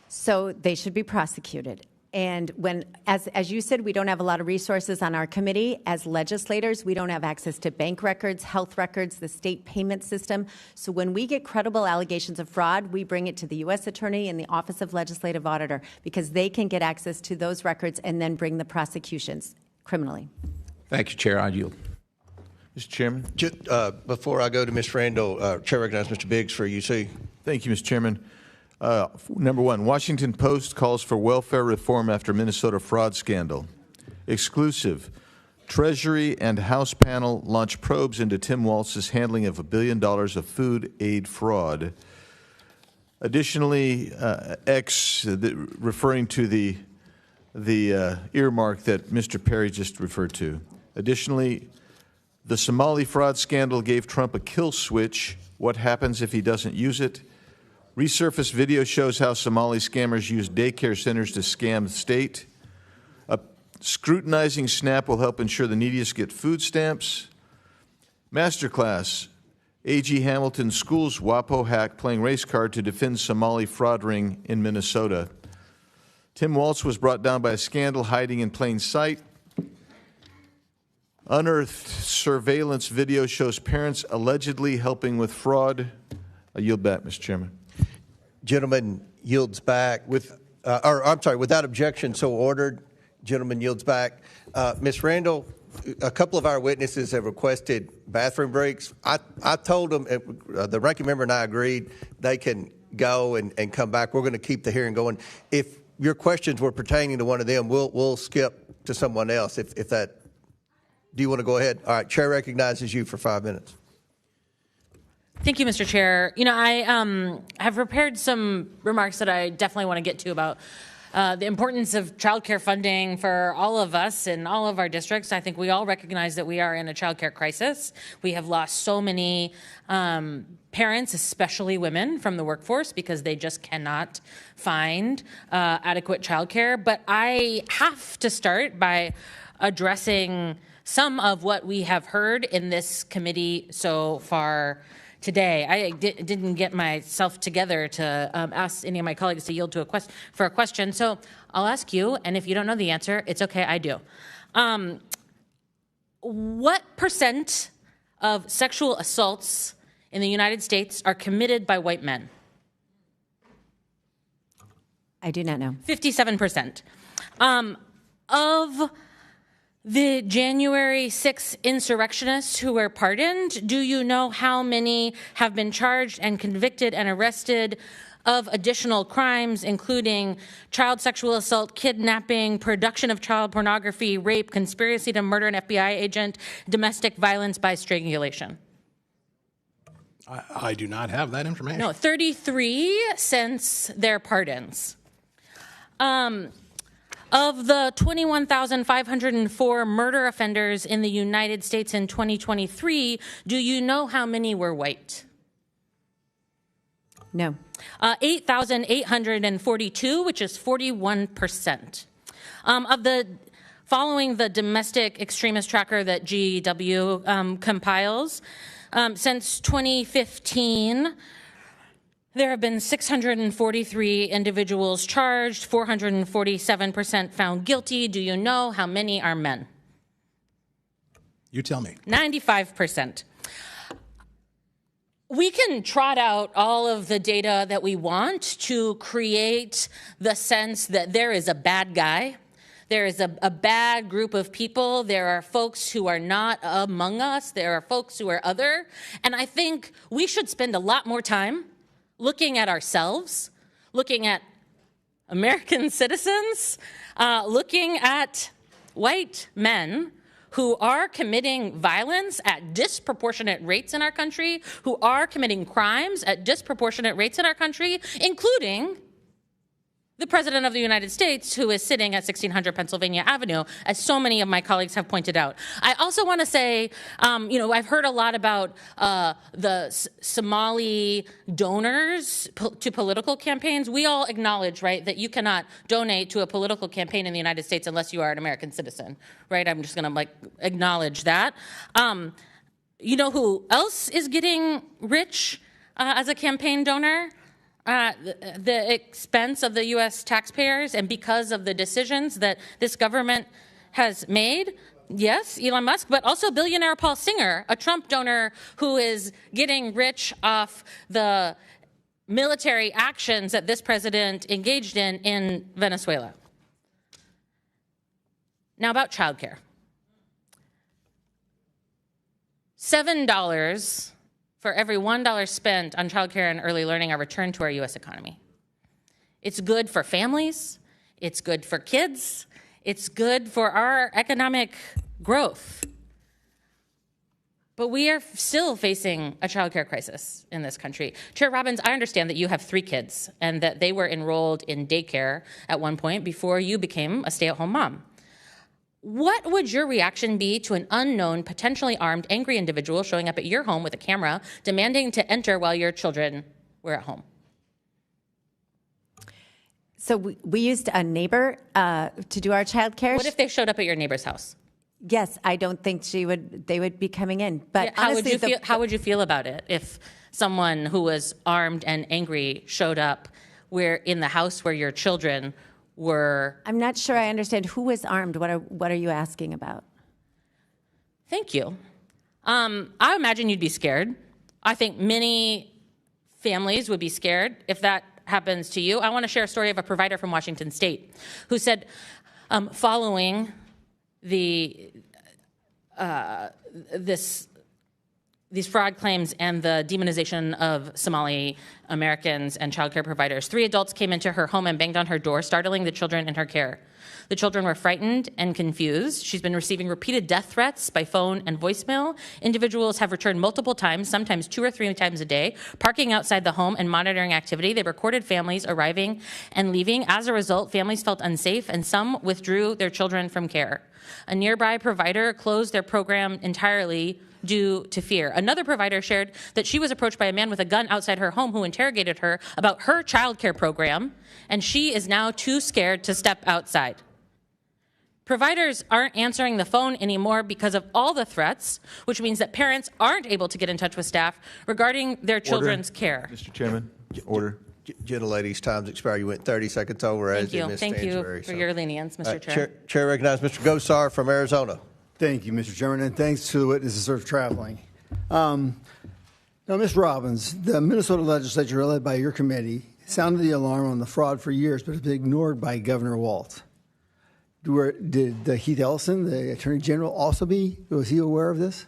So they should be prosecuted. And when, as you said, we don't have a lot of resources on our committee. As legislators, we don't have access to bank records, health records, the state payment system. So when we get credible allegations of fraud, we bring it to the U.S. Attorney and the Office of Legislative Auditor because they can get access to those records and then bring the prosecutions criminally. Thank you, Chair. I yield. Mr. Chairman. Before I go to Ms. Randall, Chair recognizes Mr. Biggs for UC. Thank you, Mr. Chairman. Number one, Washington Post calls for welfare reform after Minnesota fraud scandal. Exclusive. Treasury and House panel launch probes into Tim Walz's handling of $1 billion of food aid fraud. Additionally, referring to the earmark that Mr. Perry just referred to. Additionally, the Somali fraud scandal gave Trump a kill switch. What happens if he doesn't use it? Resurfaced video shows how Somali scammers use daycare centers to scam the state. Scrutinizing SNAP will help ensure the neediest get food stamps. Masterclass. A.G. Hamilton School's WAPO hack playing race card to defend Somali fraud ring in Minnesota. Tim Walz was brought down by a scandal hiding in plain sight. Unearthed surveillance video shows parents allegedly helping with fraud. I yield back, Mr. Chairman. Gentleman yields back without objection, so ordered. Gentleman yields back. Ms. Randall, a couple of our witnesses have requested bathroom breaks. I told them, the ranking member and I agreed, they can go and come back. We're going to keep the hearing going. If your questions were pertaining to one of them, we'll skip to someone else. If that, do you want to go ahead? All right, Chair recognizes you for 5 minutes. Thank you, Mr. Chair. You know, I have prepared some remarks that I definitely want to get to about the importance of child care funding for all of us in all of our districts. I think we all recognize that we are in a child care crisis. We have lost so many parents, especially women, from the workforce because they just cannot find adequate child care. But I have to start by addressing some of what we have heard in this committee so far today. I didn't get myself together to ask any of my colleagues to yield to for a question, so I'll ask you, and if you don't know the answer, it's okay, I do. What % of sexual assaults in the United States are committed by white men? I do not know. 57%. Of the January 6th insurrectionists who were pardoned, do you know how many have been charged and convicted and arrested of additional crimes, including child sexual assault, kidnapping, production of child pornography, rape, conspiracy to murder an FBI agent, domestic violence by strangulation? I do not have that information. No, 33 since their pardons. Of the 21,504 murder offenders in the United States in 2023, do you know how many were white? No. 8,842, which is 41%. Following the domestic extremist tracker that GW compiles, since 2015, there have been 643 individuals charged, 447% found guilty. Do you know how many are men? You tell me. 95%. We can trot out all of the data that we want to create the sense that there is a bad guy. There is a bad group of people. There are folks who are not among us. There are folks who are other. And I think we should spend a lot more time looking at ourselves, looking at American citizens looking at white men who are committing violence at disproportionate rates in our country, who are committing crimes at disproportionate rates in our country, including the President of the United States, who is sitting at 1600 Pennsylvania Avenue, as so many of my colleagues have pointed out. I also want to say, I've heard a lot about the Somali donors to political campaigns. We all acknowledge, right, that you cannot donate to a political campaign in the United States unless you are an American citizen, right? I'm just going to acknowledge that. You know who else is getting rich as a campaign donor? The expense of the U.S. taxpayers and because of the decisions that this government has made. Yes, Elon Musk, but also billionaire Paul Singer, a Trump donor who is getting rich off the military actions that this president engaged in Venezuela. Now about childcare. $7 for every $1 spent on childcare and early learning are returned to our U.S. economy. It's good for families. It's good for kids. It's good for our economic growth. But we are still facing a childcare crisis in this country. Chair Robbins, I understand that you have 3 kids and that they were enrolled in daycare at one point before you became a stay-at-home mom. What would your reaction be to an unknown, potentially armed, angry individual showing up at your home with a camera, demanding to enter while your children were at home? So we used a neighbor to do our childcare. What if they showed up at your neighbor's house? Yes, I don't think they would be coming in. But Yeah, honestly, how would you feel about it if someone who was armed and angry showed up in the house where your children were? I'm not sure I understand who was armed. What are you asking about? Thank you. I imagine you'd be scared. I think many families would be scared if that happens to you. I want to share a story of a provider from Washington State who said, following these fraud claims and the demonization of Somali Americans and childcare providers, 3 adults came into her home and banged on her door, startling the children in her care. The children were frightened and confused. She's been receiving repeated death threats by phone and voicemail. Individuals have returned multiple times, sometimes 2 or 3 times a day, parking outside the home and monitoring activity. They recorded families arriving and leaving. As a result, families felt unsafe and some withdrew their children from care. A nearby provider closed their program entirely due to fear. Another provider shared that she was approached by a man with a gun outside her home who interrogated her about her childcare program, and she is now too scared to step outside. Providers aren't answering the phone anymore because of all the threats, which means that parents aren't able to get in touch with staff regarding their children's care. Mr. Chairman, order. Gentlelady's time's expired. You went 30 seconds over. Thank you. Thank you for your lenience, Mr. Chair. Chair recognizes Mr. Gosar from Arizona. Thank you, Mr. Chairman, and thanks to the witnesses for traveling. Now, Ms. Robbins, the Minnesota legislature, led by your committee, sounded the alarm on the fraud for years, but has been ignored by Governor Walz. Did Keith Ellison, the Attorney General, was he aware of this?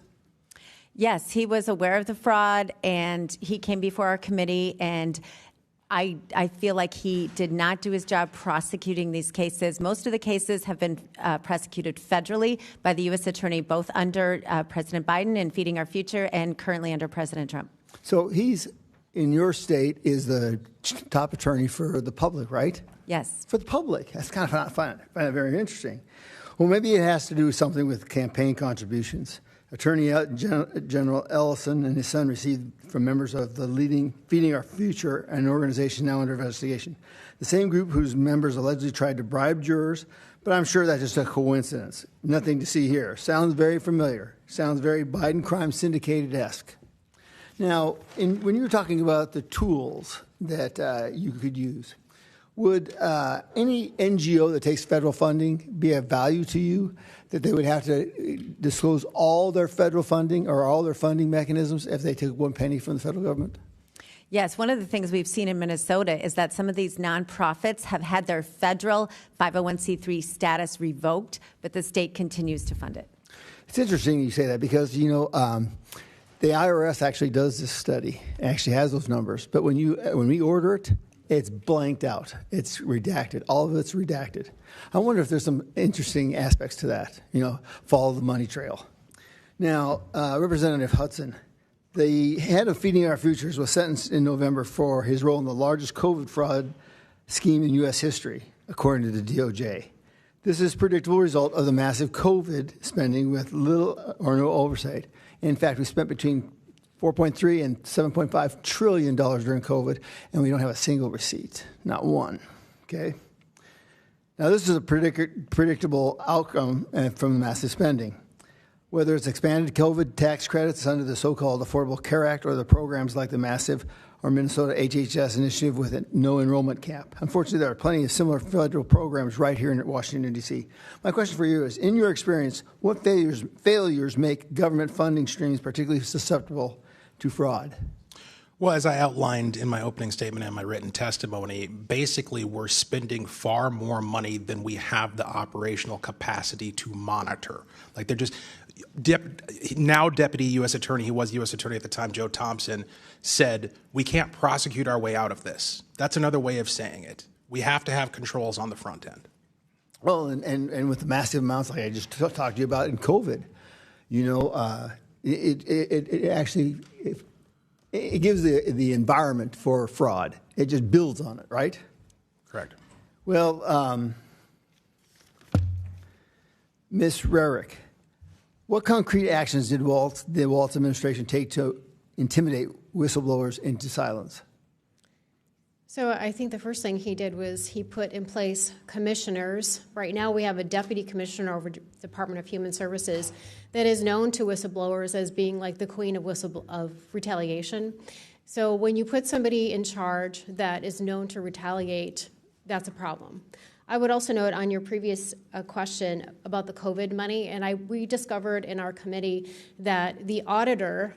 Yes, he was aware of the fraud, and he came before our committee, and I feel like he did not do his job prosecuting these cases. Most of the cases have been prosecuted federally by the U.S. Attorney, both under President Biden and Feeding Our Future and currently under President Trump. So he's, in your state, is the top attorney for the public, right? Yes. For the public. That's kind of, I find it very interesting. Well, maybe it has to do with something with campaign contributions. Attorney General Ellison and his son received from members of the leading Feeding Our Future, an organization now under investigation. The same group whose members allegedly tried to bribe jurors, but I'm sure that's just a coincidence. Nothing to see here. Sounds very familiar. Sounds very Biden crime syndicated-esque. Now, when you're talking about the tools that you could use, would any NGO that takes federal funding be of value to you, that they would have to disclose all their federal funding or all their funding mechanisms if they took 1 penny from the federal government? Yes, one of the things we've seen in Minnesota is that some of these nonprofits have had their federal 501c3 status revoked, but the state continues to fund it. It's interesting you say that because, the IRS actually does this study, actually has those numbers. But when we order it, it's blanked out. It's redacted. All of it's redacted. I wonder if there's some interesting aspects to that. Follow the money trail. Now, Representative Hudson, the head of Feeding Our Futures, was sentenced in November for his role in the largest COVID fraud scheme in U.S. history, according to the DOJ. This is a predictable result of the massive COVID spending with little or no oversight. In fact, we spent between $4.3 and $7.5 trillion during COVID, and we don't have a single receipt, not one. Okay. Now, this is a predictable outcome from the massive spending. Whether it's expanded COVID tax credits under the so-called Affordable Care Act or the programs like the massive or Minnesota HHS initiative with a no enrollment cap. Unfortunately, there are plenty of similar federal programs right here in Washington, D.C. My question for you is, in your experience, what failures make government funding streams particularly susceptible to fraud? Well, as I outlined in my opening statement and my written testimony, basically we're spending far more money than we have the operational capacity to monitor. Like they're just, now Deputy U.S. Attorney, he was U.S. Attorney at the time, Joe Thompson, said, we can't prosecute our way out of this. That's another way of saying it. We have to have controls on the front end. Well, and with the massive amounts like I just talked to you about in COVID, it actually gives the environment for fraud. It just builds on it, right? Correct. Well, Ms. Raric, what concrete actions did the Waltz administration take to intimidate whistleblowers into silence? So I think the first thing he did was he put in place commissioners. Right now we have a deputy commissioner over the Department of Human Services that is known to whistleblowers as being like the queen of retaliation. So when you put somebody in charge that is known to retaliate, that's a problem. I would also note on your previous question about the COVID money, and we discovered in our committee that the auditor,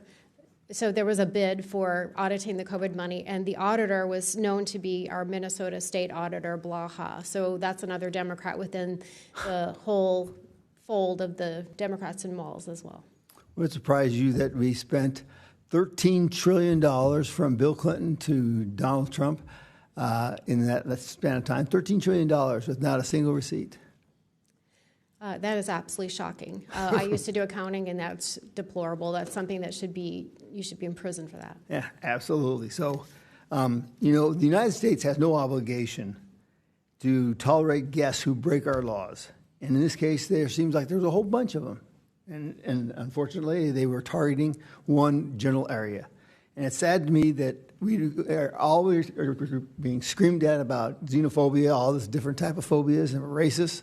so there was a bid for auditing the COVID money, and the auditor was known to be our Minnesota State Auditor, Blaha. So that's another Democrat within the whole fold of the Democrats in malls as well. Would it surprise you that we spent $13 trillion from Bill Clinton to Donald Trump in that span of time? $13 trillion with not a single receipt. That is absolutely shocking. I used to do accounting, and that's deplorable. That's something that you should be in prison for that. Yeah, absolutely. So, the United States has no obligation to tolerate guests who break our laws. And in this case, there seems like there's a whole bunch of them. And unfortunately, they were targeting one general area. And it's sad to me that we are always being screamed at about xenophobia, all this different type of phobias, and racist,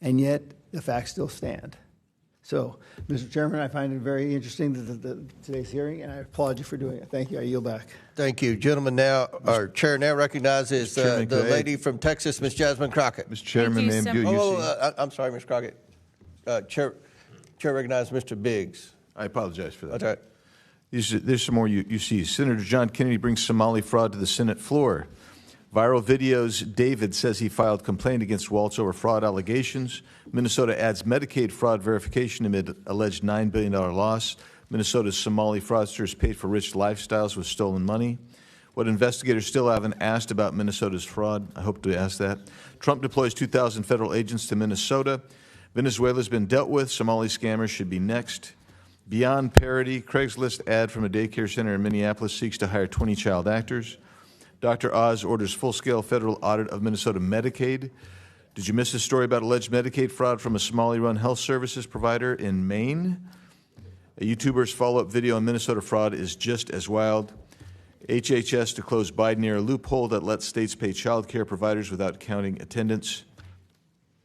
and yet the facts still stand. So, Mr. Chairman, I find it very interesting today's hearing, and I applaud you for doing it. Thank you. I yield back. Thank you. Gentlemen, our chair now recognizes the lady from Texas, Ms. Jasmine Crockett. Mr. Chairman, ma'am, I'm sorry, Ms. Crockett. Chair recognizes Mr. Biggs. I apologize for that. That's right. There's some more you see. Senator John Kennedy brings Somali fraud to the Senate floor. Viral videos. David says he filed complaint against Waltz over fraud allegations. Minnesota adds Medicaid fraud verification amid alleged $9 billion loss. Minnesota's Somali fraudsters paid for rich lifestyles with stolen money. What investigators still haven't asked about Minnesota's fraud. I hope to ask that. Trump deploys 2,000 federal agents to Minnesota. Venezuela's been dealt with. Somali scammers should be next. Beyond parody, Craigslist ad from a daycare center in Minneapolis seeks to hire 20 child actors. Dr. Oz orders full-scale federal audit of Minnesota Medicaid. Did you miss a story about alleged Medicaid fraud from a Somali-run health services provider in Maine? A YouTuber's follow-up video on Minnesota fraud is just as wild. HHS to close Biden-era loophole that lets states pay child care providers without counting attendance.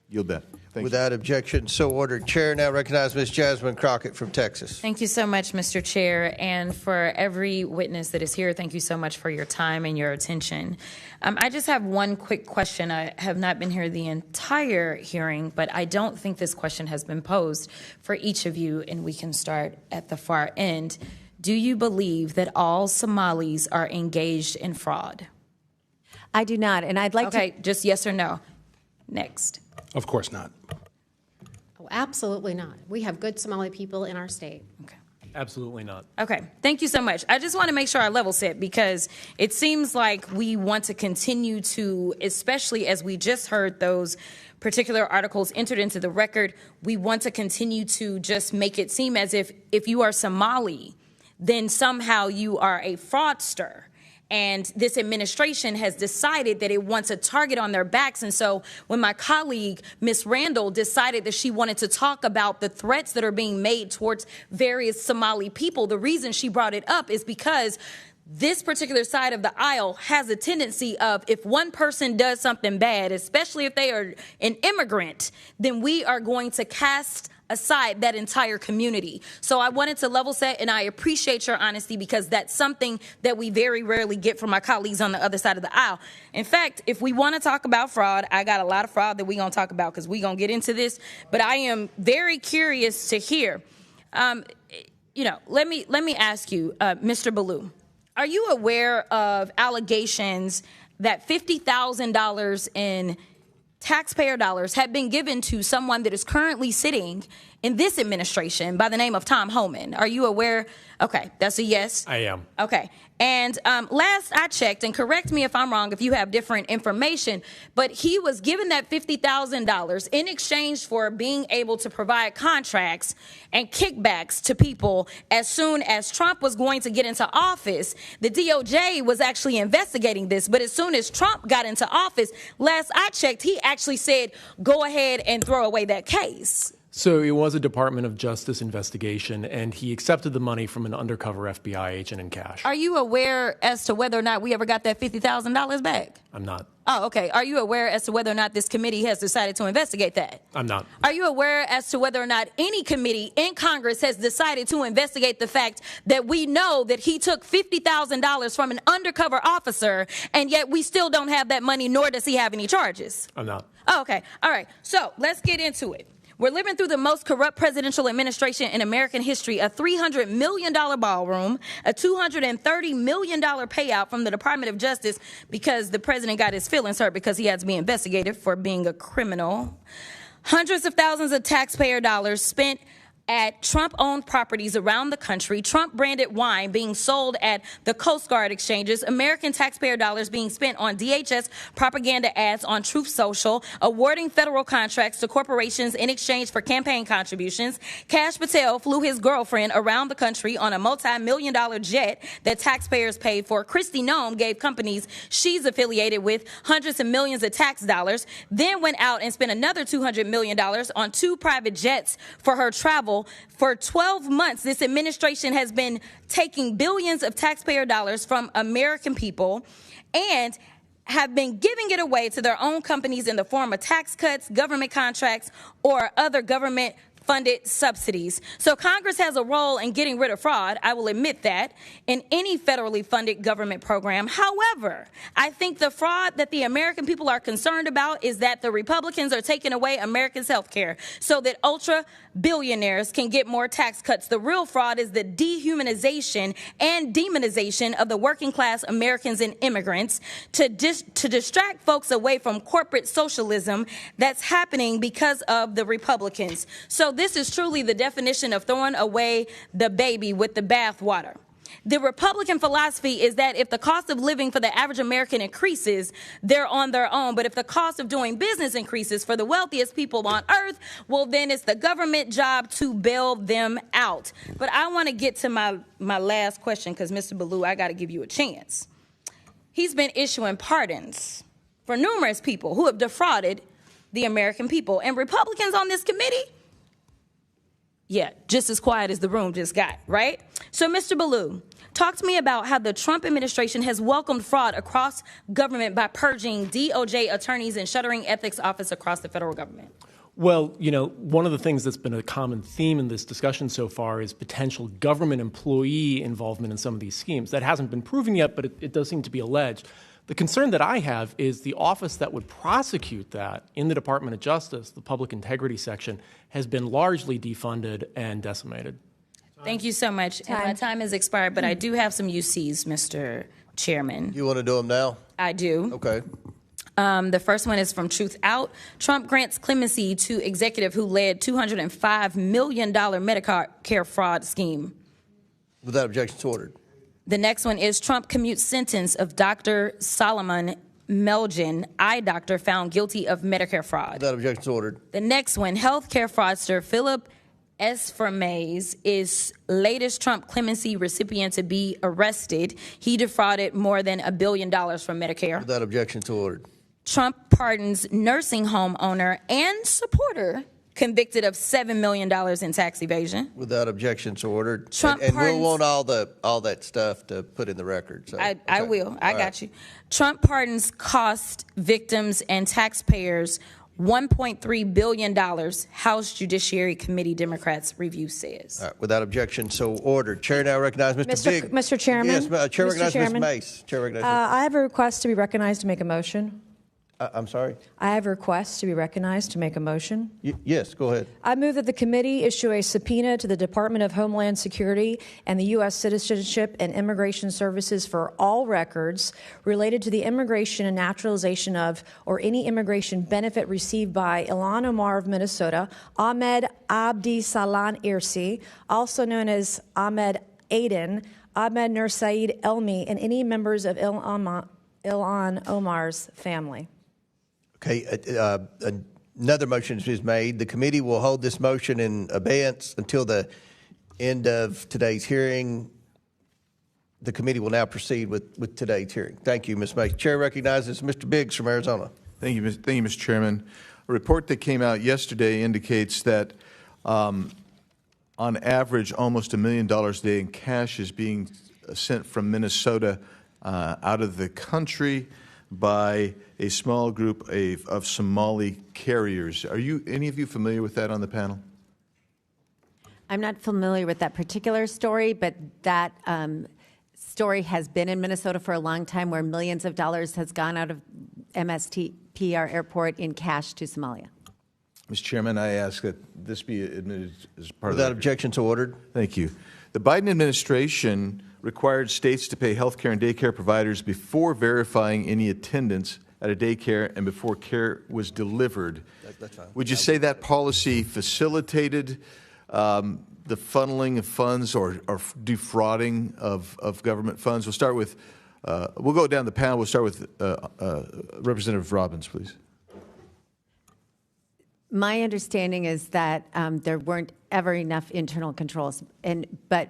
Yield that. Without objection, so ordered. Chair now recognizes Ms. Jasmine Crockett from Texas. Thank you so much, Mr. Chair, and for every witness that is here, thank you so much for your time and your attention. I just have one quick question. I have not been here the entire hearing, but I don't think this question has been posed for each of you, and we can start at the far end. Do you believe that all Somalis are engaged in fraud? I do not, and I'd like to... Okay, just yes or no. Next. Of course not. Oh, absolutely not. We have good Somali people in our state. Okay. Absolutely not. Okay, thank you so much. I just want to make sure I level set because it seems like we want to continue to, especially as we just heard those particular articles entered into the record, we want to continue to just make it seem as if you are Somali, then somehow you are a fraudster. And this administration has decided that it wants a target on their backs. And so when my colleague, Ms. Randall, decided that she wanted to talk about the threats that are being made towards various Somali people, the reason she brought it up is because this particular side of the aisle has a tendency of if one person does something bad, especially if they are an immigrant, then we are going to cast aside that entire community. So I wanted to level set, and I appreciate your honesty because that's something that we very rarely get from my colleagues on the other side of the aisle. In fact, if we want to talk about fraud, I got a lot of fraud that we're going to talk about because we're going to get into this, but I am very curious to hear. Let me ask you, Mr. Baloo, are you aware of allegations that $50,000 in taxpayer dollars have been given to someone that is currently sitting in this administration by the name of Tom Homan? Are you aware? Okay, that's a yes. I am. Okay. And last I checked, and correct me if I'm wrong if you have different information, but he was given that $50,000 in exchange for being able to provide contracts and kickbacks to people as soon as Trump was going to get into office. The DOJ was actually investigating this, but as soon as Trump got into office, last I checked, he actually said, go ahead and throw away that case. So it was a Department of Justice investigation, and he accepted the money from an undercover FBI agent in cash. Are you aware as to whether or not we ever got that $50,000 back? I'm not. Oh, okay. Are you aware as to whether or not this committee has decided to investigate that? I'm not. Are you aware as to whether or not any committee in Congress has decided to investigate the fact that we know that he took $50,000 from an undercover officer, and yet we still don't have that money, nor does he have any charges? I'm not. Oh, okay. All right. So let's get into it. We're living through the most corrupt presidential administration in American history, a $300 million ballroom, a $230 million payout from the Department of Justice because the president got his feelings hurt because he had to be investigated for being a criminal. Hundreds of thousands of taxpayer dollars spent at Trump-owned properties around the country, Trump-branded wine being sold at the Coast Guard exchanges, American taxpayer dollars being spent on DHS propaganda ads on Truth Social, awarding federal contracts to corporations in exchange for campaign contributions. Kash Patel flew his girlfriend around the country on a multi-million-dollar jet that taxpayers paid for. Kristi Noem gave companies she's affiliated with hundreds of millions of tax dollars, then went out and spent another $200 million on 2 private jets for her travel. For 12 months, this administration has been taking billions of taxpayer dollars from American people and have been giving it away to their own companies in the form of tax cuts, government contracts, or other government funded subsidies. So Congress has a role in getting rid of fraud, I will admit that, in any federally funded government program. However, I think the fraud that the American people are concerned about is that the Republicans are taking away Americans' health care so that ultra billionaires can get more tax cuts. The real fraud is the dehumanization and demonization of the working class Americans and immigrants to distract folks away from corporate socialism that's happening because of the Republicans. So this is truly the definition of throwing away the baby with the bathwater. The Republican philosophy is that if the cost of living for the average American increases, they're on their own. But if the cost of doing business increases for the wealthiest people on earth, well, then it's the government job to bail them out. But I want to get to my last question because, Mr. Baloo, I got to give you a chance. He's been issuing pardons for numerous people who have defrauded the American people. And Republicans on this committee, yeah, just as quiet as the room just got, right? So, Mr. Baloo, talk to me about how the Trump administration has welcomed fraud across government by purging DOJ attorneys and shuttering ethics office across the federal government. Well, you know, one of the things that's been a common theme in this discussion so far is potential government employee involvement in some of these schemes. That hasn't been proven yet, but it does seem to be alleged. The concern that I have is the office that would prosecute that in the Department of Justice, the Public Integrity Section, has been largely defunded and decimated. Thank you so much. And my time has expired, but I do have some UCs, Mr. Chairman. You want to do them now? I do. Okay. The first one is from Truth Out. Trump grants clemency to executive who led $205 million Medicare fraud scheme. Without objection, so ordered. The next one is Trump commutes sentence of Dr. Solomon Melgen, eye doctor, found guilty of Medicare fraud. Without objection, so ordered. The next one, healthcare fraudster Philip Esfermaze is latest Trump clemency recipient to be arrested. He defrauded more than $1 billion from Medicare. Without objection, so ordered. Trump pardons nursing home owner and supporter convicted of $7 million in tax evasion. Without objection, so ordered. Trump and pardons, we'll want all that stuff to put in the record. So, I will. I got you. Trump pardons cost victims and taxpayers $1.3 billion, House Judiciary Committee Democrats review says. All right, without objection, so ordered. Chair now recognizes Mr. Big. Mr. Chairman. Yes, Chair recognizes Ms. Chairman. Mace. Chair recognizes I have a request to be recognized to make a motion. I'm sorry? I have a request to be recognized to make a motion. Yes, go ahead. I move that the committee issue a subpoena to the Department of Homeland Security and the U.S. Citizenship and Immigration Services for all records related to the immigration and naturalization of or any immigration benefit received by Ilhan Omar of Minnesota, Ahmed Abdi Salan Irsi, also known as Ahmed Aden, Ahmed Nur Saeed Elmi, and any members of Ilhan Omar's family. Okay, another motion is made. The committee will hold this motion in abeyance until the end of today's hearing. The committee will now proceed with today's hearing. Thank you, Ms. Mace. Chair recognizes Mr. Biggs from Arizona. Thank you, Mr. Chairman. A report that came out yesterday indicates that on average, almost $1 million a day in cash is being sent from Minnesota out of the country by a small group of Somali carriers. Are any of you familiar with that on the panel? I'm not familiar with that particular story, but that story has been in Minnesota for a long time, where millions of dollars has gone out of MSTP, our airport, in cash to Somalia. Mr. Chairman, I ask that this be admitted as part of the Without objection, so ordered. Thank you. The Biden administration required states to pay health care and daycare providers before verifying any attendance at a daycare and before care was delivered. That's fine. Would you say that policy facilitated the funneling of funds or defrauding of government funds? We'll start with, we'll go down the panel. We'll start with Representative Robbins, please. My understanding is that there weren't ever enough internal controls, but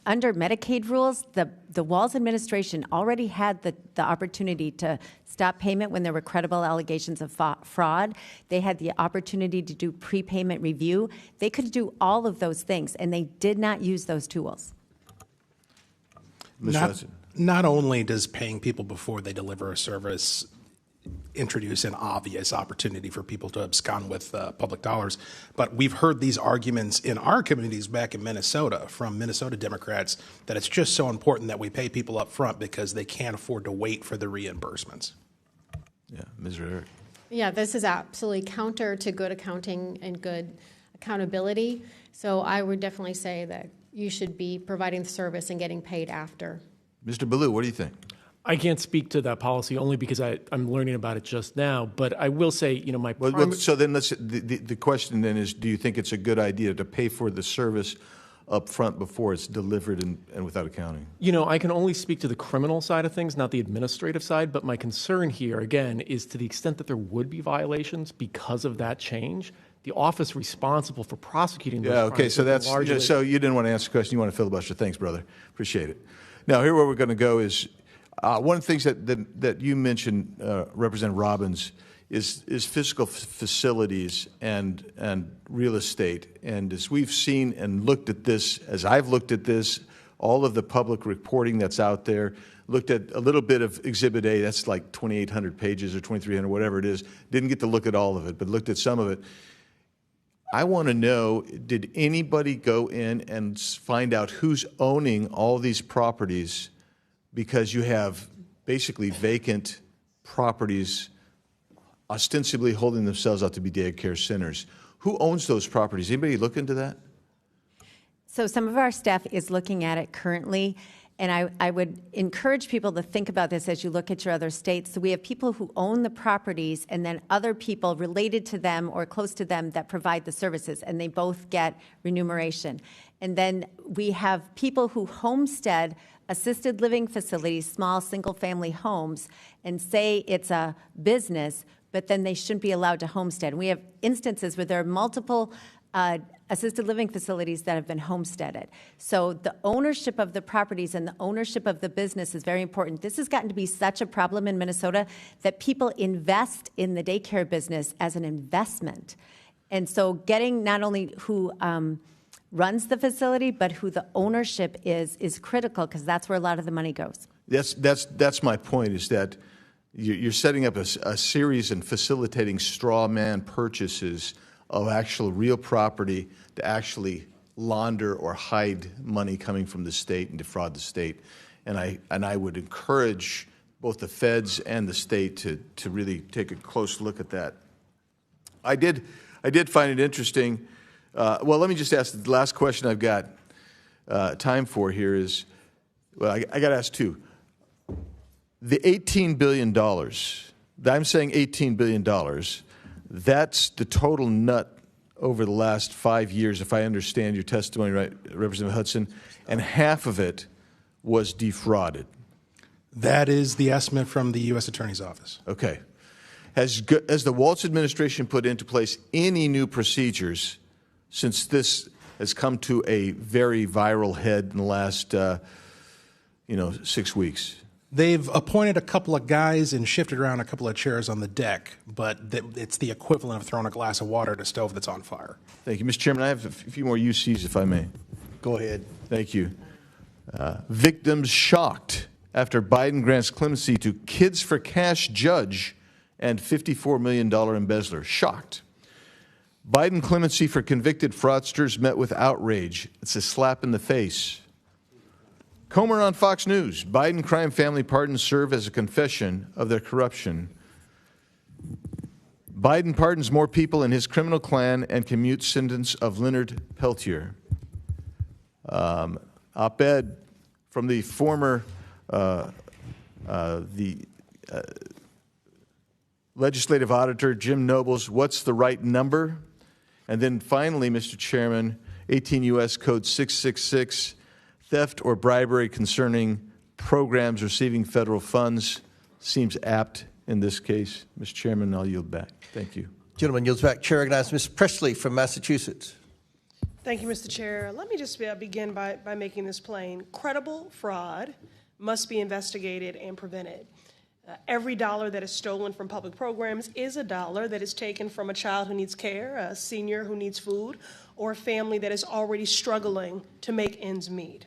under Medicaid rules, the Walz administration already had the opportunity to stop payment when there were credible allegations of fraud. They had the opportunity to do prepayment review. They could do all of those things, and they did not use those tools. Not only does paying people before they deliver a service introduce an obvious opportunity for people to abscond with public dollars, but we've heard these arguments in our communities back in Minnesota from Minnesota Democrats that it's just so important that we pay people up front because they can't afford to wait for the reimbursements. Yeah, Ms. Raric. Yeah, this is absolutely counter to good accounting and good accountability. So I would definitely say that you should be providing the service and getting paid after. Mr. Baloo, what do you think? I can't speak to that policy only because I'm learning about it just now. But I will say, my so then the question then is, do you think it's a good idea to pay for the service up front before it's delivered and without accounting? I can only speak to the criminal side of things, not the administrative side. But my concern here, again, is to the extent that there would be violations because of that change, the office responsible for prosecuting those crimes. So that's so you didn't want to answer the question. You want to filibuster. Thanks, brother. Appreciate it. Now, here where we're going to go is one of the things that you mentioned, Representative Robbins, is physical facilities and real estate. And as we've seen and looked at this, as I've looked at this, all of the public reporting that's out there, looked at a little bit of Exhibit A, that's like 2,800 pages or 2,300, whatever it is. Didn't get to look at all of it, but looked at some of it. I want to know, did anybody go in and find out who's owning all these properties? Because you have basically vacant properties ostensibly holding themselves out to be daycare centers. Who owns those properties? Anybody look into that? So some of our staff is looking at it currently, and I would encourage people to think about this as you look at your other states. So we have people who own the properties and then other people related to them or close to them that provide the services, and they both get remuneration. And then we have people who homestead assisted living facilities, small single-family homes, and say it's a business, but then they shouldn't be allowed to homestead. We have instances where there are multiple assisted living facilities that have been homesteaded. So the ownership of the properties and the ownership of the business is very important. This has gotten to be such a problem in Minnesota that people invest in the daycare business as an investment. And so getting not only who runs the facility, but who the ownership is critical, because that's where a lot of the money goes. That's my point, is that you're setting up a series and facilitating straw man purchases of actual real property to actually launder or hide money coming from the state and defraud the state. And I would encourage both the feds and the state to really take a close look at that. I did find it interesting. Well, let me just ask the last question I've got time for here is, well, I got to ask two. The $18 billion, I'm saying $18 billion, that's the total nut over the last 5 years, if I understand your testimony right, Representative Hudson, and half of it was defrauded. That is the estimate from the U.S. Attorney's Office. Okay. Has the Waltz administration put into place any new procedures since this has come to a very viral head in the last, 6 weeks? They've appointed a couple of guys and shifted around a couple of chairs on the deck, but it's the equivalent of throwing a glass of water at a stove that's on fire. Thank you. Mr. Chairman, I have a few more UCs, if I may. Go ahead. Thank you. Victims shocked after Biden grants clemency to Kids for Cash judge and $54 million embezzler. Shocked. Biden clemency for convicted fraudsters met with outrage. It's a slap in the face. Comer on Fox News. Biden crime family pardons serve as a confession of their corruption. Biden pardons more people in his criminal clan and commutes sentence of Leonard Peltier. Op-ed from the former legislative auditor, Jim Nobles, what's the right number? And then finally, Mr. Chairman, 18 U.S. Code 666, theft or bribery concerning programs receiving federal funds, seems apt in this case. Mr. Chairman, I'll yield back. Thank you. Gentleman yields back. Chair recognizes Ms. Presley from Massachusetts. Thank you, Mr. Chair. Let me just begin by making this plain. Credible fraud must be investigated and prevented. Every dollar that is stolen from public programs is a dollar that is taken from a child who needs care, a senior who needs food, or a family that is already struggling to make ends meet.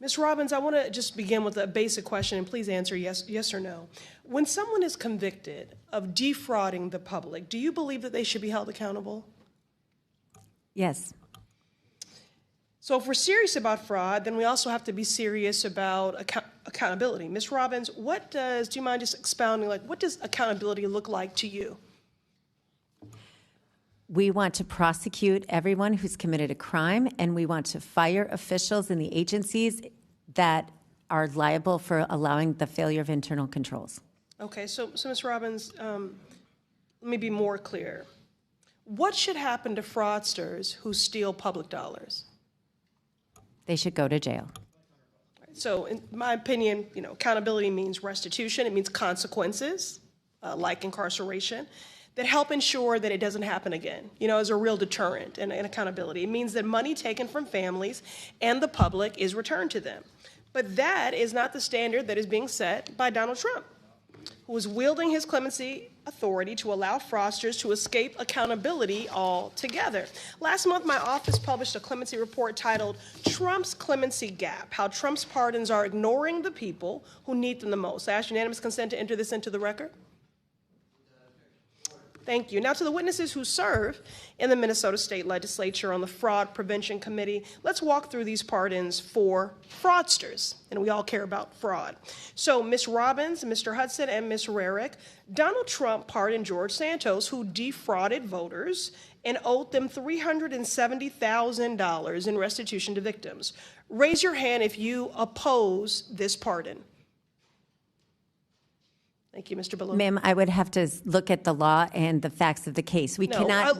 Ms. Robbins, I want to just begin with a basic question, and please answer yes or no. When someone is convicted of defrauding the public, do you believe that they should be held accountable? Yes. So if we're serious about fraud, then we also have to be serious about accountability. Ms. Robbins, do you mind just expounding, what does accountability look like to you? We want to prosecute everyone who's committed a crime, and we want to fire officials in the agencies that are liable for allowing the failure of internal controls. Okay, so Ms. Robbins, let me be more clear. What should happen to fraudsters who steal public dollars? They should go to jail. So in my opinion, accountability means restitution. It means consequences, like incarceration, that help ensure that it doesn't happen again, as a real deterrent and accountability. It means that money taken from families and the public is returned to them. But that is not the standard that is being set by Donald Trump, who is wielding his clemency authority to allow fraudsters to escape accountability altogether. Last month, my office published a clemency report titled Trump's Clemency Gap, How Trump's Pardons Are Ignoring the People Who Need Them the Most. I ask unanimous consent to enter this into the record. Thank you. Now to the witnesses who serve in the Minnesota State Legislature on the Fraud Prevention Committee, let's walk through these pardons for fraudsters, and we all care about fraud. So Ms. Robbins, Mr. Hudson, and Ms. Raric, Donald Trump pardoned George Santos, who defrauded voters and owed them $370,000 in restitution to victims. Raise your hand if you oppose this pardon. Thank you, Mr. Baloo. Ma'am, I would have to look at the law and the facts of the case. We cannot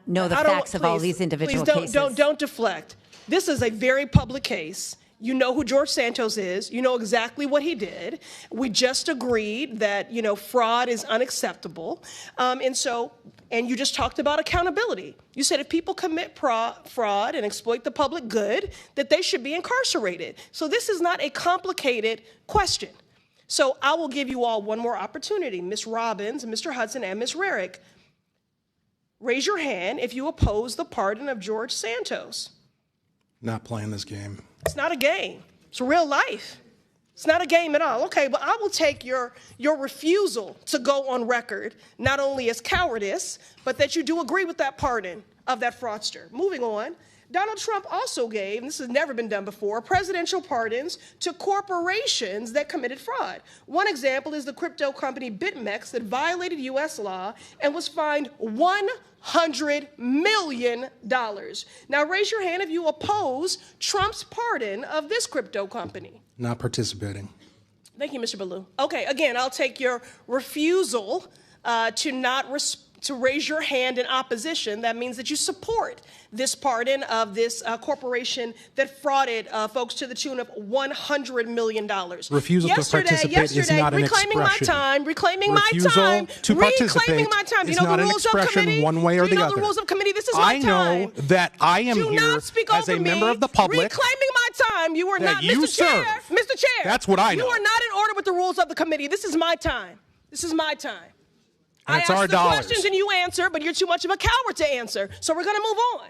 know the facts of all these individual cases. Don't deflect. This is a very public case. You know who George Santos is. You know exactly what he did. We just agreed that, fraud is unacceptable. And you just talked about accountability. You said if people commit fraud and exploit the public good, that they should be incarcerated. So this is not a complicated question. So I will give you all one more opportunity. Ms. Robbins, Mr. Hudson, and Ms. Raric, raise your hand if you oppose the pardon of George Santos. Not playing this game. It's not a game. It's real life. It's not a game at all. Okay, but I will take your refusal to go on record, not only as cowardice, but that you do agree with that pardon of that fraudster. Moving on, Donald Trump also gave, and this has never been done before, presidential pardons to corporations that committed fraud. One example is the crypto company BitMEX that violated U.S. law and was fined $100 million. Now raise your hand if you oppose Trump's pardon of this crypto company. Not participating. Thank you, Mr. Baloo. Okay, again, I'll take your refusal to raise your hand in opposition. That means that you support this pardon of this corporation that frauded folks to the tune of $100 million. Refusal to participate is not an expression. Reclaiming my time. To participate is not an expression one way or the other. Do you know the rules of committee? This is my time. I know that I am here as a member of the public. Reclaiming my time. You are not, Mr. Chair. Mr. Chair. That's what I know. You are not in order with the rules of the committee. This is my time. This is my time. And I ask the questions and you answer, but you're too much of a coward to answer. So we're going to move on.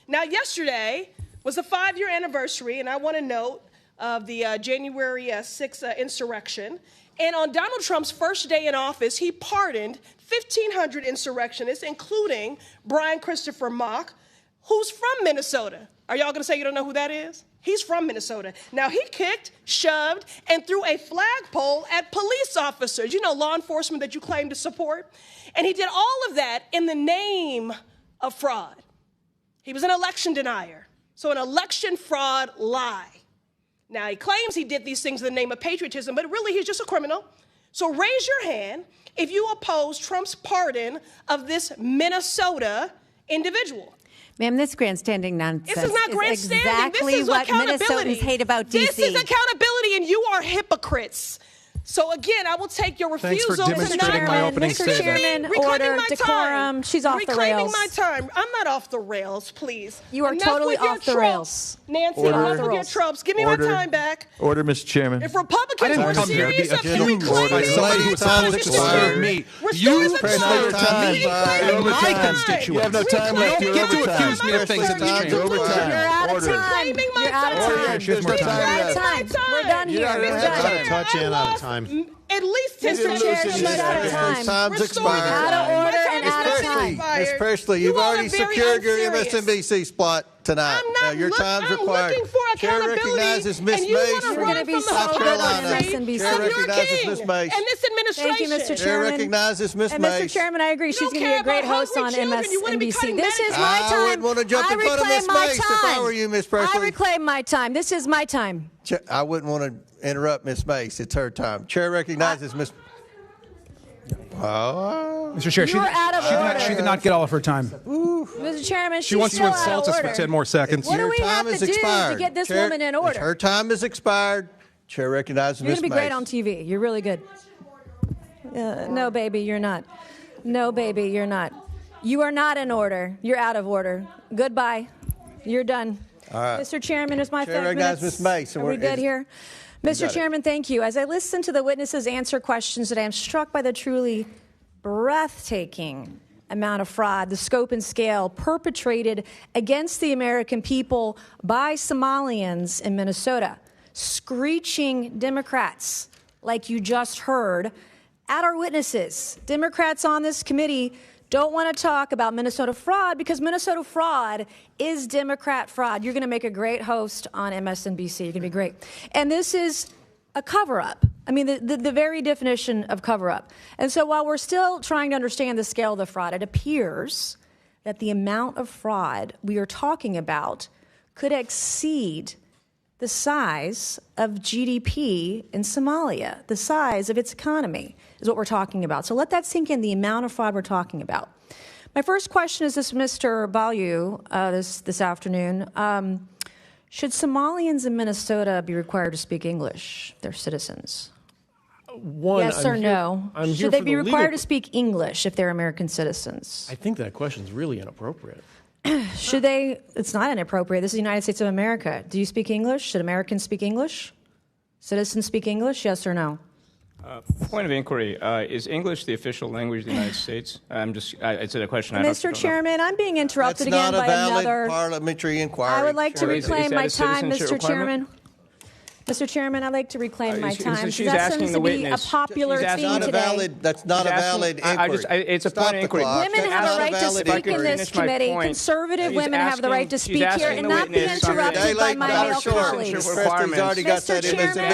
Now, yesterday was the 5-year anniversary, and I want to note of the January 6th insurrection. And on Donald Trump's first day in office, he pardoned 1,500 insurrectionists, including Brian Christopher Mock, who's from Minnesota. Are y'all going to say you don't know who that is? He's from Minnesota. Now, he kicked, shoved, and threw a flagpole at police officers, law enforcement that you claim to support. And he did all of that in the name of fraud. He was an election denier. So an election fraud lie. Now, he claims he did these things in the name of patriotism, but really he's just a criminal. So raise your hand if you oppose Trump's pardon of this Minnesota individual. Ma'am, this grandstanding nonsense this is not grandstanding. Is exactly this is what accountability. Minnesotans hate about D.C. This is accountability, and you are hypocrites. So again, I will take your refusal. Thanks for demonstrating my opening Mr. Chairman, order, decorum. She's off the rails. Reclaiming my time. I'm not off the rails, please. You are totally off the rails. Nancy, enough with your tropes. Give me my time back. Order, Mr. Chairman. If Republicans were serious about reclaiming my time, you my constituents. You have no time left. You don't get to accuse me of things at the chamber. You're out of time. You're out of time. We're done here. We're done. Touch in out of time. At least Mr. Chair, she's out of time. Time's expired. Out of order and out of time. Ms. Presley, you've already secured your MSNBC spot tonight. Now, your time's required. Chair recognizes Ms. Mace from South Carolina. Chair recognizes Ms. Mace. And this administration. Thank you, Mr. Chair Chairman. recognizes Ms. And Mace. Mr. Chairman, I agree. She's going to be a great host on MSNBC. This is my time. I wouldn't want to jump in front of Ms. Mace if I were you, Ms. Presley. I reclaim my time. This is my time. I wouldn't want to interrupt Ms. Mace. It's her time. Chair recognizes Ms. Mr. Chair, she did not get all of her time. Mr. Chairman, she wants to insult us for 10 more seconds. What do we have to do to get this woman in order? Her time is expired. Chair recognizes Ms. Mace. You're going to be great on TV. You're really good. No, baby, you're not. No, baby, you're not. You are not in order. You're out of order. Goodbye. You're done. All right. Mr. Chairman, it's my 5 minutes. Chair recognizes Ms. Mace. Are we good here? Mr. Chairman, thank you. As I listen to the witnesses answer questions today, I'm struck by the truly breathtaking amount of fraud, the scope and scale perpetrated against the American people by Somalians in Minnesota, screeching Democrats, like you just heard, at our witnesses. Democrats on this committee don't want to talk about Minnesota fraud because Minnesota fraud is Democrat fraud. You're going to make a great host on MSNBC. You're going to be great. And this is a cover-up. I mean, the very definition of cover-up. And so while we're still trying to understand the scale of the fraud, it appears that the amount of fraud we are talking about could exceed the size of GDP in Somalia, the size of its economy is what we're talking about. So let that sink in, the amount of fraud we're talking about. My first question is this, Mr. Baloo, this afternoon. Should Somalians in Minnesota be required to speak English, their citizens? Yes or no? Should they be required to speak English if they're American citizens? I think that question is really inappropriate. Should they? It's not inappropriate. This is the United States of America. Do you speak English? Should Americans speak English? Citizens speak English? Yes or no? Point of inquiry: is English the official language of the United States? It's a question. Mr. Chairman, I'm being interrupted again by another. That's not a valid parliamentary inquiry. I would like to reclaim my time, Mr. requirement? Chairman. Mr. Chairman, I'd like to reclaim my time. She's that asking seems the to be witness. a popular theme today. That's not a valid inquiry. It's a point of inquiry. Women have a right to speak in this committee. Conservative women have the right to speak here and not be interrupted by my male colleagues. Mr. Chairman,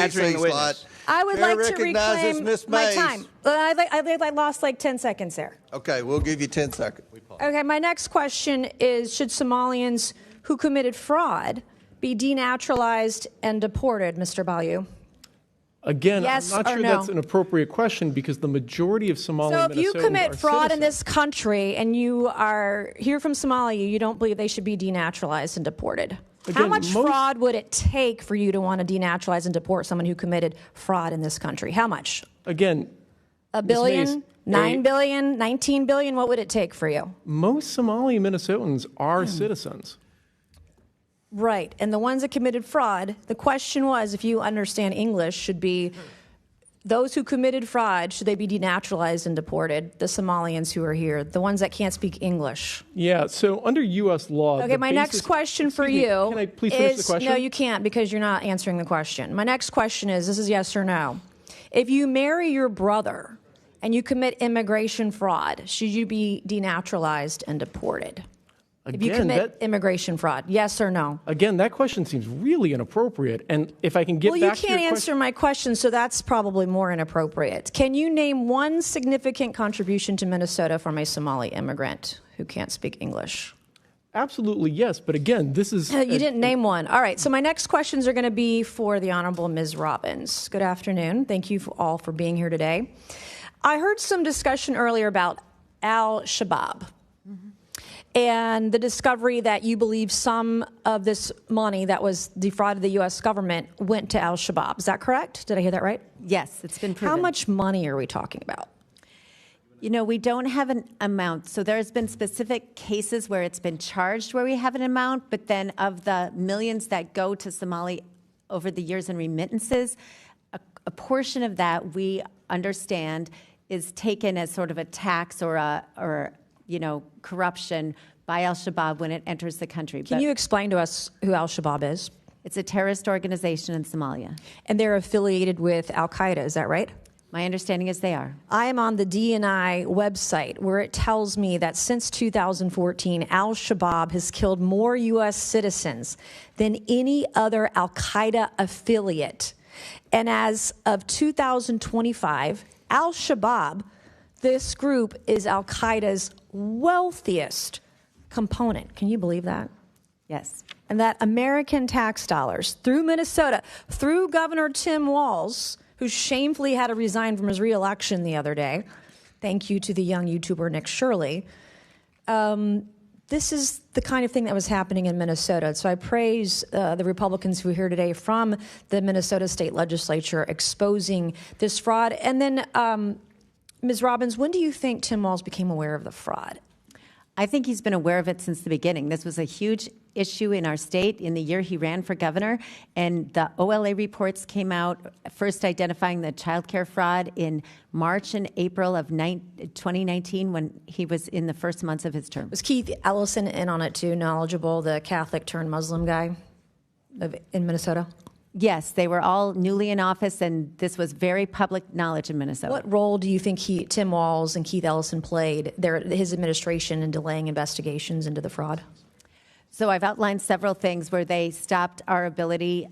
I would like to reclaim my time. I lost like 10 seconds there. Okay, we'll give you 10 seconds. Okay, my next question is, should Somalians who committed fraud be denaturalized and deported, Mr. Baloo? Again, yes I'm not sure no? that's an appropriate question because the majority of Somali So if you Minnesotans commit are fraud citizens. in this country and you are here from Somalia, you don't believe they should be denaturalized and deported. How much fraud would it take for you to want to denaturalize and deport someone who committed fraud in this country? How much? Again, $1 billion, $9 billion, $19 billion? What would it take for you? Most Somali Minnesotans are citizens. Right. And the ones that committed fraud, the question was, if you understand English, should be those who committed fraud, should they be denaturalized and deported? The Somalians who are here, the ones that can't speak English. Yeah, so under U.S. law... Okay, my next question for you Can I please finish the question? No, you can't because you're not answering the question. My next question is, this is yes or no. If you marry your brother and you commit immigration fraud, should you be denaturalized and deported? Again, if you commit immigration fraud, yes or no? Again, that question seems really inappropriate. And if I can get back to you your can't answer my question, so that's probably more inappropriate. Can you name one significant contribution to Minnesota from a Somali immigrant who can't speak English? Absolutely, yes. But again, this is... You didn't name one. All right, so my next questions are going to be for the Honorable Ms. Robbins. Good afternoon. Thank you all for being here today. I heard some discussion earlier about al-Shabaab. And the discovery that you believe some of this money that was defrauded the U.S. government went to al-Shabaab. Is that correct? Did I hear that right? Yes, it's been proven. How much money are we talking about? You know, we don't have an amount. So there's been specific cases where it's been charged where we have an amount, but then of the millions that go to Somali over the years in remittances, a portion of that we understand is taken as sort of a tax or corruption by al-Shabaab when it enters the country. Can you explain to us who al-Shabaab is? It's a terrorist organization in Somalia. And they're affiliated with al-Qaeda, is that right? My understanding is they are. I am on the DNI website where it tells me that since 2014, al-Shabaab has killed more U.S. citizens than any other al-Qaeda affiliate. And as of 2025, al-Shabaab, this group is al-Qaeda's wealthiest component. Can you believe that? Yes. And that American tax dollars through Minnesota, through Governor Tim Walz, who shamefully had to resign from his reelection the other day. Thank you to the young YouTuber Nick Shirley. This is the kind of thing that was happening in Minnesota. So I praise the Republicans who are here today from the Minnesota State Legislature exposing this fraud. And then, Ms. Robbins, when do you think Tim Walz became aware of the fraud? I think he's been aware of it since the beginning. This was a huge issue in our state in the year he ran for governor, and the OLA reports came out, first identifying the child care fraud in March and April of 2019 when he was in the first months of his term. Was Keith Ellison in on it too, knowledgeable, the Catholic turned Muslim guy in Minnesota? Yes, they were all newly in office, and this was very public knowledge in Minnesota. What role do you think Tim Walz and Keith Ellison played, his administration, in delaying investigations into the fraud? So I've outlined several things where they stopped our ability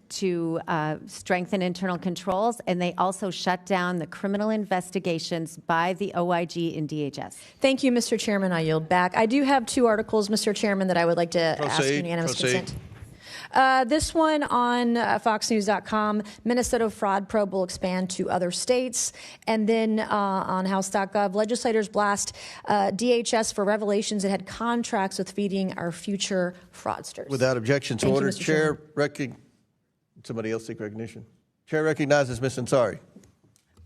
to strengthen internal controls, and they also shut down the criminal investigations by the OIG and DHS. Thank you, Mr. Chairman. I yield back. I do have two articles, Mr. Chairman, that I would like to ask unanimous consent. This one on FoxNews.com, Minnesota fraud probe will expand to other states. And then on House.gov, legislators blast DHS for revelations it had contracts with feeding our future fraudsters. Without objection to order, Chair somebody else seek recognition. Chair recognizes Ms. Ansari.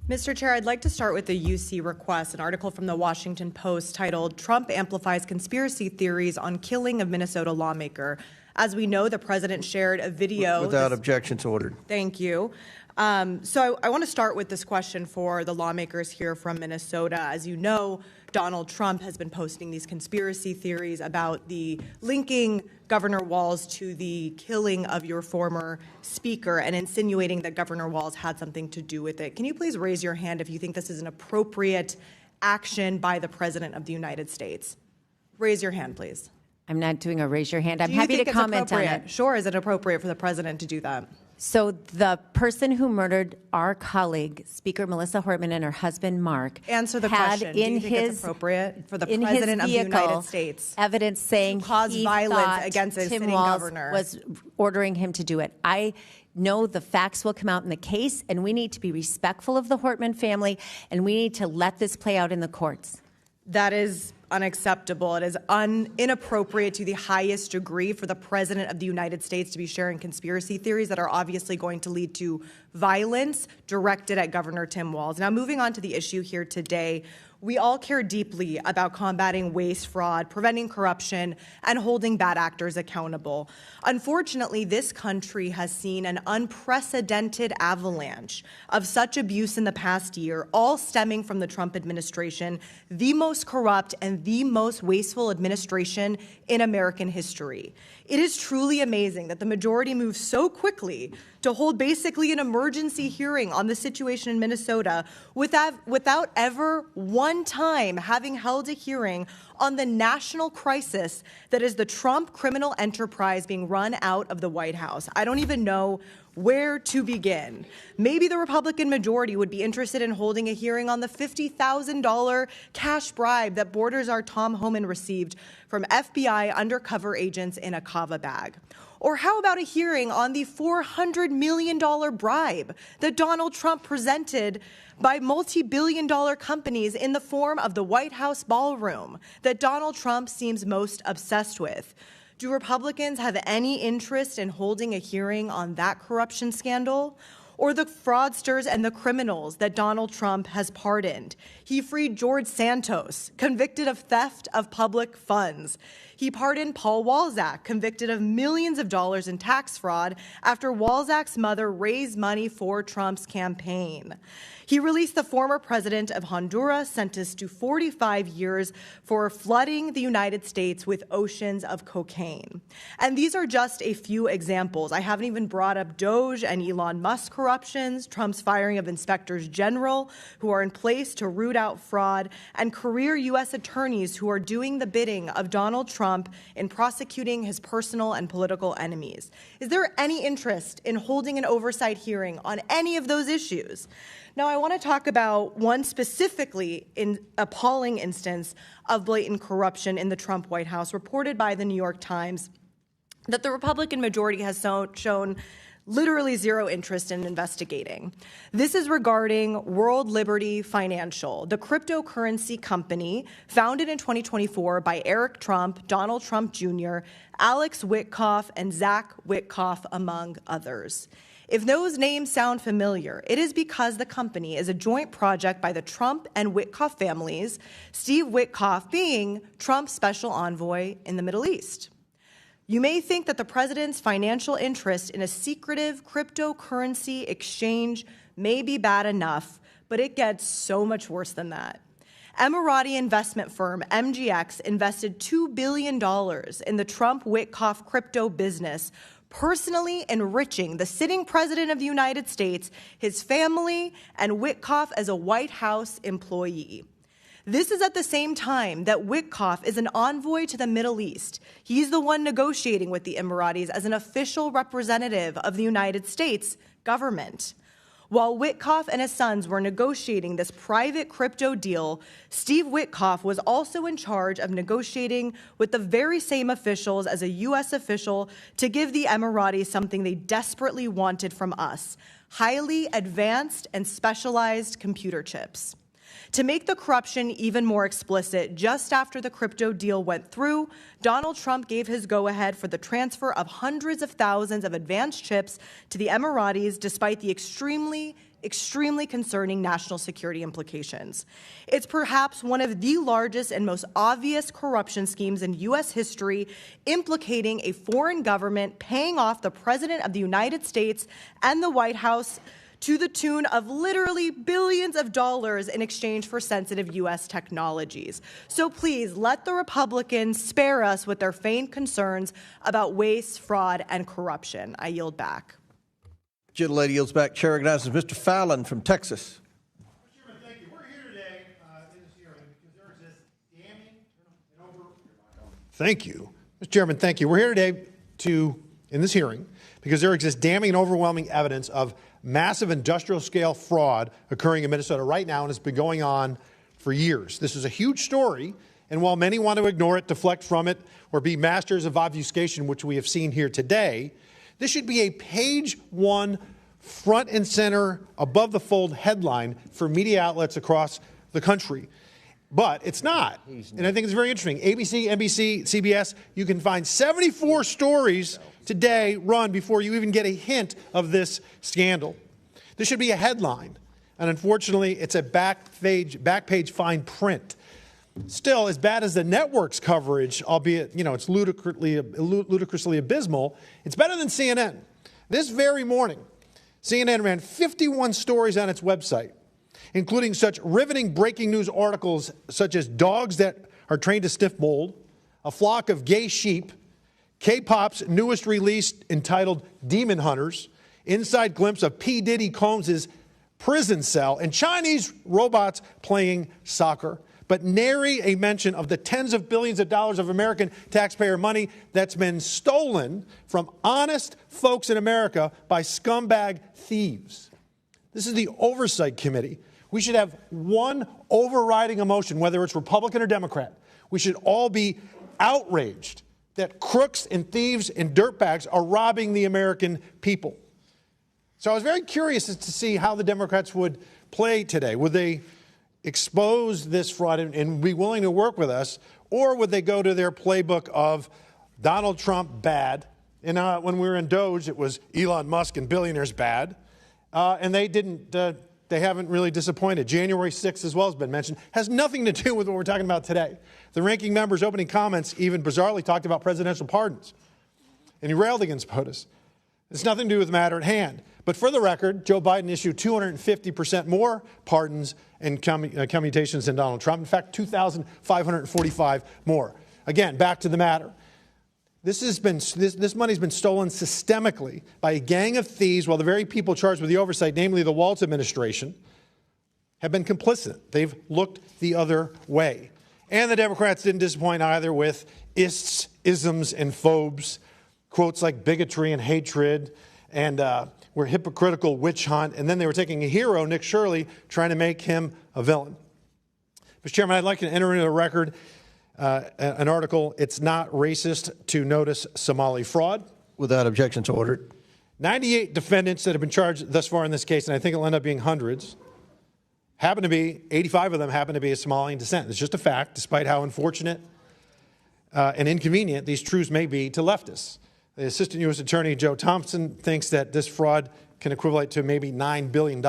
Mr. Chair, I'd like to start with the UC request, an article from the Washington Post titled, "Trump Amplifies Conspiracy Theories on Killing of Minnesota Lawmaker." As we know, the president shared a video. Without objection to order. Thank you. So I want to start with this question for the lawmakers here from Minnesota. As you know, Donald Trump has been posting these conspiracy theories about the linking Governor Walz to the killing of your former speaker and insinuating that Governor Walz had something to do with it. Can you please raise your hand if you think this is an appropriate action by the President of the United States? Raise your hand, please. I'm not doing a raise your hand. I'm happy to comment on it. Sure, is it appropriate for the president to do that? So the person who murdered our colleague, Speaker Melissa Hortman, and her husband, Mark, answer the had question. in Do you think his it's appropriate for the in president his of the vehicle, United States evidence saying to cause he violence thought against a Tim sitting Walz governor was ordering him to do it? I know the facts will come out in the case, and we need to be respectful of the Hortman family, and we need to let this play out in the courts. That is unacceptable. It is inappropriate to the highest degree for the President of the United States to be sharing conspiracy theories that are obviously going to lead to violence directed at Governor Tim Walz. Now, moving on to the issue here today, we all care deeply about combating waste, fraud, preventing corruption, and holding bad actors accountable. Unfortunately, this country has seen an unprecedented avalanche of such abuse in the past year, all stemming from the Trump administration, the most corrupt and the most wasteful administration in American history. It is truly amazing that the majority moved so quickly to hold basically an emergency hearing on the situation in Minnesota without ever one time having held a hearing on the national crisis that is the Trump criminal enterprise being run out of the White House. I don't even know where to begin. Maybe the Republican majority would be interested in holding a hearing on the $50,000 cash bribe that Border-Czar Tom Homan received from FBI undercover agents in a kava bag. Or how about a hearing on the $400 million bribe that Donald Trump presented by multi-billion-dollar companies in the form of the White House ballroom that Donald Trump seems most obsessed with? Do Republicans have any interest in holding a hearing on that corruption scandal? Or the fraudsters and the criminals that Donald Trump has pardoned? He freed George Santos, convicted of theft of public funds. He pardoned Paul Walczak, convicted of millions of dollars in tax fraud after Walczak's mother raised money for Trump's campaign. He released the former president of Honduras, sentenced to 45 years for flooding the United States with oceans of cocaine. And these are just a few examples. I haven't even brought up Doge and Elon Musk corruptions, Trump's firing of inspectors general who are in place to root out fraud, and career U.S. attorneys who are doing the bidding of Donald Trump in prosecuting his personal and political enemies. Is there any interest in holding an oversight hearing on any of those issues? Now, I want to talk about one specifically appalling instance of blatant corruption in the Trump White House, reported by the New York Times, that the Republican majority has shown literally zero interest in investigating. This is regarding World Liberty Financial, the cryptocurrency company founded in 2024 by Eric Trump, Donald Trump Jr., Alex Witkoff, and Zach Witkoff, among others. If those names sound familiar, it is because the company is a joint project by the Trump and Witkoff families, Steve Witkoff being Trump's special envoy in the Middle East. You may think that the president's financial interest in a secretive cryptocurrency exchange may be bad enough, but it gets so much worse than that. Emirati investment firm MGX invested $2 billion in the Trump-Witkoff crypto business, personally enriching the sitting president of the United States, his family, and Witkoff as a White House employee. This is at the same time that Witkoff is an envoy to the Middle East. He's the one negotiating with the Emiratis as an official representative of the United States government. While Witkoff and his sons were negotiating this private crypto deal, Steve Witkoff was also in charge of negotiating with the very same officials as a U.S. official to give the Emiratis something they desperately wanted from us: highly advanced and specialized computer chips. To make the corruption even more explicit, just after the crypto deal went through, Donald Trump gave his go-ahead for the transfer of hundreds of thousands of advanced chips to the Emiratis, despite the extremely concerning national security implications. It's perhaps one of the largest and most obvious corruption schemes in U.S. history, implicating a foreign government paying off the President of the United States and the White House to the tune of literally billions of dollars in exchange for sensitive U.S. technologies. So please let the Republicans spare us with their feigned concerns about waste, fraud, and corruption. I yield back. Gentlelady yields back. Chair recognizes Mr. Fallon from Texas. Mr. Chairman, thank you. We're here today in this hearing because there exists damning and Thank you. Mr. Chairman, thank you. We're here today in this hearing because there exists damning and overwhelming evidence of massive industrial-scale fraud occurring in Minnesota right now, and it's been going on for years. This is a huge story, and while many want to ignore it, deflect from it, or be masters of obfuscation, which we have seen here today, this should be a page one, front and center, above-the-fold headline for media outlets across the country. But it's not, and I think it's very interesting. ABC, NBC, CBS, you can find 74 stories today run before you even get a hint of this scandal. This should be a headline, and unfortunately, it's a back page fine print. Still, as bad as the network's coverage, albeit it's ludicrously abysmal, it's better than CNN. This very morning, CNN ran 51 stories on its website, including such riveting breaking news articles such as dogs that are trained to sniff mold, a flock of gay sheep, K-pop's newest release entitled Demon Hunters, inside glimpse of P. Diddy Combs' prison cell, and Chinese robots playing soccer. But nary a mention of the tens of billions of dollars of American taxpayer money that's been stolen from honest folks in America by scumbag thieves. This is the Oversight Committee. We should have one overriding emotion, whether it's Republican or Democrat. We should all be outraged that crooks and thieves and dirtbags are robbing the American people. So I was very curious as to see how the Democrats would play today. Would they expose this fraud and be willing to work with us, or would they go to their playbook of Donald Trump bad? And when we were in Doge, it was Elon Musk and billionaires bad. And they haven't really disappointed. January 6th, as well, has been mentioned, has nothing to do with what we're talking about today. The ranking member's opening comments even bizarrely talked about presidential pardons, and he railed against POTUS. It's nothing to do with the matter at hand. But for the record, Joe Biden issued 250% more pardons and commutations than Donald Trump. In fact, 2,545 more. Again, back to the matter. This money's been stolen systemically by a gang of thieves, while the very people charged with the oversight, namely the Waltz administration, have been complicit. They've looked the other way. And the Democrats didn't disappoint either with ists, isms, and phobes, quotes like bigotry and hatred, and we're hypocritical witch hunt. And then they were taking a hero, Nick Shirley, trying to make him a villain. Mr. Chairman, I'd like to enter into the record an article, "It's Not Racist to Notice Somali Fraud." Without objection, to ordered. 98 defendants that have been charged thus far in this case, and I think it'll end up being hundreds, 85 of them happen to be of Somalian descent. It's just a fact, despite how unfortunate and inconvenient these truths may be to leftists. The Assistant U.S. Attorney Joe Thompson thinks that this fraud can equivalent to maybe $9 billion.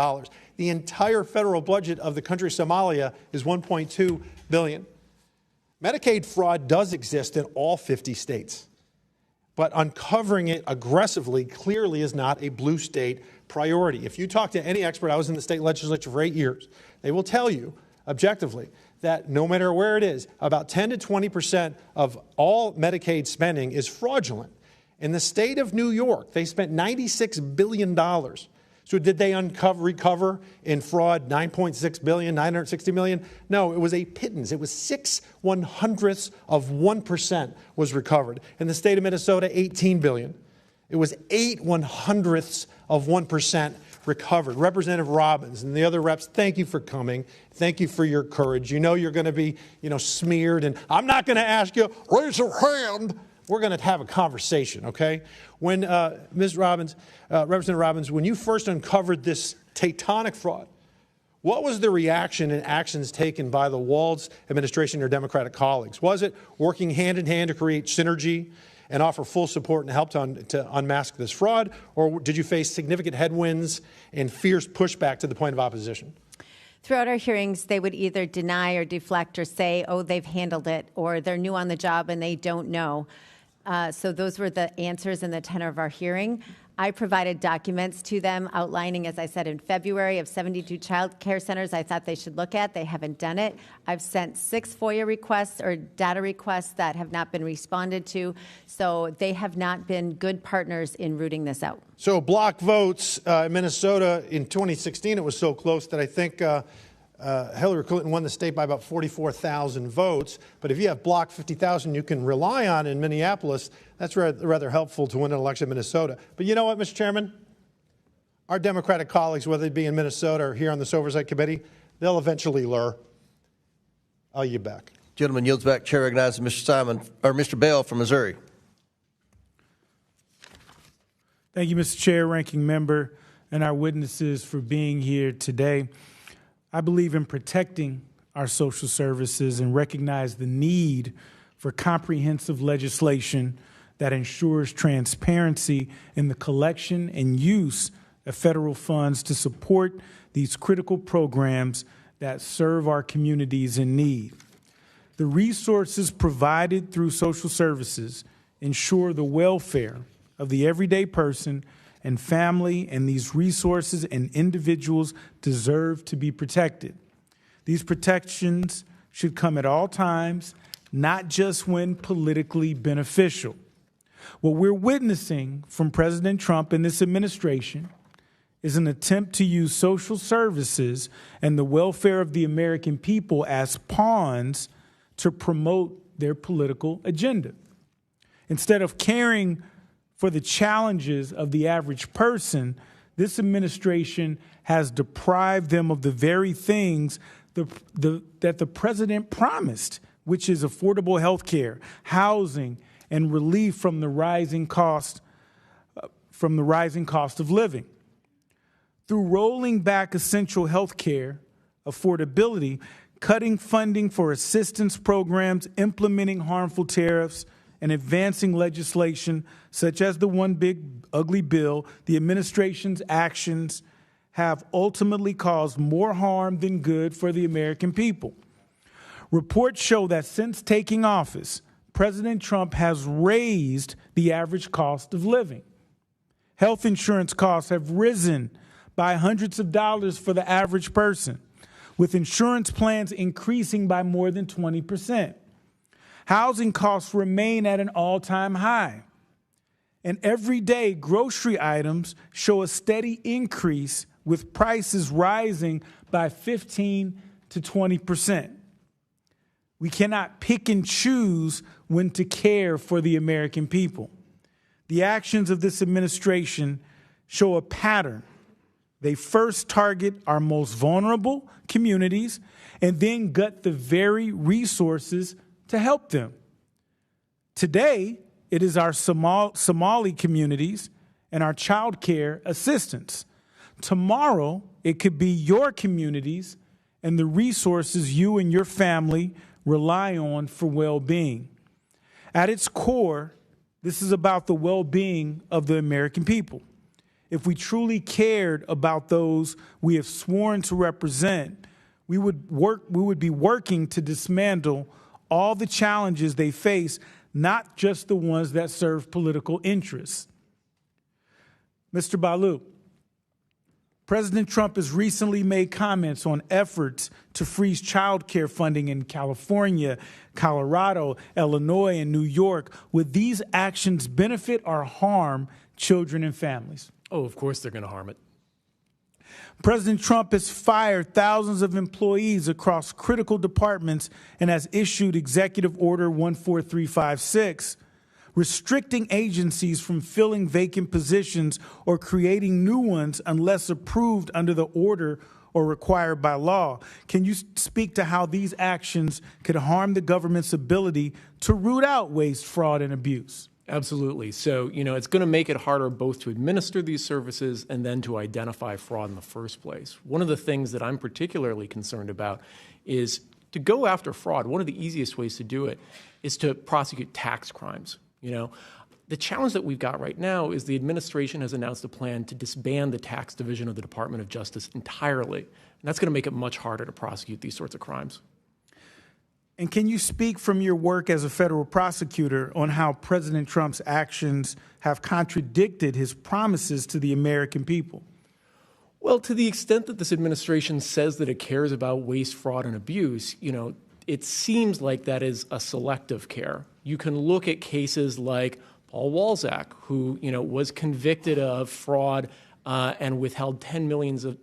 The entire federal budget of the country Somalia is $1.2 billion. Medicaid fraud does exist in all 50 states, but uncovering it aggressively clearly is not a blue state priority. If you talk to any expert, I was in the state legislature for 8 years, they will tell you objectively that no matter where it is, about 10 to 20% of all Medicaid spending is fraudulent. In the state of New York, they spent $96 billion. So did they recover in fraud $9.6 billion, $960 million? No, it was a pittance. It was 0.06% was recovered. In the state of Minnesota, $18 billion. It was 0.08% recovered. Representative Robbins and the other reps, thank you for coming. Thank you for your courage. You know you're going to be, smeared, and I'm not going to ask you, raise your hand. We're going to have a conversation, okay? When, Ms. Robbins, Representative Robbins, when you first uncovered this tectonic fraud, what was the reaction and actions taken by the Walz administration and your Democratic colleagues? Was it working hand in hand to create synergy and offer full support and help to unmask this fraud? Or did you face significant headwinds and fierce pushback to the point of opposition? Throughout our hearings, they would either deny or deflect or say, oh, they've handled it, or they're new on the job and they don't know. So those were the answers in the tenor of our hearing. I provided documents to them outlining, as I said, in February, of 72 child care centers I thought they should look at. They haven't done it. I've sent 6 FOIA requests or data requests that have not been responded to. So they have not been good partners in rooting this out. So block votes in Minnesota in 2016, it was so close that I think Hillary Clinton won the state by about 44,000 votes. But if you have block 50,000 you can rely on in Minneapolis, that's rather helpful to win an election in Minnesota. But you know what, Mr. Chairman? Our Democratic colleagues, whether they be in Minnesota or here on this Oversight Committee, they'll eventually lure. I'll yield back. Gentleman yields back. Chair recognizes Mr. Bell from Missouri. Thank you, Mr. Chair, Ranking Member, and our witnesses for being here today. I believe in protecting our social services and recognize the need for comprehensive legislation that ensures transparency in the collection and use of federal funds to support these critical programs that serve our communities in need. The resources provided through social services ensure the welfare of the everyday person and family, and these resources and individuals deserve to be protected. These protections should come at all times, not just when politically beneficial. What we're witnessing from President Trump and this administration is an attempt to use social services and the welfare of the American people as pawns to promote their political agenda. Instead of caring for the challenges of the average person, this administration has deprived them of the very things that the president promised, which is affordable health care, housing, and relief from the rising cost of living. Through rolling back essential health care affordability, cutting funding for assistance programs, implementing harmful tariffs, and advancing legislation such as the One Big Ugly Bill, the administration's actions have ultimately caused more harm than good for the American people. Reports show that since taking office, President Trump has raised the average cost of living. Health insurance costs have risen by hundreds of dollars for the average person, with insurance plans increasing by more than 20%. Housing costs remain at an all-time high. And everyday grocery items show a steady increase, with prices rising by 15 to 20%. We cannot pick and choose when to care for the American people. The actions of this administration show a pattern. They first target our most vulnerable communities and then gut the very resources to help them. Today, it is our Somali communities and our child care assistance. Tomorrow, it could be your communities and the resources you and your family rely on for well-being. At its core, this is about the well-being of the American people. If we truly cared about those we have sworn to represent, we would be working to dismantle all the challenges they face, not just the ones that serve political interests. Mr. Baloo, President Trump has recently made comments on efforts to freeze child care funding in California, Colorado, Illinois, and New York. Would these actions benefit or harm children and families? Oh, of course they're going to harm it. President Trump has fired thousands of employees across critical departments and has issued Executive Order 14356, restricting agencies from filling vacant positions or creating new ones unless approved under the order or required by law. Can you speak to how these actions could harm the government's ability to root out waste, fraud, and abuse? Absolutely. So, it's going to make it harder both to administer these services and then to identify fraud in the first place. One of the things that I'm particularly concerned about is to go after fraud. One of the easiest ways to do it is to prosecute tax crimes. The challenge that we've got right now is the administration has announced a plan to disband the tax division of the Department of Justice entirely. And that's going to make it much harder to prosecute these sorts of crimes. And can you speak from your work as a federal prosecutor on how President Trump's actions have contradicted his promises to the American people? Well, to the extent that this administration says that it cares about waste, fraud, and abuse, it seems like that is a selective care. You can look at cases like Paul Walzak, who, was convicted of fraud and withheld $10 million